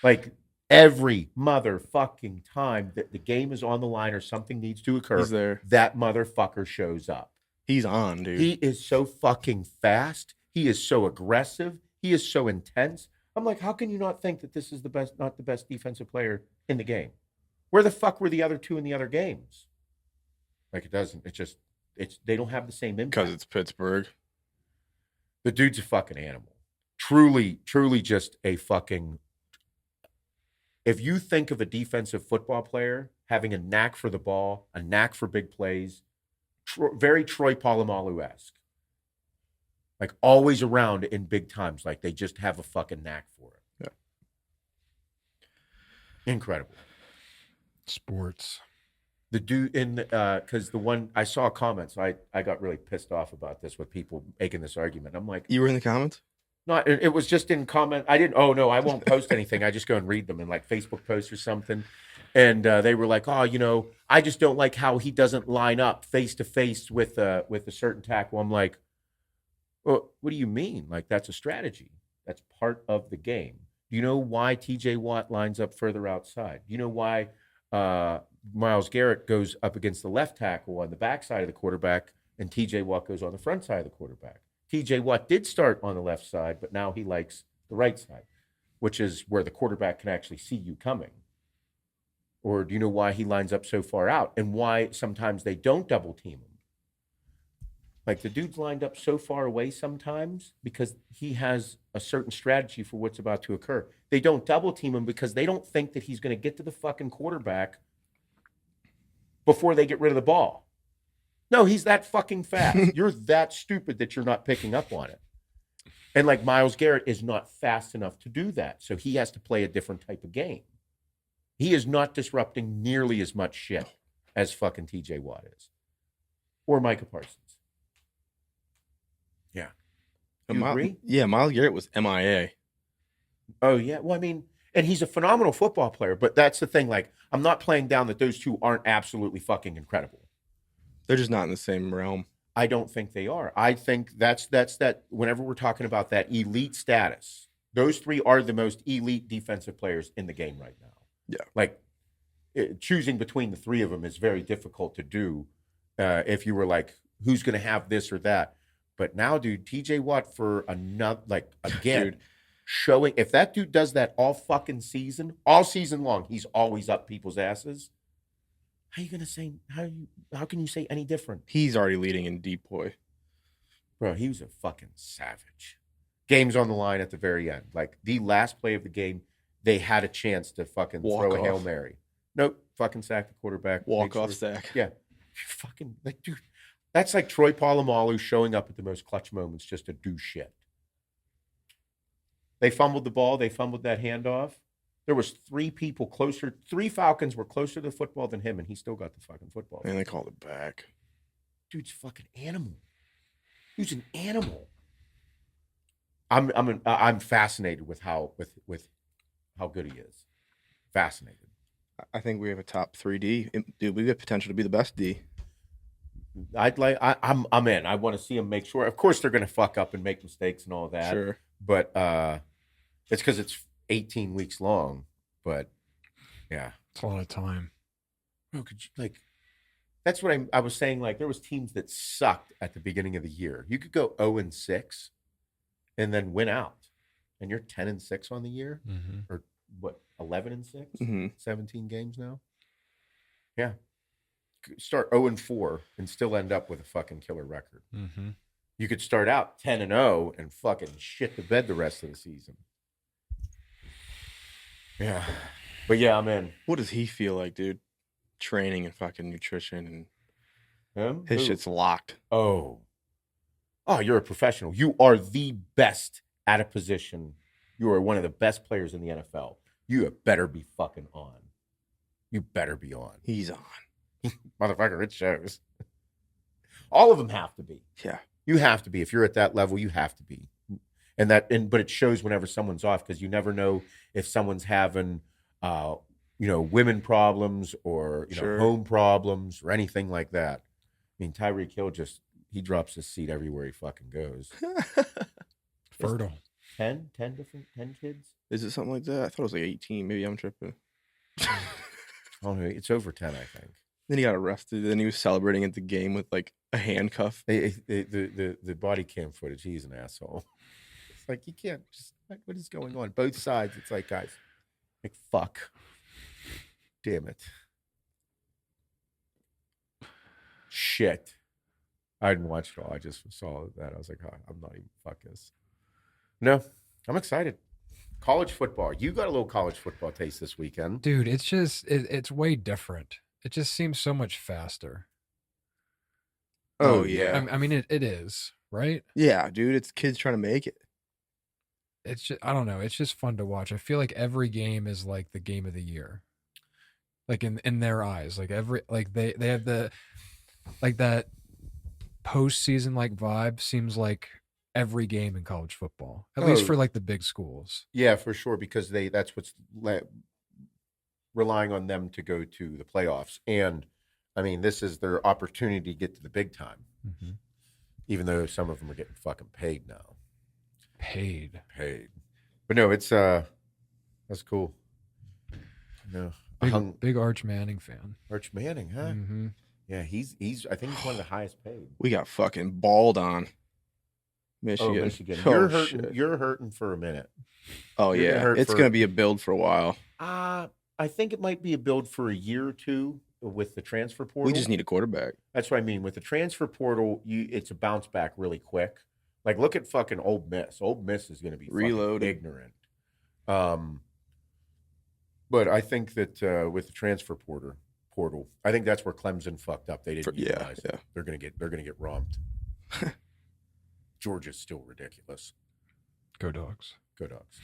[SPEAKER 2] Like, every motherfucking time that the game is on the line or something needs to occur,
[SPEAKER 3] He's there.
[SPEAKER 2] that motherfucker shows up.
[SPEAKER 3] He's on, dude.
[SPEAKER 2] He is so fucking fast. He is so aggressive. He is so intense. I'm like, how can you not think that this is not the best defensive player in the game? Where the fuck were the other two in the other games? Like, it doesn't. They don't have the same impact.
[SPEAKER 3] Because it's Pittsburgh.
[SPEAKER 2] The dude's a fucking animal. Truly, truly just a fucking... If you think of a defensive football player having a knack for the ball, a knack for big plays, very Troy Polamalu-esque. Like, always around in big times. Like, they just have a fucking knack for it. Yeah. Incredible.
[SPEAKER 1] Sports.
[SPEAKER 2] The dude because the one, I saw comments, so I got really pissed off about this with people making this argument. I'm like,
[SPEAKER 3] You were in the comments?
[SPEAKER 2] it was just in comment. I won't post anything. I just go and read them in like Facebook posts or something. And they were like, oh, I just don't like how he doesn't line up face to face with a certain tackle. I'm like, well, what do you mean? Like, that's a strategy. That's part of the game. Do you know why TJ Watt lines up further outside? Do you know why Myles Garrett goes up against the left tackle on the backside of the quarterback and TJ Watt goes on the front side of the quarterback? TJ Watt did start on the left side, but now he likes the right side, which is where the quarterback can actually see you coming. Or do you know why he lines up so far out and why sometimes they don't double team him? Like, the dude's lined up so far away sometimes because he has a certain strategy for what's about to occur. They don't double team him because they don't think that he's going to get to the fucking quarterback before they get rid of the ball. No, he's that fucking fast. You're that stupid that you're not picking up on it. And like, Myles Garrett is not fast enough to do that. So he has to play a different type of game. He is not disrupting nearly as much shit as fucking TJ Watt is. Or Micah Parsons. Yeah. You agree?
[SPEAKER 3] Yeah, Myles Garrett was MIA.
[SPEAKER 2] Oh, yeah. Well, I mean, and he's a phenomenal football player, but that's the thing. Like, I'm not playing down that those two aren't absolutely fucking incredible.
[SPEAKER 3] They're just not in the same realm.
[SPEAKER 2] I don't think they are. I think that's that whenever we're talking about that elite status, those three are the most elite defensive players in the game right now.
[SPEAKER 3] Yeah.
[SPEAKER 2] Like, choosing between the three of them is very difficult to do if you were like, who's going to have this or that. But now, dude, TJ Watt for another, like, again,
[SPEAKER 3] Dude.
[SPEAKER 2] showing, if that dude does that all fucking season, all season long, he's always up people's asses. How you going to say, how can you say any different?
[SPEAKER 3] He's already leading in depoy.
[SPEAKER 2] Bro, he was a fucking savage. Game's on the line at the very end. Like, the last play of the game, they had a chance to fucking throw a Hail Mary. Nope, fucking sack the quarterback.
[SPEAKER 3] Walk-off sack.
[SPEAKER 2] Yeah. Fucking, like, dude, that's like Troy Polamalu showing up at the most clutch moments just to do shit. They fumbled the ball. They fumbled that handoff. There was three Falcons were closer to the football than him, and he still got the fucking football.
[SPEAKER 3] And they called it back.
[SPEAKER 2] Dude's a fucking animal. Dude's an animal. I'm fascinated with how good he is. Fascinated.
[SPEAKER 3] I think we have a top 3D. Dude, we have potential to be the best D.
[SPEAKER 2] I'm in. I want to see him make sure. Of course, they're going to fuck up and make mistakes and all that.
[SPEAKER 3] Sure.
[SPEAKER 2] But it's because it's 18 weeks long. But yeah,
[SPEAKER 1] It's a lot of time.
[SPEAKER 2] bro, could you, like, that's what I was saying. Like, there was teams that sucked at the beginning of the year. You could go 0-6 and then win out, and you're 10-6 on the year,
[SPEAKER 1] Mm-hmm.
[SPEAKER 2] or what? 11-6,
[SPEAKER 3] Mm-hmm.
[SPEAKER 2] 17 games now. Yeah. Start 0-4 and still end up with a fucking killer record.
[SPEAKER 1] Mm-hmm.
[SPEAKER 2] You could start out 10-0 and fucking shit the bed the rest of the season. Yeah. But yeah, I'm in.
[SPEAKER 3] What does he feel like, dude? Training and fucking nutrition and
[SPEAKER 2] Him?
[SPEAKER 3] his
[SPEAKER 2] Who?
[SPEAKER 3] shit's locked.
[SPEAKER 2] Oh, you're a professional. You are the best at a position. You are one of the best players in the NFL. You better be fucking on. You better be on.
[SPEAKER 3] He's on.
[SPEAKER 2] Motherfucker, it shows. All of them have to be.
[SPEAKER 3] Yeah.
[SPEAKER 2] You have to be. If you're at that level, you have to be. But it shows whenever someone's off, because you never know if someone's having women problems or
[SPEAKER 3] Sure.
[SPEAKER 2] home problems or anything like that. I mean, Tyreek Hill he drops his seat everywhere he fucking goes.
[SPEAKER 1] Fertile.
[SPEAKER 2] 10 kids?
[SPEAKER 3] Is it something like that? I thought it was like 18. Maybe I'm tripping.
[SPEAKER 2] Oh no, it's over 10, I think.
[SPEAKER 3] Then he got arrested. Then he was celebrating at the game with like a handcuff.
[SPEAKER 2] The body cam footage, he's an asshole. It's like, you can't just, like, what is going on? Both sides, it's like, guys, like, fuck. Damn it. Shit. I didn't watch it all. I just saw that. I was like, oh, I'm not even, fuck this. No, I'm excited. College football. You got a little college football taste this weekend.
[SPEAKER 1] Dude, it's just it's way different. It just seems so much faster.
[SPEAKER 3] Oh, yeah.
[SPEAKER 1] I mean, it is, right?
[SPEAKER 3] Yeah, dude. It's kids trying to make it.
[SPEAKER 1] It's just, I don't know. It's just fun to watch. I feel like every game is like the game of the year. Like in their eyes. Like they have the like that postseason like vibe seems like every game in college football. At least for like the big schools.
[SPEAKER 2] Yeah, for sure, because that's what's relying on them to go to the playoffs. And I mean, this is their opportunity to get to the big time.
[SPEAKER 1] Mm-hmm.
[SPEAKER 2] Even though some of them are getting fucking paid now.
[SPEAKER 1] Paid.
[SPEAKER 2] But no, it's that's cool. No.
[SPEAKER 1] Big Arch Manning fan.
[SPEAKER 2] Arch Manning, huh?
[SPEAKER 1] Mm-hmm.
[SPEAKER 2] Yeah, he's I think he's one of the highest paid.
[SPEAKER 3] We got fucking balled on. Michigan.
[SPEAKER 2] Oh, Michigan.
[SPEAKER 3] Oh,
[SPEAKER 2] You're hurting for a minute.
[SPEAKER 3] Oh,
[SPEAKER 2] You're
[SPEAKER 3] yeah. It's going to be a build for a while.
[SPEAKER 2] I think it might be a build for a year or two with the transfer portal.
[SPEAKER 3] We just need a quarterback.
[SPEAKER 2] That's what I mean. With the transfer portal, it's a bounce back really quick. Like, look at fucking Old Miss. Old Miss is going to be fucking ignorant. But I think that with the transfer portal, I think that's where Clemson fucked up. They didn't utilize it. They're gonna get romped. Georgia's still ridiculous.
[SPEAKER 1] Go Dogs.
[SPEAKER 2] Go Dogs.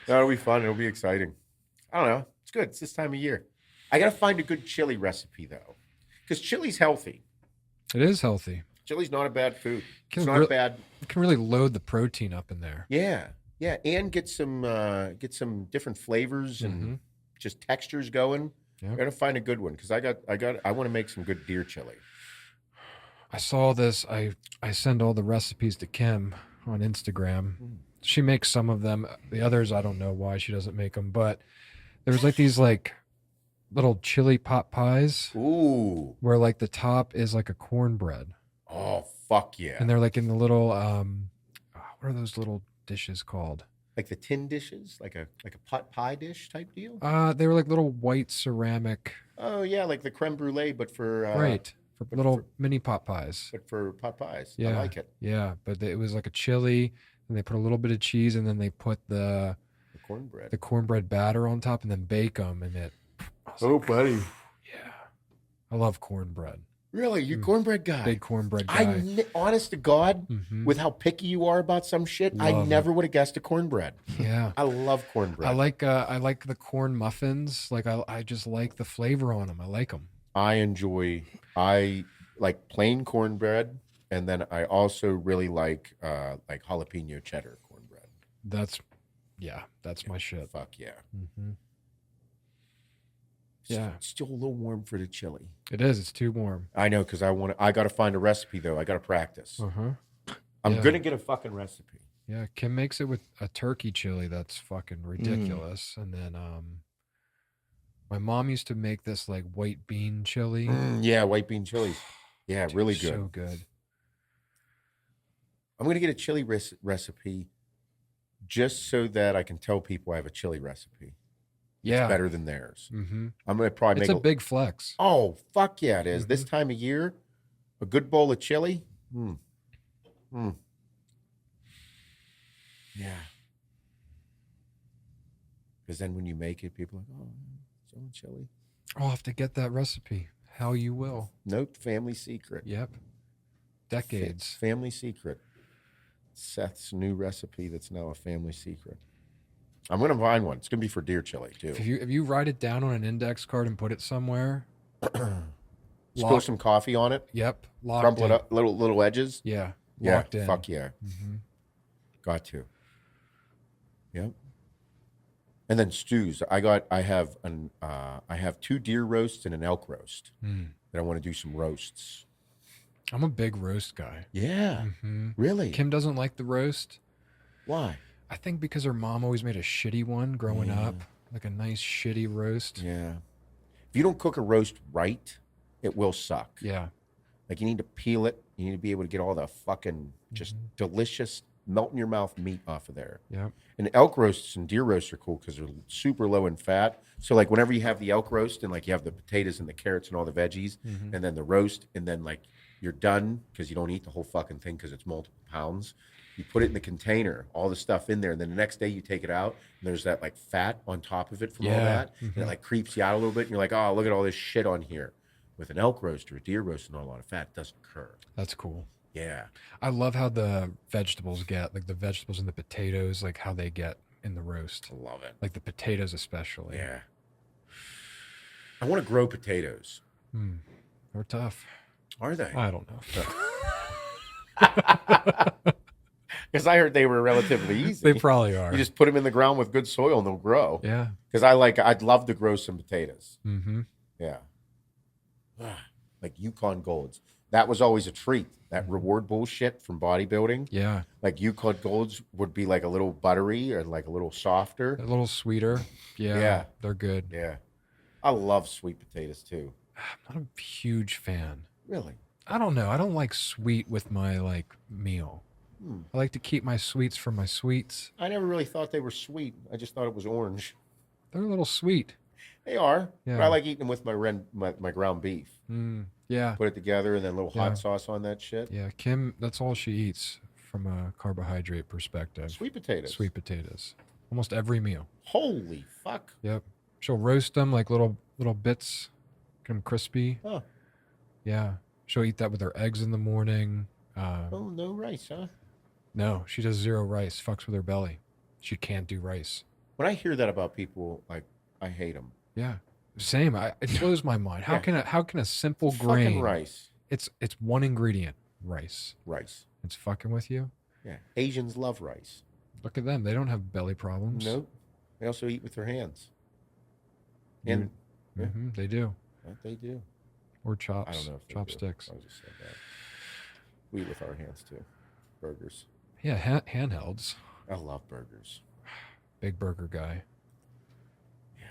[SPEAKER 2] That'll be fun. It'll be exciting. I don't know. It's good. It's this time of year. I gotta find a good chili recipe though, because chili's healthy.
[SPEAKER 1] It is healthy.
[SPEAKER 2] Chili's not a bad food. It's not bad.
[SPEAKER 1] You can really load the protein up in there.
[SPEAKER 2] Yeah, and get some different flavors and just textures going. Yep. I gotta find a good one because I want to make some good deer chili.
[SPEAKER 1] I saw this. I send all the recipes to Kim on Instagram. She makes some of them. The others, I don't know why she doesn't make them. But there's like these like little chili pot pies.
[SPEAKER 2] Ooh.
[SPEAKER 1] Where like the top is like a cornbread.
[SPEAKER 2] Oh, fuck yeah.
[SPEAKER 1] And they're like in the little, what are those little dishes called?
[SPEAKER 2] Like the tin dishes? Like a pot pie dish type deal?
[SPEAKER 1] They were like little white ceramic.
[SPEAKER 2] Oh, yeah, like the creme brulee, but for...
[SPEAKER 1] right. For little mini pot pies.
[SPEAKER 2] But for pot pies.
[SPEAKER 1] Yeah.
[SPEAKER 2] I like it.
[SPEAKER 1] Yeah, but it was like a chili, and they put a little bit of cheese, and then they put the cornbread batter on top, and then bake them, and it...
[SPEAKER 2] buddy.
[SPEAKER 1] Yeah. I love cornbread.
[SPEAKER 2] Really? You're a cornbread guy?
[SPEAKER 1] Big cornbread guy.
[SPEAKER 2] Honest to God, with how picky you are about some shit, I never would have guessed a cornbread.
[SPEAKER 1] Yeah.
[SPEAKER 2] I love cornbread.
[SPEAKER 1] I like the corn muffins. Like I just like the flavor on them. I like them.
[SPEAKER 2] I like plain cornbread, and then I also really like jalapeno cheddar cornbread.
[SPEAKER 1] That's my shit.
[SPEAKER 2] Fuck yeah.
[SPEAKER 1] Mm-hmm. Yeah.
[SPEAKER 2] It's still a little warm for the chili.
[SPEAKER 1] It is. It's too warm.
[SPEAKER 2] I know, because I got to find a recipe, though. I got to practice. I'm going to get a fucking recipe.
[SPEAKER 1] Yeah, Kim makes it with a turkey chili that's fucking ridiculous. And then my mom used to make this like white bean chili.
[SPEAKER 2] Yeah, white bean chili. Yeah, really good.
[SPEAKER 1] So good.
[SPEAKER 2] I'm going to get a chili recipe just so that I can tell people I have a chili recipe.
[SPEAKER 1] Yeah.
[SPEAKER 2] It's better than theirs.
[SPEAKER 1] Mm-hmm.
[SPEAKER 2] I'm going to probably
[SPEAKER 1] It's
[SPEAKER 2] make
[SPEAKER 1] a big flex.
[SPEAKER 2] Oh, fuck yeah, it is.
[SPEAKER 1] Mm-hmm.
[SPEAKER 2] This time of year, a good bowl of chili. Yeah. Because then when you make it, people are like, oh, so chili.
[SPEAKER 1] I'll have to get that recipe. How you will.
[SPEAKER 2] Nope, family secret.
[SPEAKER 1] Yep. Decades.
[SPEAKER 2] Family secret. Seth's new recipe that's now a family secret. I'm going to find one. It's going to be for deer chili, too.
[SPEAKER 1] If you write it down on an index card and put it somewhere.
[SPEAKER 2] Spill some coffee on it.
[SPEAKER 1] Yep. Locked
[SPEAKER 2] Crumple
[SPEAKER 1] in.
[SPEAKER 2] it up, little edges.
[SPEAKER 1] Yeah.
[SPEAKER 2] Yeah,
[SPEAKER 1] Locked in.
[SPEAKER 2] fuck yeah.
[SPEAKER 1] Mm-hmm.
[SPEAKER 2] Got to. Yep. And then stews. I have 2 deer roasts and an elk roast. That I want to do some roasts.
[SPEAKER 1] I'm a big roast guy.
[SPEAKER 2] Yeah.
[SPEAKER 1] Mm-hmm.
[SPEAKER 2] Really?
[SPEAKER 1] Kim doesn't like the roast.
[SPEAKER 2] Why?
[SPEAKER 1] I think because her mom always made a shitty one growing up. Like a nice shitty roast.
[SPEAKER 2] Yeah. If you don't cook a roast right, it will suck.
[SPEAKER 1] Yeah.
[SPEAKER 2] Like you need to peel it. You need to be able to get all the fucking just delicious melt in your mouth meat off of there.
[SPEAKER 1] Yeah.
[SPEAKER 2] And elk roasts and deer roasts are cool because they're super low in fat. So like whenever you have the elk roast and like you have the potatoes and the carrots and all the veggies and then the roast and then like you're done because you don't eat the whole fucking thing because it's multiple pounds. You put it in the container, all the stuff in there, and then the next day you take it out and there's that like fat on top of it from all that. And it like creeps you out a little bit and you're like, oh, look at all this shit on here. With an elk roast or a deer roast and not a lot of fat, it doesn't occur.
[SPEAKER 1] That's cool.
[SPEAKER 2] Yeah.
[SPEAKER 1] I love how the vegetables get, like the vegetables and the potatoes, like how they get in the roast.
[SPEAKER 2] I love it.
[SPEAKER 1] Like the potatoes especially.
[SPEAKER 2] Yeah. I want to grow potatoes.
[SPEAKER 1] They're tough.
[SPEAKER 2] Are they?
[SPEAKER 1] I don't know.
[SPEAKER 2] Because I heard they were relatively easy.
[SPEAKER 1] They probably are.
[SPEAKER 2] You just put them in the ground with good soil and they'll grow.
[SPEAKER 1] Yeah.
[SPEAKER 2] Because I'd love to grow some potatoes.
[SPEAKER 1] Mm-hmm.
[SPEAKER 2] Yeah. Like Yukon Golds. That was always a treat. That reward bullshit from bodybuilding.
[SPEAKER 1] Yeah.
[SPEAKER 2] Like Yukon Golds would be like a little buttery or like a little softer.
[SPEAKER 1] A little sweeter. Yeah.
[SPEAKER 2] Yeah.
[SPEAKER 1] They're good.
[SPEAKER 2] Yeah. I love sweet potatoes too.
[SPEAKER 1] I'm not a huge fan.
[SPEAKER 2] Really?
[SPEAKER 1] I don't know. I don't like sweet with my like meal. I like to keep my sweets for my sweets.
[SPEAKER 2] I never really thought they were sweet. I just thought it was orange.
[SPEAKER 1] They're a little sweet.
[SPEAKER 2] They are.
[SPEAKER 1] Yeah.
[SPEAKER 2] But I like eating them with my ground beef.
[SPEAKER 1] Yeah.
[SPEAKER 2] Put it together and then a little hot sauce on that shit.
[SPEAKER 1] Yeah. Kim, that's all she eats from a carbohydrate perspective.
[SPEAKER 2] Sweet potatoes.
[SPEAKER 1] Sweet potatoes. Almost every meal.
[SPEAKER 2] Holy fuck.
[SPEAKER 1] Yep. She'll roast them like little bits, get them crispy.
[SPEAKER 2] Huh.
[SPEAKER 1] Yeah. She'll eat that with her eggs in the morning.
[SPEAKER 2] Oh, no rice, huh?
[SPEAKER 1] No, she does 0 rice. Fucks with her belly. She can't do rice.
[SPEAKER 2] When I hear that about people, like, I hate them.
[SPEAKER 1] Yeah. Same. It blows my mind. How can a simple
[SPEAKER 2] It's
[SPEAKER 1] grain
[SPEAKER 2] fucking rice.
[SPEAKER 1] It's one ingredient, rice.
[SPEAKER 2] Rice.
[SPEAKER 1] It's fucking with you.
[SPEAKER 2] Yeah. Asians love rice.
[SPEAKER 1] Look at them. They don't have belly problems.
[SPEAKER 2] Nope. They also eat with their hands. And
[SPEAKER 1] They do.
[SPEAKER 2] they do.
[SPEAKER 1] Or chops.
[SPEAKER 2] I don't know if they
[SPEAKER 1] chopsticks.
[SPEAKER 2] do. I just said that. We eat with our hands too. Burgers.
[SPEAKER 1] Yeah, handhelds.
[SPEAKER 2] I love burgers.
[SPEAKER 1] Big burger guy.
[SPEAKER 2] Yeah.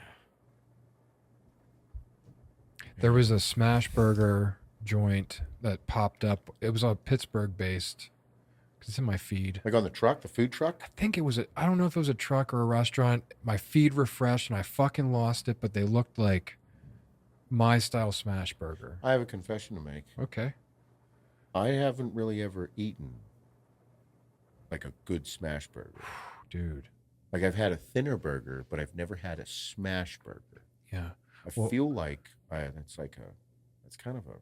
[SPEAKER 1] There was a smash burger joint that popped up. It was Pittsburgh based. It's in my feed.
[SPEAKER 2] Like on the truck, the food truck?
[SPEAKER 1] I think it was I don't know if it was a truck or a restaurant. My feed refreshed and I fucking lost it, but they looked like my style smash burger.
[SPEAKER 2] I have a confession to make.
[SPEAKER 1] Okay.
[SPEAKER 2] I haven't really ever eaten like a good smash burger.
[SPEAKER 1] Dude.
[SPEAKER 2] Like I've had a thinner burger, but I've never had a smash burger.
[SPEAKER 1] Yeah.
[SPEAKER 2] I feel like it's kind of a.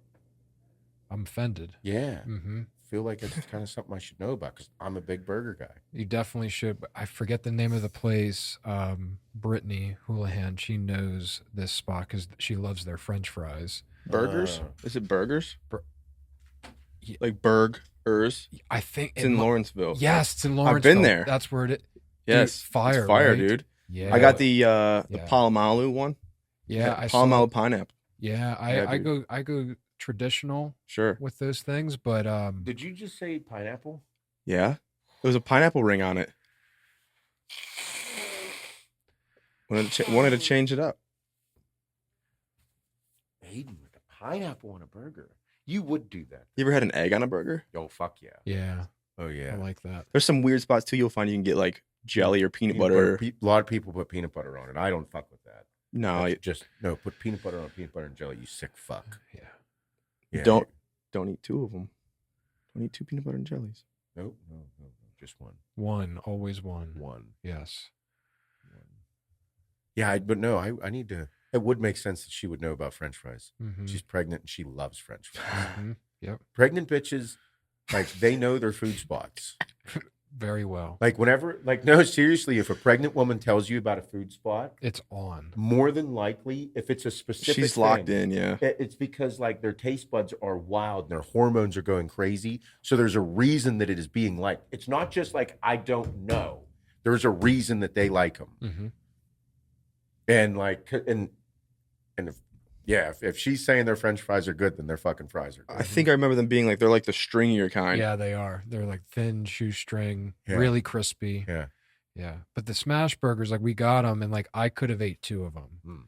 [SPEAKER 1] I'm offended.
[SPEAKER 2] Yeah.
[SPEAKER 1] Mm-hmm.
[SPEAKER 2] I feel like it's kind of something I should know about because I'm a big burger guy.
[SPEAKER 1] You definitely should. But I forget the name of the place. Brittany Houlihan, she knows this spot because she loves their French fries.
[SPEAKER 3] Burgers? Is it burgers?
[SPEAKER 1] Yeah.
[SPEAKER 3] Like burgers?
[SPEAKER 1] I think
[SPEAKER 3] It's in Lawrenceville.
[SPEAKER 1] Yes, it's in Lawrenceville.
[SPEAKER 3] I've been there.
[SPEAKER 1] That's where it.
[SPEAKER 3] Yes.
[SPEAKER 1] Dude, fire.
[SPEAKER 3] It's fire,
[SPEAKER 1] right?
[SPEAKER 3] dude.
[SPEAKER 1] Yeah.
[SPEAKER 3] I got the Palomalu one.
[SPEAKER 1] Yeah, I saw.
[SPEAKER 3] Palomalu pineapple.
[SPEAKER 1] Yeah, I go traditional
[SPEAKER 3] Sure.
[SPEAKER 1] with those things, but
[SPEAKER 2] Did you just say pineapple?
[SPEAKER 3] Yeah. There was a pineapple ring on it. Wanted to change it up.
[SPEAKER 2] Aiden with a pineapple on a burger. You would do that.
[SPEAKER 3] You ever had an egg on a burger?
[SPEAKER 2] Oh, fuck yeah.
[SPEAKER 1] yeah,
[SPEAKER 2] Oh, yeah.
[SPEAKER 1] I like that.
[SPEAKER 3] There's some weird spots too. You'll find you can get like jelly or peanut butter.
[SPEAKER 2] A lot of people put peanut butter on it. I don't fuck with that.
[SPEAKER 3] No,
[SPEAKER 2] No, put peanut butter on peanut butter and jelly. You sick fuck.
[SPEAKER 1] Yeah.
[SPEAKER 3] Don't eat two of them. Don't eat 2 peanut butter and jellies.
[SPEAKER 2] No, just one.
[SPEAKER 1] One, always one.
[SPEAKER 2] One.
[SPEAKER 1] Yes.
[SPEAKER 2] Yeah, but no, I need to. It would make sense that she would know about French fries.
[SPEAKER 1] Mm-hmm.
[SPEAKER 2] She's pregnant and she loves French fries.
[SPEAKER 1] Mm-hmm. Yep.
[SPEAKER 2] Pregnant bitches, like they know their food spots.
[SPEAKER 1] Very well.
[SPEAKER 2] Like whenever, like no, seriously, if a pregnant woman tells you about a food spot,
[SPEAKER 1] It's on.
[SPEAKER 2] more than likely, if it's a specific,
[SPEAKER 3] She's locked
[SPEAKER 2] thing,
[SPEAKER 3] in, yeah.
[SPEAKER 2] It's because like their taste buds are wild and their hormones are going crazy. So there's a reason that it is being liked. It's not just like I don't know. There's a reason that they like them.
[SPEAKER 1] Mm-hmm.
[SPEAKER 2] And like if she's saying their French fries are good, then their fucking fries are good.
[SPEAKER 3] I think I remember them being like they're like the stringier kind.
[SPEAKER 1] Yeah, they are. They're like thin shoestring,
[SPEAKER 2] Yeah.
[SPEAKER 1] really crispy.
[SPEAKER 2] Yeah.
[SPEAKER 1] Yeah. But the smash burgers, like we got them and like I could have ate 2 of them.
[SPEAKER 2] Mm.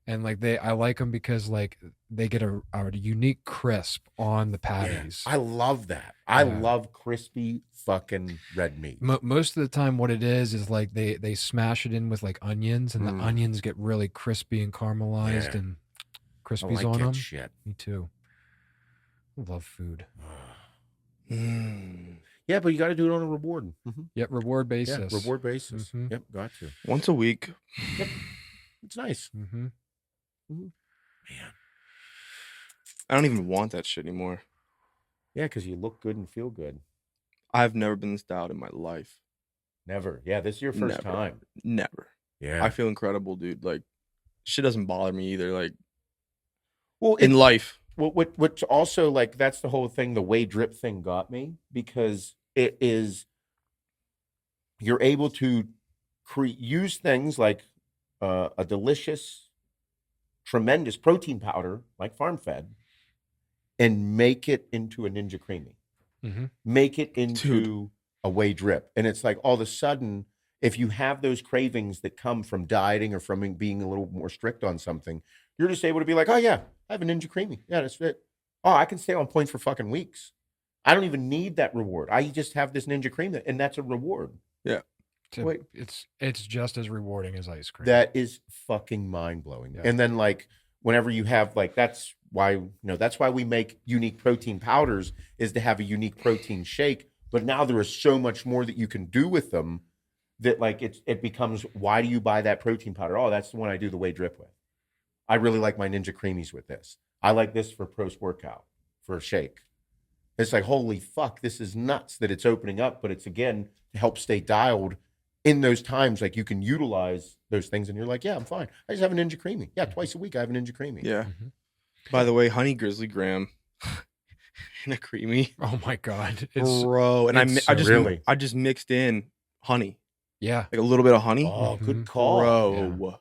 [SPEAKER 1] And like I like them because like they get a unique crisp on the patties.
[SPEAKER 2] I love that. I
[SPEAKER 1] Yeah.
[SPEAKER 2] love crispy fucking red meat.
[SPEAKER 1] Most of the time what it is like they smash it in with like onions and the onions get really crispy and caramelized
[SPEAKER 2] Yeah.
[SPEAKER 1] and
[SPEAKER 2] I
[SPEAKER 1] crispies
[SPEAKER 2] like
[SPEAKER 1] on
[SPEAKER 2] that
[SPEAKER 1] them.
[SPEAKER 2] shit.
[SPEAKER 1] Me too. I love food.
[SPEAKER 2] Yeah, but you got to do it on a reward.
[SPEAKER 1] Yep, reward basis.
[SPEAKER 2] Yeah, reward basis.
[SPEAKER 1] Mhm.
[SPEAKER 2] Yep, got to.
[SPEAKER 3] Once a week.
[SPEAKER 2] It's nice.
[SPEAKER 1] Mm-hmm.
[SPEAKER 2] Man.
[SPEAKER 3] I don't even want that shit anymore.
[SPEAKER 2] Yeah, because you look good and feel good.
[SPEAKER 3] I've never been this dialed in my life.
[SPEAKER 2] Never. Yeah, this is your first
[SPEAKER 3] Never.
[SPEAKER 2] time.
[SPEAKER 3] Never.
[SPEAKER 2] Yeah.
[SPEAKER 3] I feel incredible, dude. Like, shit doesn't bother me either. Like,
[SPEAKER 2] well,
[SPEAKER 3] in life.
[SPEAKER 2] What's also like, that's the whole thing, the whey drip thing got me, because it is, you're able to use things like a delicious, tremendous protein powder like farm fed and make it into a Ninja Creamy.
[SPEAKER 1] Mm-hmm.
[SPEAKER 2] Make it into a whey drip. And it's like all of a sudden, if you have those cravings that come from dieting or from being a little more strict on something, you're just able to be like, oh yeah, I have a Ninja Creamy. Yeah, that's it. Oh, I can stay on point for fucking weeks. I don't even need that reward. I just have this Ninja Creamy, and that's a reward.
[SPEAKER 3] Yeah.
[SPEAKER 2] Wait.
[SPEAKER 1] It's just as rewarding as ice cream.
[SPEAKER 2] That is fucking mind blowing.
[SPEAKER 1] Yeah.
[SPEAKER 2] And then like whenever you have like, that's why we make unique protein powders, is to have a unique protein shake. But now there is so much more that you can do with them that like it becomes, why do you buy that protein powder? Oh, that's the one I do the whey drip with. I really like my Ninja Creamies with this. I like this for post-workout, for a shake. It's like, holy fuck, this is nuts that it's opening up, but it's again to help stay dialed in those times. Like you can utilize those things and you're like, yeah, I'm fine. I just have a Ninja Creamy. Yeah, twice a week I have a Ninja Creamy.
[SPEAKER 3] Yeah.
[SPEAKER 1] Mm-hmm.
[SPEAKER 3] By the way, honey grizzly graham in a creamy.
[SPEAKER 1] Oh my God.
[SPEAKER 3] Bro. And I just mixed in honey.
[SPEAKER 1] Yeah.
[SPEAKER 3] Like a little bit of honey.
[SPEAKER 2] Oh,
[SPEAKER 1] Mhm.
[SPEAKER 2] good call.
[SPEAKER 3] Bro.
[SPEAKER 1] Yeah.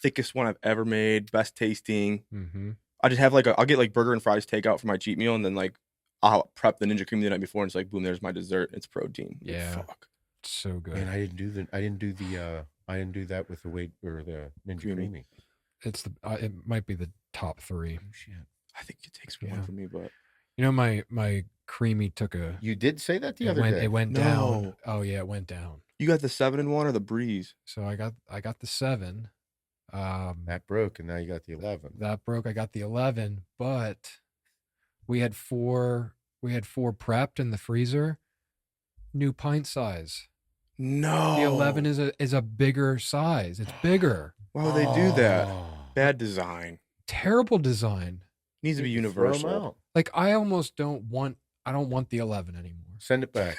[SPEAKER 3] Thickest one I've ever made. Best tasting.
[SPEAKER 1] Mm-hmm.
[SPEAKER 3] I just have I'll get like burger and fries takeout for my cheat meal, and then like I'll prep the Ninja Creamy the night before, and it's like boom, there's my dessert. It's protein.
[SPEAKER 1] Yeah.
[SPEAKER 3] Fuck.
[SPEAKER 1] So good.
[SPEAKER 2] Man, I didn't do that with the weight or the Ninja Creamy.
[SPEAKER 1] It's it might be the top 3.
[SPEAKER 2] Oh shit.
[SPEAKER 3] I think it takes one
[SPEAKER 1] Yeah.
[SPEAKER 3] for me, but
[SPEAKER 1] You know, my creamy took a.
[SPEAKER 2] You did say that the
[SPEAKER 1] It
[SPEAKER 2] other
[SPEAKER 1] went,
[SPEAKER 2] day.
[SPEAKER 1] it went
[SPEAKER 3] No.
[SPEAKER 1] down. Oh yeah, it went down.
[SPEAKER 3] you got the 7-in-1 or the breeze?
[SPEAKER 1] So I got the 7.
[SPEAKER 2] That broke, and now you got the 11.
[SPEAKER 1] That broke. I got the 11, but we had 4 prepped in the freezer. New pint size.
[SPEAKER 3] No.
[SPEAKER 1] The 11 is a bigger size. It's bigger.
[SPEAKER 3] Why would they do that?
[SPEAKER 2] Oh.
[SPEAKER 3] Bad design.
[SPEAKER 1] Terrible design.
[SPEAKER 3] Needs to be
[SPEAKER 2] Throw 'em
[SPEAKER 3] universal.
[SPEAKER 2] out.
[SPEAKER 1] Like I almost don't want. I don't want the 11 anymore.
[SPEAKER 2] Send it back.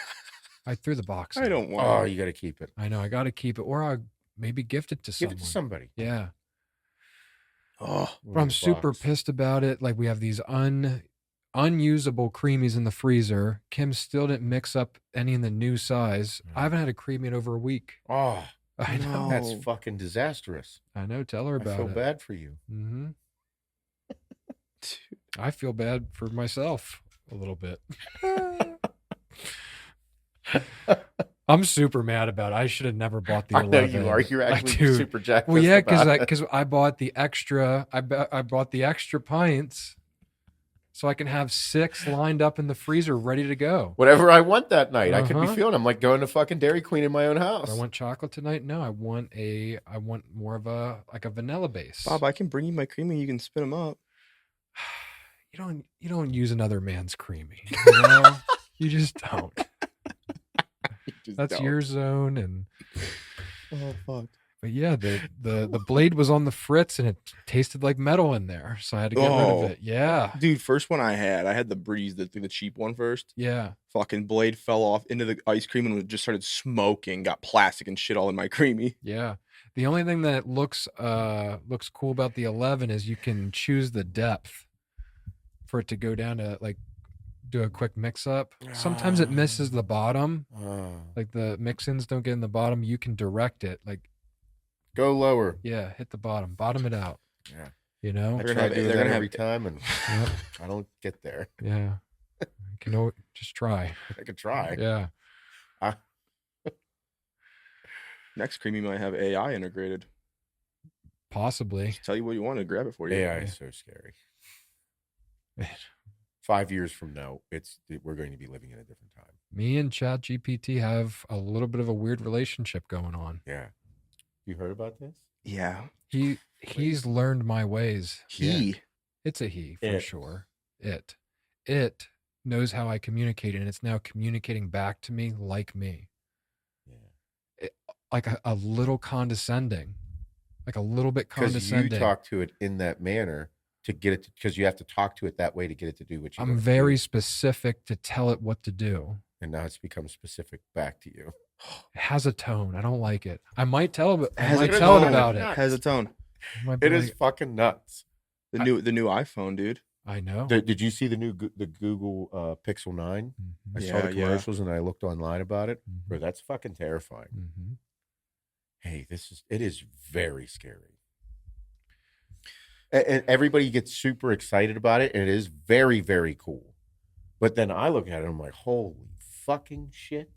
[SPEAKER 1] I threw the box.
[SPEAKER 3] I
[SPEAKER 1] in.
[SPEAKER 3] don't want.
[SPEAKER 2] Oh, you got to keep it.
[SPEAKER 1] I know. I got to keep it, or I maybe gift it to
[SPEAKER 2] Give
[SPEAKER 1] someone.
[SPEAKER 2] it to somebody.
[SPEAKER 1] Yeah.
[SPEAKER 3] Oh,
[SPEAKER 1] But I'm super pissed about it. Like we have these unusable creamies in the freezer. Kim still didn't mix up any in the new size. I haven't had a creamy in over a week.
[SPEAKER 2] Oh,
[SPEAKER 1] I know.
[SPEAKER 3] No.
[SPEAKER 2] that's fucking disastrous.
[SPEAKER 1] I know. Tell her
[SPEAKER 2] I
[SPEAKER 1] about
[SPEAKER 2] feel
[SPEAKER 1] it.
[SPEAKER 2] bad for you.
[SPEAKER 1] Mm-hmm. I feel bad for myself a little bit. I'm super mad about it. I should have never bought the
[SPEAKER 2] I
[SPEAKER 1] 11.
[SPEAKER 2] know you are. You're actually
[SPEAKER 1] Dude.
[SPEAKER 2] super jacked.
[SPEAKER 1] Well, yeah,
[SPEAKER 2] about it.
[SPEAKER 1] because I bought the extra. I bought the extra pints, so I can have 6 lined up in the freezer ready to go.
[SPEAKER 2] Whatever I want that night. I could be
[SPEAKER 1] Uh-huh.
[SPEAKER 2] feeling. I'm like going to fucking Dairy Queen in my own
[SPEAKER 1] Do
[SPEAKER 2] house.
[SPEAKER 1] I want chocolate tonight? No, I want more of a vanilla base.
[SPEAKER 3] Bob, I can bring you my creamy. You can spin them up.
[SPEAKER 1] You don't use another man's creamy. You know? You just don't. That's your zone. And
[SPEAKER 3] Oh fuck.
[SPEAKER 1] but yeah, the blade was on the fritz and it tasted like metal in there, so I had to get rid of it. Yeah,
[SPEAKER 3] Dude, first one I had the Breeze, the cheap one first.
[SPEAKER 1] yeah.
[SPEAKER 3] Fucking blade fell off into the ice cream and just started smoking. Got plastic and shit all in my creamy.
[SPEAKER 1] Yeah. The only thing that looks cool about the 11 is you can choose the depth for it to go down to like do a quick mix up. Sometimes it misses the bottom. Like the mix-ins don't get in the bottom. You can direct it. Like
[SPEAKER 2] Go lower.
[SPEAKER 1] yeah, hit the bottom it out.
[SPEAKER 2] Yeah.
[SPEAKER 1] You know?
[SPEAKER 2] I
[SPEAKER 3] They're
[SPEAKER 2] try
[SPEAKER 3] gonna
[SPEAKER 2] doing
[SPEAKER 3] have-
[SPEAKER 2] that
[SPEAKER 3] they're
[SPEAKER 2] every
[SPEAKER 3] gonna
[SPEAKER 2] time, and
[SPEAKER 1] Yep.
[SPEAKER 2] I don't get there.
[SPEAKER 1] Yeah. You can just try.
[SPEAKER 2] I could try.
[SPEAKER 1] Yeah.
[SPEAKER 3] Next creamy might have AI integrated.
[SPEAKER 1] Possibly.
[SPEAKER 3] Just tell you what you want to grab it for you.
[SPEAKER 2] AI is so scary. 5 years from now, we're going to be living in a different time.
[SPEAKER 1] Me and ChatGPT have a little bit of a weird relationship going on.
[SPEAKER 2] Yeah. You heard about this?
[SPEAKER 3] Yeah.
[SPEAKER 1] He's learned my ways. It's a he for
[SPEAKER 2] It.
[SPEAKER 1] sure. It knows how I communicate, and it's now communicating back to me like me.
[SPEAKER 2] Yeah.
[SPEAKER 1] Like a little condescending. Like a little bit
[SPEAKER 2] Because
[SPEAKER 1] condescending.
[SPEAKER 2] you talk to it in that manner to get it, because you have to talk to it that way to get it to do what you
[SPEAKER 1] I'm
[SPEAKER 2] want it to
[SPEAKER 1] very
[SPEAKER 2] do.
[SPEAKER 1] specific to tell it what to do.
[SPEAKER 2] And now it's become specific back to you.
[SPEAKER 1] It has a tone. I don't like it. I might tell it. I
[SPEAKER 3] Has
[SPEAKER 1] might
[SPEAKER 3] a
[SPEAKER 1] tell it
[SPEAKER 3] tone.
[SPEAKER 1] about it.
[SPEAKER 2] Nuts.
[SPEAKER 3] Has a tone.
[SPEAKER 1] I might be
[SPEAKER 2] It is
[SPEAKER 1] like,
[SPEAKER 2] fucking nuts.
[SPEAKER 3] The new iPhone, dude.
[SPEAKER 1] I know.
[SPEAKER 2] Did you see the new the Google Pixel 9? I
[SPEAKER 1] Mhm.
[SPEAKER 2] saw the
[SPEAKER 3] Yeah.
[SPEAKER 2] commercials and I looked online about it.
[SPEAKER 1] Mhm.
[SPEAKER 2] Bro, that's fucking terrifying.
[SPEAKER 1] Mhm.
[SPEAKER 2] Hey, it is very scary. And everybody gets super excited about it, and it is very, very cool. But then I look at it and I'm like, holy fucking shit.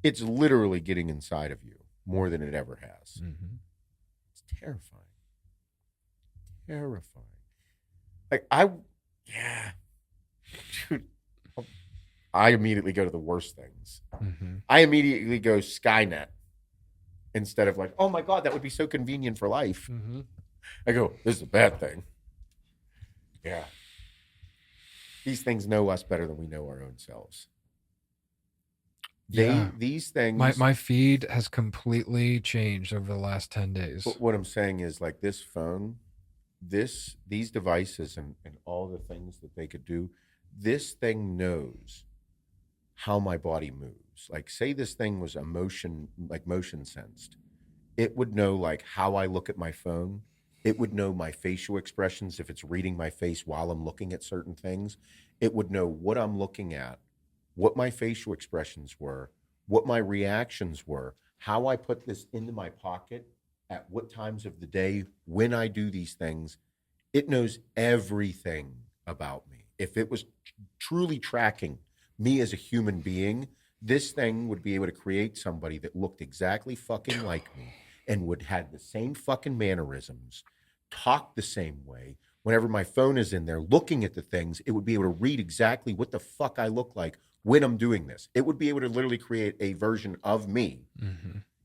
[SPEAKER 2] It's literally getting inside of you more than it ever has.
[SPEAKER 1] Mhm.
[SPEAKER 2] It's terrifying. Terrifying. Like, dude, I immediately go to the worst things.
[SPEAKER 1] Mhm.
[SPEAKER 2] I immediately go Skynet instead of like, oh my God, that would be so convenient for life.
[SPEAKER 1] Mhm.
[SPEAKER 2] I go, this is a bad thing. Yeah. These things know us better than we know our own selves.
[SPEAKER 1] Yeah.
[SPEAKER 2] These things.
[SPEAKER 1] My feed has completely changed over the last 10 days.
[SPEAKER 2] But what I'm saying is, like, this phone, these devices and all the things that they could do, this thing knows how my body moves. Like, say this thing was motion sensed. It would know like how I look at my phone. It would know my facial expressions if it's reading my face while I'm looking at certain things. It would know what I'm looking at, what my facial expressions were, what my reactions were, how I put this into my pocket, at what times of the day, when I do these things. It knows everything about me. If it was truly tracking me as a human being, this thing would be able to create somebody that looked exactly fucking like me and would have the same fucking mannerisms, talk the same way. Whenever my phone is in there looking at the things, it would be able to read exactly what the fuck I look like when I'm doing this. It would be able to literally create a version of me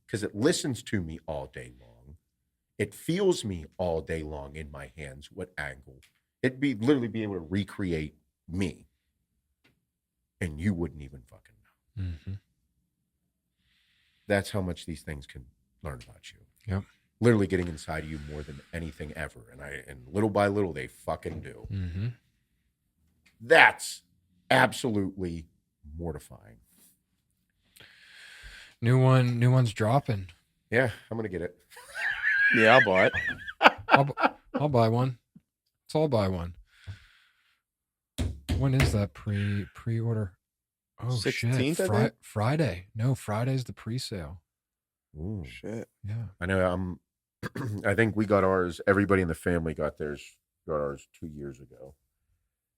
[SPEAKER 2] because it listens to me all day long. It feels me all day long in my hands, what angle. It'd be literally be able to recreate me. And you wouldn't even fucking know.
[SPEAKER 1] Mhm.
[SPEAKER 2] That's how much these things can learn about you.
[SPEAKER 1] Yep.
[SPEAKER 2] Literally getting inside of you more than anything ever. And little by little, they fucking do.
[SPEAKER 1] Mhm.
[SPEAKER 2] That's absolutely mortifying.
[SPEAKER 1] New one's dropping.
[SPEAKER 2] Yeah, I'm going to get it.
[SPEAKER 3] Yeah, I'll buy it.
[SPEAKER 1] I'll buy one. I'll buy one. When is that pre-order? Oh
[SPEAKER 3] 16th,
[SPEAKER 1] shit!
[SPEAKER 3] I think?
[SPEAKER 1] Friday. No, Friday's the pre-sale.
[SPEAKER 2] Ooh.
[SPEAKER 3] Shit.
[SPEAKER 1] Yeah.
[SPEAKER 2] I know. I think we got ours. Everybody in the family got ours 2 years ago.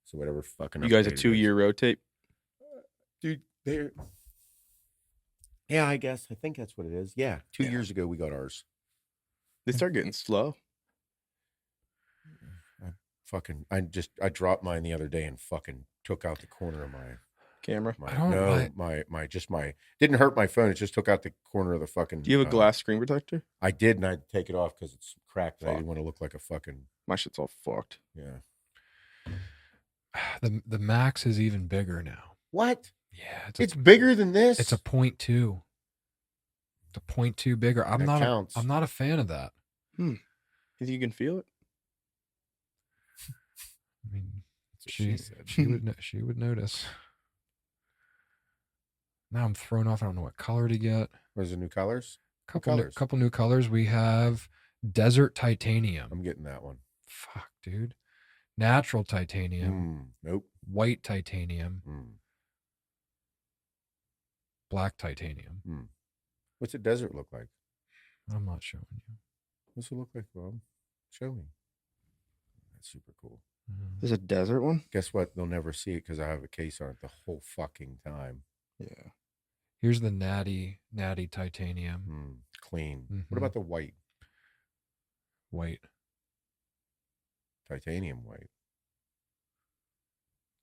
[SPEAKER 2] So whatever fucking.
[SPEAKER 3] You guys a
[SPEAKER 2] update it is.
[SPEAKER 3] 2-year rotate?
[SPEAKER 2] Dude. Yeah, I guess. I think that's what it is. Yeah, 2
[SPEAKER 3] Yeah.
[SPEAKER 2] years ago we got ours.
[SPEAKER 3] They start getting slow.
[SPEAKER 2] Fucking, I dropped mine the other day and fucking took out the corner of
[SPEAKER 3] Camera.
[SPEAKER 1] I don't
[SPEAKER 2] my didn't hurt my phone. It just took out the corner of the fucking.
[SPEAKER 3] Do you have a glass screen protector?
[SPEAKER 2] I did, and I had to take it off because it's cracked. And I
[SPEAKER 3] Fuck.
[SPEAKER 2] didn't want to look like a fucking.
[SPEAKER 3] My shit's all fucked.
[SPEAKER 2] Yeah.
[SPEAKER 1] The Max is even bigger now.
[SPEAKER 2] What?
[SPEAKER 1] Yeah,
[SPEAKER 2] It's bigger than this.
[SPEAKER 1] It's a 0.2. It's a 0.2 bigger. I'm not a fan of that.
[SPEAKER 3] You think you can feel it?
[SPEAKER 1] I mean,
[SPEAKER 2] That's what
[SPEAKER 1] she would notice. Now I'm thrown off. I don't know what color to get.
[SPEAKER 2] What is the new colors?
[SPEAKER 1] Couple new colors. We have Desert Titanium.
[SPEAKER 2] I'm getting that one.
[SPEAKER 1] Fuck, dude. Natural Titanium.
[SPEAKER 2] Nope.
[SPEAKER 1] White Titanium. Black Titanium.
[SPEAKER 2] What's a desert look like?
[SPEAKER 1] I'm not showing you.
[SPEAKER 2] What's it look like, Bob? Show me. That's super cool.
[SPEAKER 3] There's a desert one?
[SPEAKER 2] Guess what? They'll never see it because I have a case on it the whole fucking time.
[SPEAKER 3] Yeah.
[SPEAKER 1] Here's the natty titanium.
[SPEAKER 2] Clean. What about the white?
[SPEAKER 1] White.
[SPEAKER 2] Titanium white.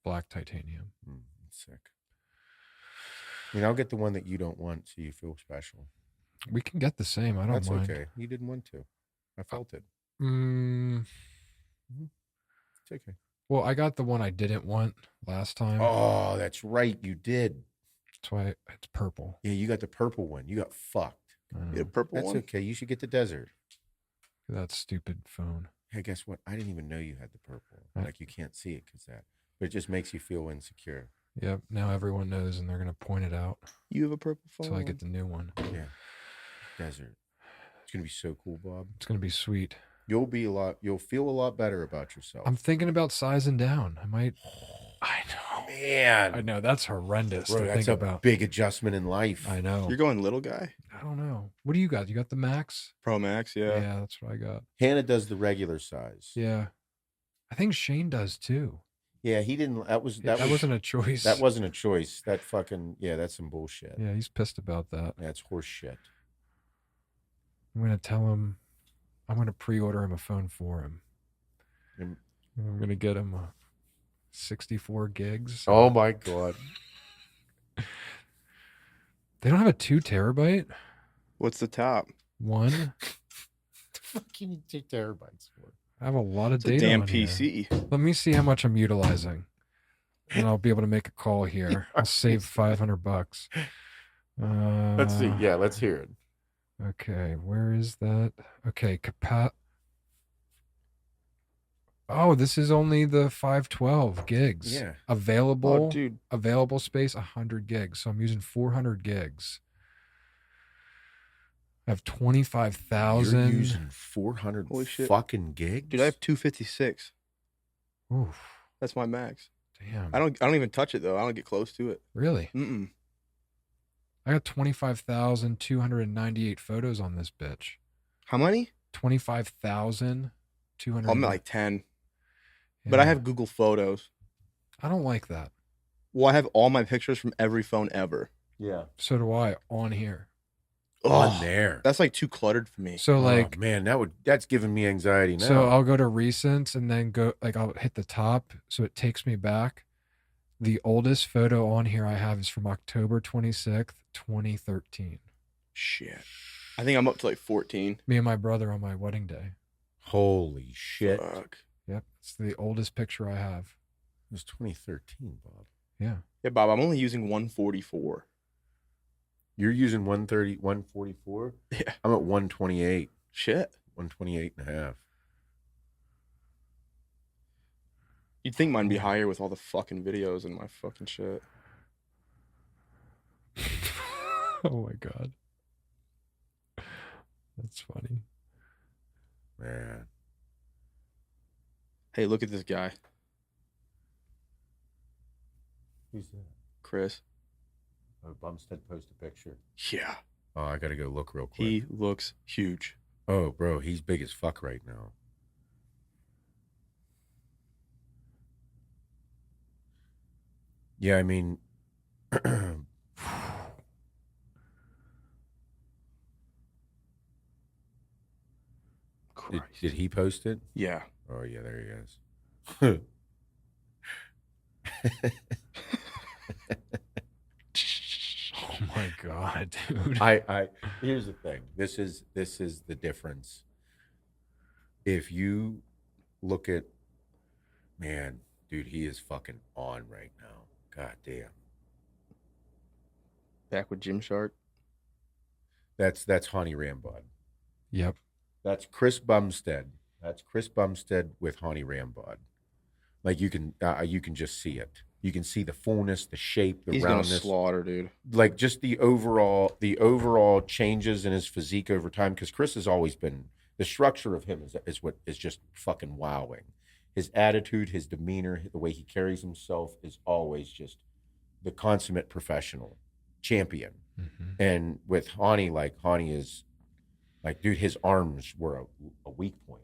[SPEAKER 1] Black titanium.
[SPEAKER 2] Sick. I mean, I'll get the one that you don't want so you feel special.
[SPEAKER 1] We can get the same. I don't
[SPEAKER 2] That's
[SPEAKER 1] mind.
[SPEAKER 2] okay. You didn't want to. I felt it. It's okay.
[SPEAKER 1] Well, I got the one I didn't want last time.
[SPEAKER 2] Oh, that's right. You did.
[SPEAKER 1] That's why it's purple.
[SPEAKER 2] Yeah, you got the purple one. You got fucked.
[SPEAKER 3] Yeah, purple
[SPEAKER 2] That's
[SPEAKER 3] one?
[SPEAKER 2] okay. You should get the desert.
[SPEAKER 1] That stupid phone.
[SPEAKER 2] Hey, guess what? I didn't even know you had the purple.
[SPEAKER 1] Right.
[SPEAKER 2] Like, you can't see it because that. But it just makes you feel insecure.
[SPEAKER 1] Yep. Now everyone knows, and they're gonna point it out
[SPEAKER 3] You have a purple phone?
[SPEAKER 1] until I get the new one.
[SPEAKER 2] Yeah. Desert. It's going to be so cool, Bob.
[SPEAKER 1] It's gonna be sweet.
[SPEAKER 2] You'll feel a lot better about yourself.
[SPEAKER 1] I'm thinking about sizing down. I know.
[SPEAKER 2] Man.
[SPEAKER 1] I know. That's horrendous
[SPEAKER 2] Bro,
[SPEAKER 1] to
[SPEAKER 2] that's
[SPEAKER 1] think
[SPEAKER 2] a
[SPEAKER 1] about.
[SPEAKER 2] big adjustment in life.
[SPEAKER 1] I know.
[SPEAKER 3] You're going little guy?
[SPEAKER 1] I don't know. What do you got? You got the Max?
[SPEAKER 3] Pro Max, yeah.
[SPEAKER 1] Yeah, that's what I got.
[SPEAKER 2] Hannah does the regular size.
[SPEAKER 1] Yeah. I think Shane does too.
[SPEAKER 2] Yeah, he didn't. That
[SPEAKER 1] wasn't a choice.
[SPEAKER 2] That wasn't a choice. That fucking, that's some bullshit.
[SPEAKER 1] Yeah, he's pissed about that.
[SPEAKER 2] That's horse shit.
[SPEAKER 1] I'm going to tell him, I'm going to pre-order him a phone for him.
[SPEAKER 2] And-
[SPEAKER 1] I'm going to get him 64 gigs.
[SPEAKER 2] Oh my God.
[SPEAKER 1] They don't have a 2 terabyte?
[SPEAKER 3] What's the top?
[SPEAKER 1] 1?
[SPEAKER 2] The fuck can you take terabytes for?
[SPEAKER 1] I have a lot of
[SPEAKER 3] It's a
[SPEAKER 1] data
[SPEAKER 3] damn
[SPEAKER 1] on here.
[SPEAKER 3] PC.
[SPEAKER 1] Let me see how much I'm utilizing. And I'll be able to make a call here. I'll save $500.
[SPEAKER 2] Let's see. Yeah, let's hear it.
[SPEAKER 1] Okay, where is that? Okay, Oh, this is only the 512 gigs.
[SPEAKER 2] Yeah.
[SPEAKER 1] Available.
[SPEAKER 3] Oh, dude.
[SPEAKER 1] Available space 100 gigs. So I'm using 400 gigs. I have 25,000.
[SPEAKER 2] You're using 400
[SPEAKER 3] Holy shit.
[SPEAKER 2] fucking gigs?
[SPEAKER 3] Dude, I have 256.
[SPEAKER 1] Oof.
[SPEAKER 3] That's my max.
[SPEAKER 1] Damn.
[SPEAKER 3] I don't even touch it though. I don't get close to it.
[SPEAKER 1] Really?
[SPEAKER 3] Mm-mm.
[SPEAKER 1] I got 25,298 photos on this bitch.
[SPEAKER 3] How many?
[SPEAKER 1] 25,200.
[SPEAKER 3] I'm at like 10. But I have Google Photos.
[SPEAKER 1] I don't like that.
[SPEAKER 3] Well, I have all my pictures from every phone ever.
[SPEAKER 2] Yeah.
[SPEAKER 1] So do I on here.
[SPEAKER 2] On there.
[SPEAKER 3] That's like too cluttered for me.
[SPEAKER 1] So like,
[SPEAKER 2] oh, man, that's giving me anxiety now.
[SPEAKER 1] so I'll go to recents and then I'll hit the top. So it takes me back. The oldest photo on here I have is from October 26th, 2013.
[SPEAKER 3] Shit. I think I'm up to like 14.
[SPEAKER 1] Me and my brother on my wedding day.
[SPEAKER 2] Holy shit.
[SPEAKER 3] Fuck.
[SPEAKER 1] Yep. It's the oldest picture I have.
[SPEAKER 2] It was 2013, Bob.
[SPEAKER 1] Yeah.
[SPEAKER 3] Yeah, Bob, I'm only using 144.
[SPEAKER 2] You're using 130, 144?
[SPEAKER 3] Yeah.
[SPEAKER 2] I'm at 128.
[SPEAKER 3] Shit.
[SPEAKER 2] 128 and a half.
[SPEAKER 3] You'd think mine'd be higher with all the fucking videos and my fucking shit.
[SPEAKER 1] Oh my God. That's funny.
[SPEAKER 2] Man.
[SPEAKER 3] Hey, look at this guy.
[SPEAKER 2] Who's that?
[SPEAKER 3] Chris.
[SPEAKER 2] Oh, Bumstead post a picture.
[SPEAKER 3] Yeah.
[SPEAKER 2] Oh, I got to go look real quick.
[SPEAKER 3] He looks huge.
[SPEAKER 2] Oh, bro, he's big as fuck right now. Yeah, I mean,
[SPEAKER 3] Christ.
[SPEAKER 2] did he post it?
[SPEAKER 3] Yeah.
[SPEAKER 2] Oh, yeah, there he is.
[SPEAKER 1] Oh my God, dude.
[SPEAKER 2] I here's the thing. This is the difference. If you look at, man, dude, he is fucking on right now. God damn.
[SPEAKER 3] Back with Gymshark.
[SPEAKER 2] That's Honey Rambod.
[SPEAKER 1] Yep.
[SPEAKER 2] That's Chris Bumstead. That's Chris Bumstead with Honey Rambod. Like you can just see it. You can see the fullness, the shape, the
[SPEAKER 3] He's
[SPEAKER 2] roundness.
[SPEAKER 3] gonna slaughter, dude.
[SPEAKER 2] Like just the overall changes in his physique over time. Because Chris has always been, the structure of him is what is just fucking wowing. His attitude, his demeanor, the way he carries himself is always just the consummate professional champion.
[SPEAKER 1] Mm-hmm.
[SPEAKER 2] And with Hani, like Hani is like, dude, his arms were a weak point.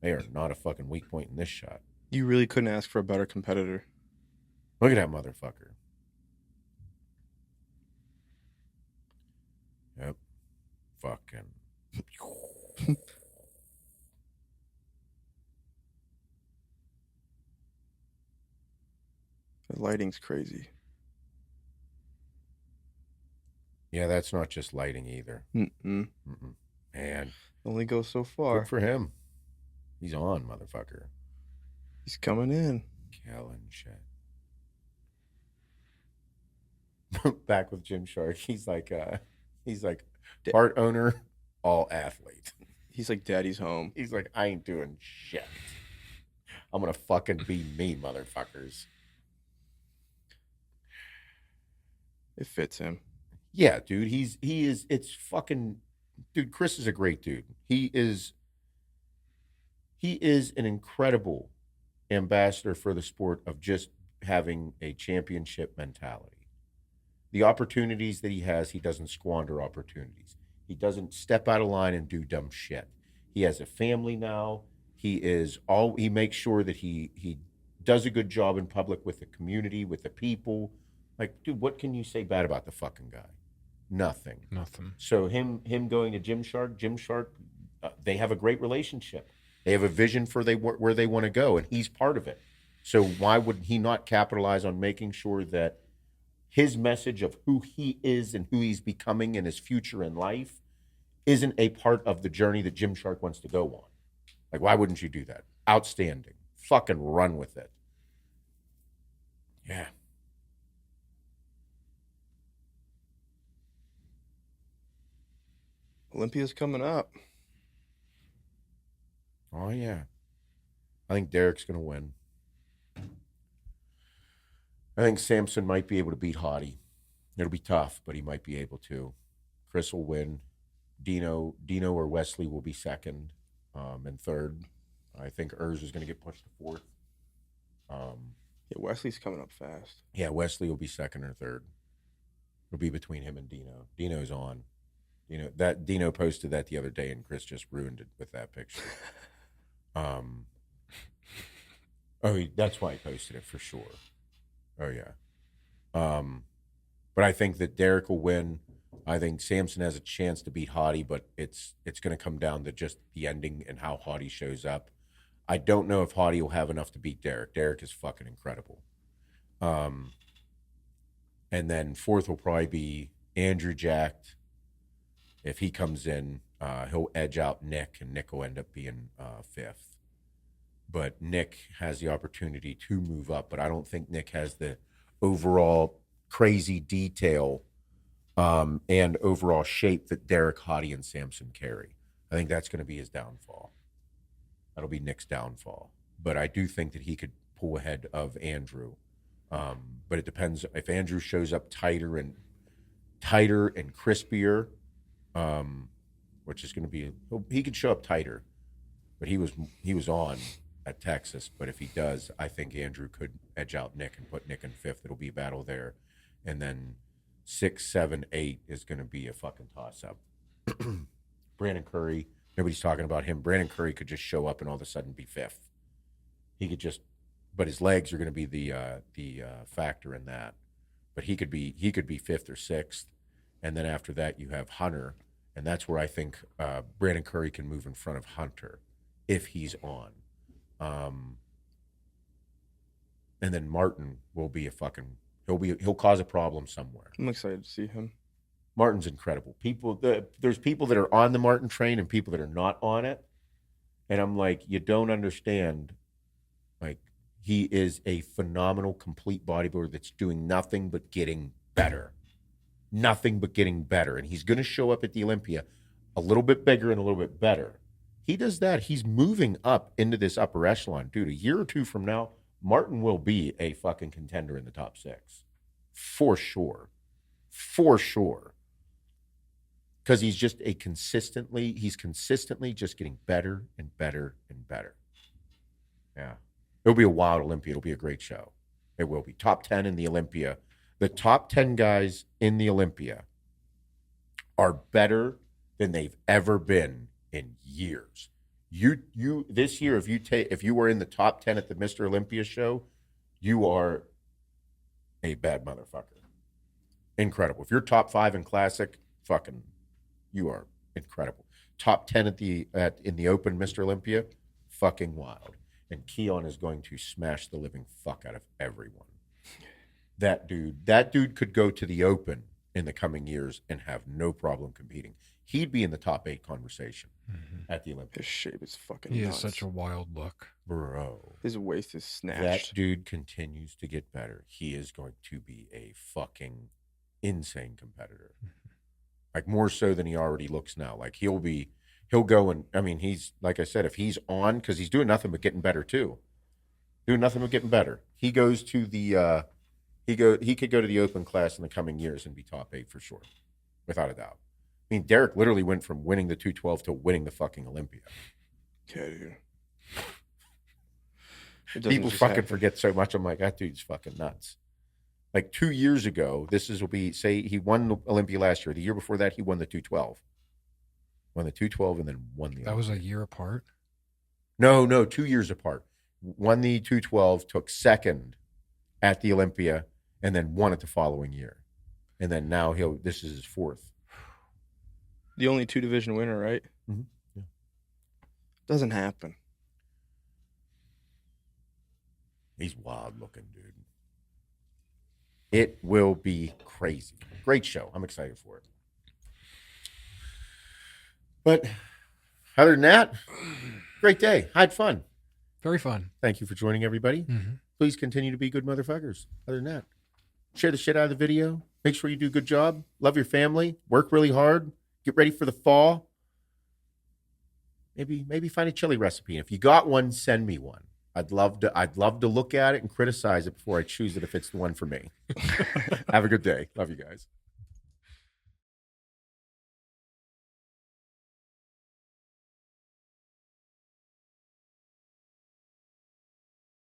[SPEAKER 2] They are not a fucking weak point in this shot.
[SPEAKER 3] You really couldn't ask for a better competitor.
[SPEAKER 2] Look at that motherfucker. Yep. Fucking.
[SPEAKER 3] The lighting's crazy.
[SPEAKER 2] Yeah, that's not just lighting either.
[SPEAKER 3] Mm-mm.
[SPEAKER 2] Man,
[SPEAKER 3] Only goes so far.
[SPEAKER 2] good for him. He's on, motherfucker.
[SPEAKER 3] He's coming in.
[SPEAKER 2] Killing shit. Back with Gymshark. He's like part owner, all athlete.
[SPEAKER 3] He's like daddy's home.
[SPEAKER 2] He's like, I ain't doing shit. I'm gonna fucking be me, motherfuckers.
[SPEAKER 3] It fits him.
[SPEAKER 2] Yeah, dude. He is. It's fucking, dude. Chris is a great dude. He is an incredible ambassador for the sport of just having a championship mentality. The opportunities that he has, he doesn't squander opportunities. He doesn't step out of line and do dumb shit. He has a family now. He makes sure that he does a good job in public with the community, with the people. Like, dude, what can you say bad about the fucking guy? Nothing. So him going to Gymshark, they have a great relationship. They have a vision for where they want to go, and he's part of it. So why would he not capitalize on making sure that his message of who he is and who he's becoming in his future in life isn't a part of the journey that Gymshark wants to go on? Like, why wouldn't you do that? Outstanding. Fucking run with it. Yeah.
[SPEAKER 3] Olympia's coming up.
[SPEAKER 2] Oh, yeah. I think Derek's going to win. I think Samson might be able to beat Hottie. It'll be tough, but he might be able to. Chris will win. Dino or Wesley will be second and third. I think Urs is going to get pushed to fourth.
[SPEAKER 3] Yeah, Wesley's coming up fast.
[SPEAKER 2] Yeah, Wesley will be second or third. It'll be between him and Dino. Dino's on. Dino posted that the other day, and Chris just ruined it with that picture. That's why he posted it for sure. Oh yeah. But I think that Derek will win. I think Samson has a chance to beat Hottie, but it's going to come down to just the ending and how Hottie shows up. I don't know if Hottie will have enough to beat Derek. Derek is fucking incredible. And then fourth will probably be Andrew Jacked. If he comes in, he'll edge out Nick, and Nick will end up being fifth. But Nick has the opportunity to move up, but I don't think Nick has the overall crazy detail and overall shape that Derek, Hottie, and Samson carry. I think that's going to be his downfall. That'll be Nick's downfall. But I do think that he could pull ahead of Andrew. But it depends if Andrew shows up tighter and crispier, which is going to be, he could show up tighter, but he was on at Texas. But if he does, I think Andrew could edge out Nick and put Nick in fifth. It'll be a battle there. And then 6, 7, 8 is going to be a fucking toss-up. Brandon Curry, nobody's talking about him. Brandon Curry could just show up and all of a sudden be fifth. He could just, but his legs are going to be the factor in that. But he could be fifth or sixth. And then after that, you have Hunter. And that's where I think Brandon Curry can move in front of Hunter if he's on. And then Martin will be he'll cause a problem somewhere.
[SPEAKER 3] I'm excited to see him.
[SPEAKER 2] Martin's incredible. There's people that are on the Martin train and people that are not on it. And I'm like, you don't understand. Like, he is a phenomenal, complete bodybuilder that's doing nothing but getting better. Nothing but getting better. And he's going to show up at the Olympia a little bit bigger and a little bit better. He does that. He's moving up into this upper echelon. Dude, a year or two from now, Martin will be a fucking contender in the top 6. For sure. For sure. Because he's consistently just getting better and better and better. Yeah. It'll be a wild Olympia. It'll be a great show. It will be. Top 10 in the Olympia. The top 10 guys in the Olympia are better than they've ever been in years. You this year, if you were in the top 10 at the Mr. Olympia show, you are a bad motherfucker. Incredible. If you're top 5 in classic, fucking, you are incredible. Top 10 in the Open Mr. Olympia, fucking wild. And Keon is going to smash the living fuck out of everyone. That dude could go to the Open in the coming years and have no problem competing. He'd be in the top 8 conversation at the Olympia.
[SPEAKER 3] His shape is fucking
[SPEAKER 1] He
[SPEAKER 3] nuts.
[SPEAKER 1] has such a wild look.
[SPEAKER 2] Bro.
[SPEAKER 3] His waist is snatched.
[SPEAKER 2] That dude continues to get better. He is going to be a fucking insane competitor. Like, more so than he already looks now. Like, he'll go and, I mean, he's, like I said, if he's on, because he's doing nothing but getting better too. Doing nothing but getting better. He goes to the, he could go to the Open class in the coming years and be top 8 for sure. Without a doubt. I mean, Derek literally went from winning the 212 to winning the fucking Olympia.
[SPEAKER 3] Yeah, dude.
[SPEAKER 2] People fucking forget so much. I'm like, that dude's fucking nuts. Like 2 years ago, say he won the Olympia last year. The year before that, he won the 212. Won the 212 and then won the
[SPEAKER 1] That
[SPEAKER 2] Olympia.
[SPEAKER 1] was a year apart?
[SPEAKER 2] No, 2 years apart. Won the 212, took second at the Olympia, and then won it the following year. And then now this is his 4th.
[SPEAKER 3] The only 2-division winner, right?
[SPEAKER 2] Mm-hmm. Yeah.
[SPEAKER 3] Doesn't happen.
[SPEAKER 2] He's wild looking, dude. It will be crazy. Great show. I'm excited for it. But other than that, great day. I had fun.
[SPEAKER 1] Very fun.
[SPEAKER 2] Thank you for joining, everybody.
[SPEAKER 1] Mm-hmm.
[SPEAKER 2] Please continue to be good motherfuckers. Other than that, share the shit out of the video. Make sure you do a good job. Love your family. Work really hard. Get ready for the fall. Maybe find a chili recipe. And if you got one, send me one. I'd love to look at it and criticize it before I choose it if it's the one for me. Have a good day. Love you guys.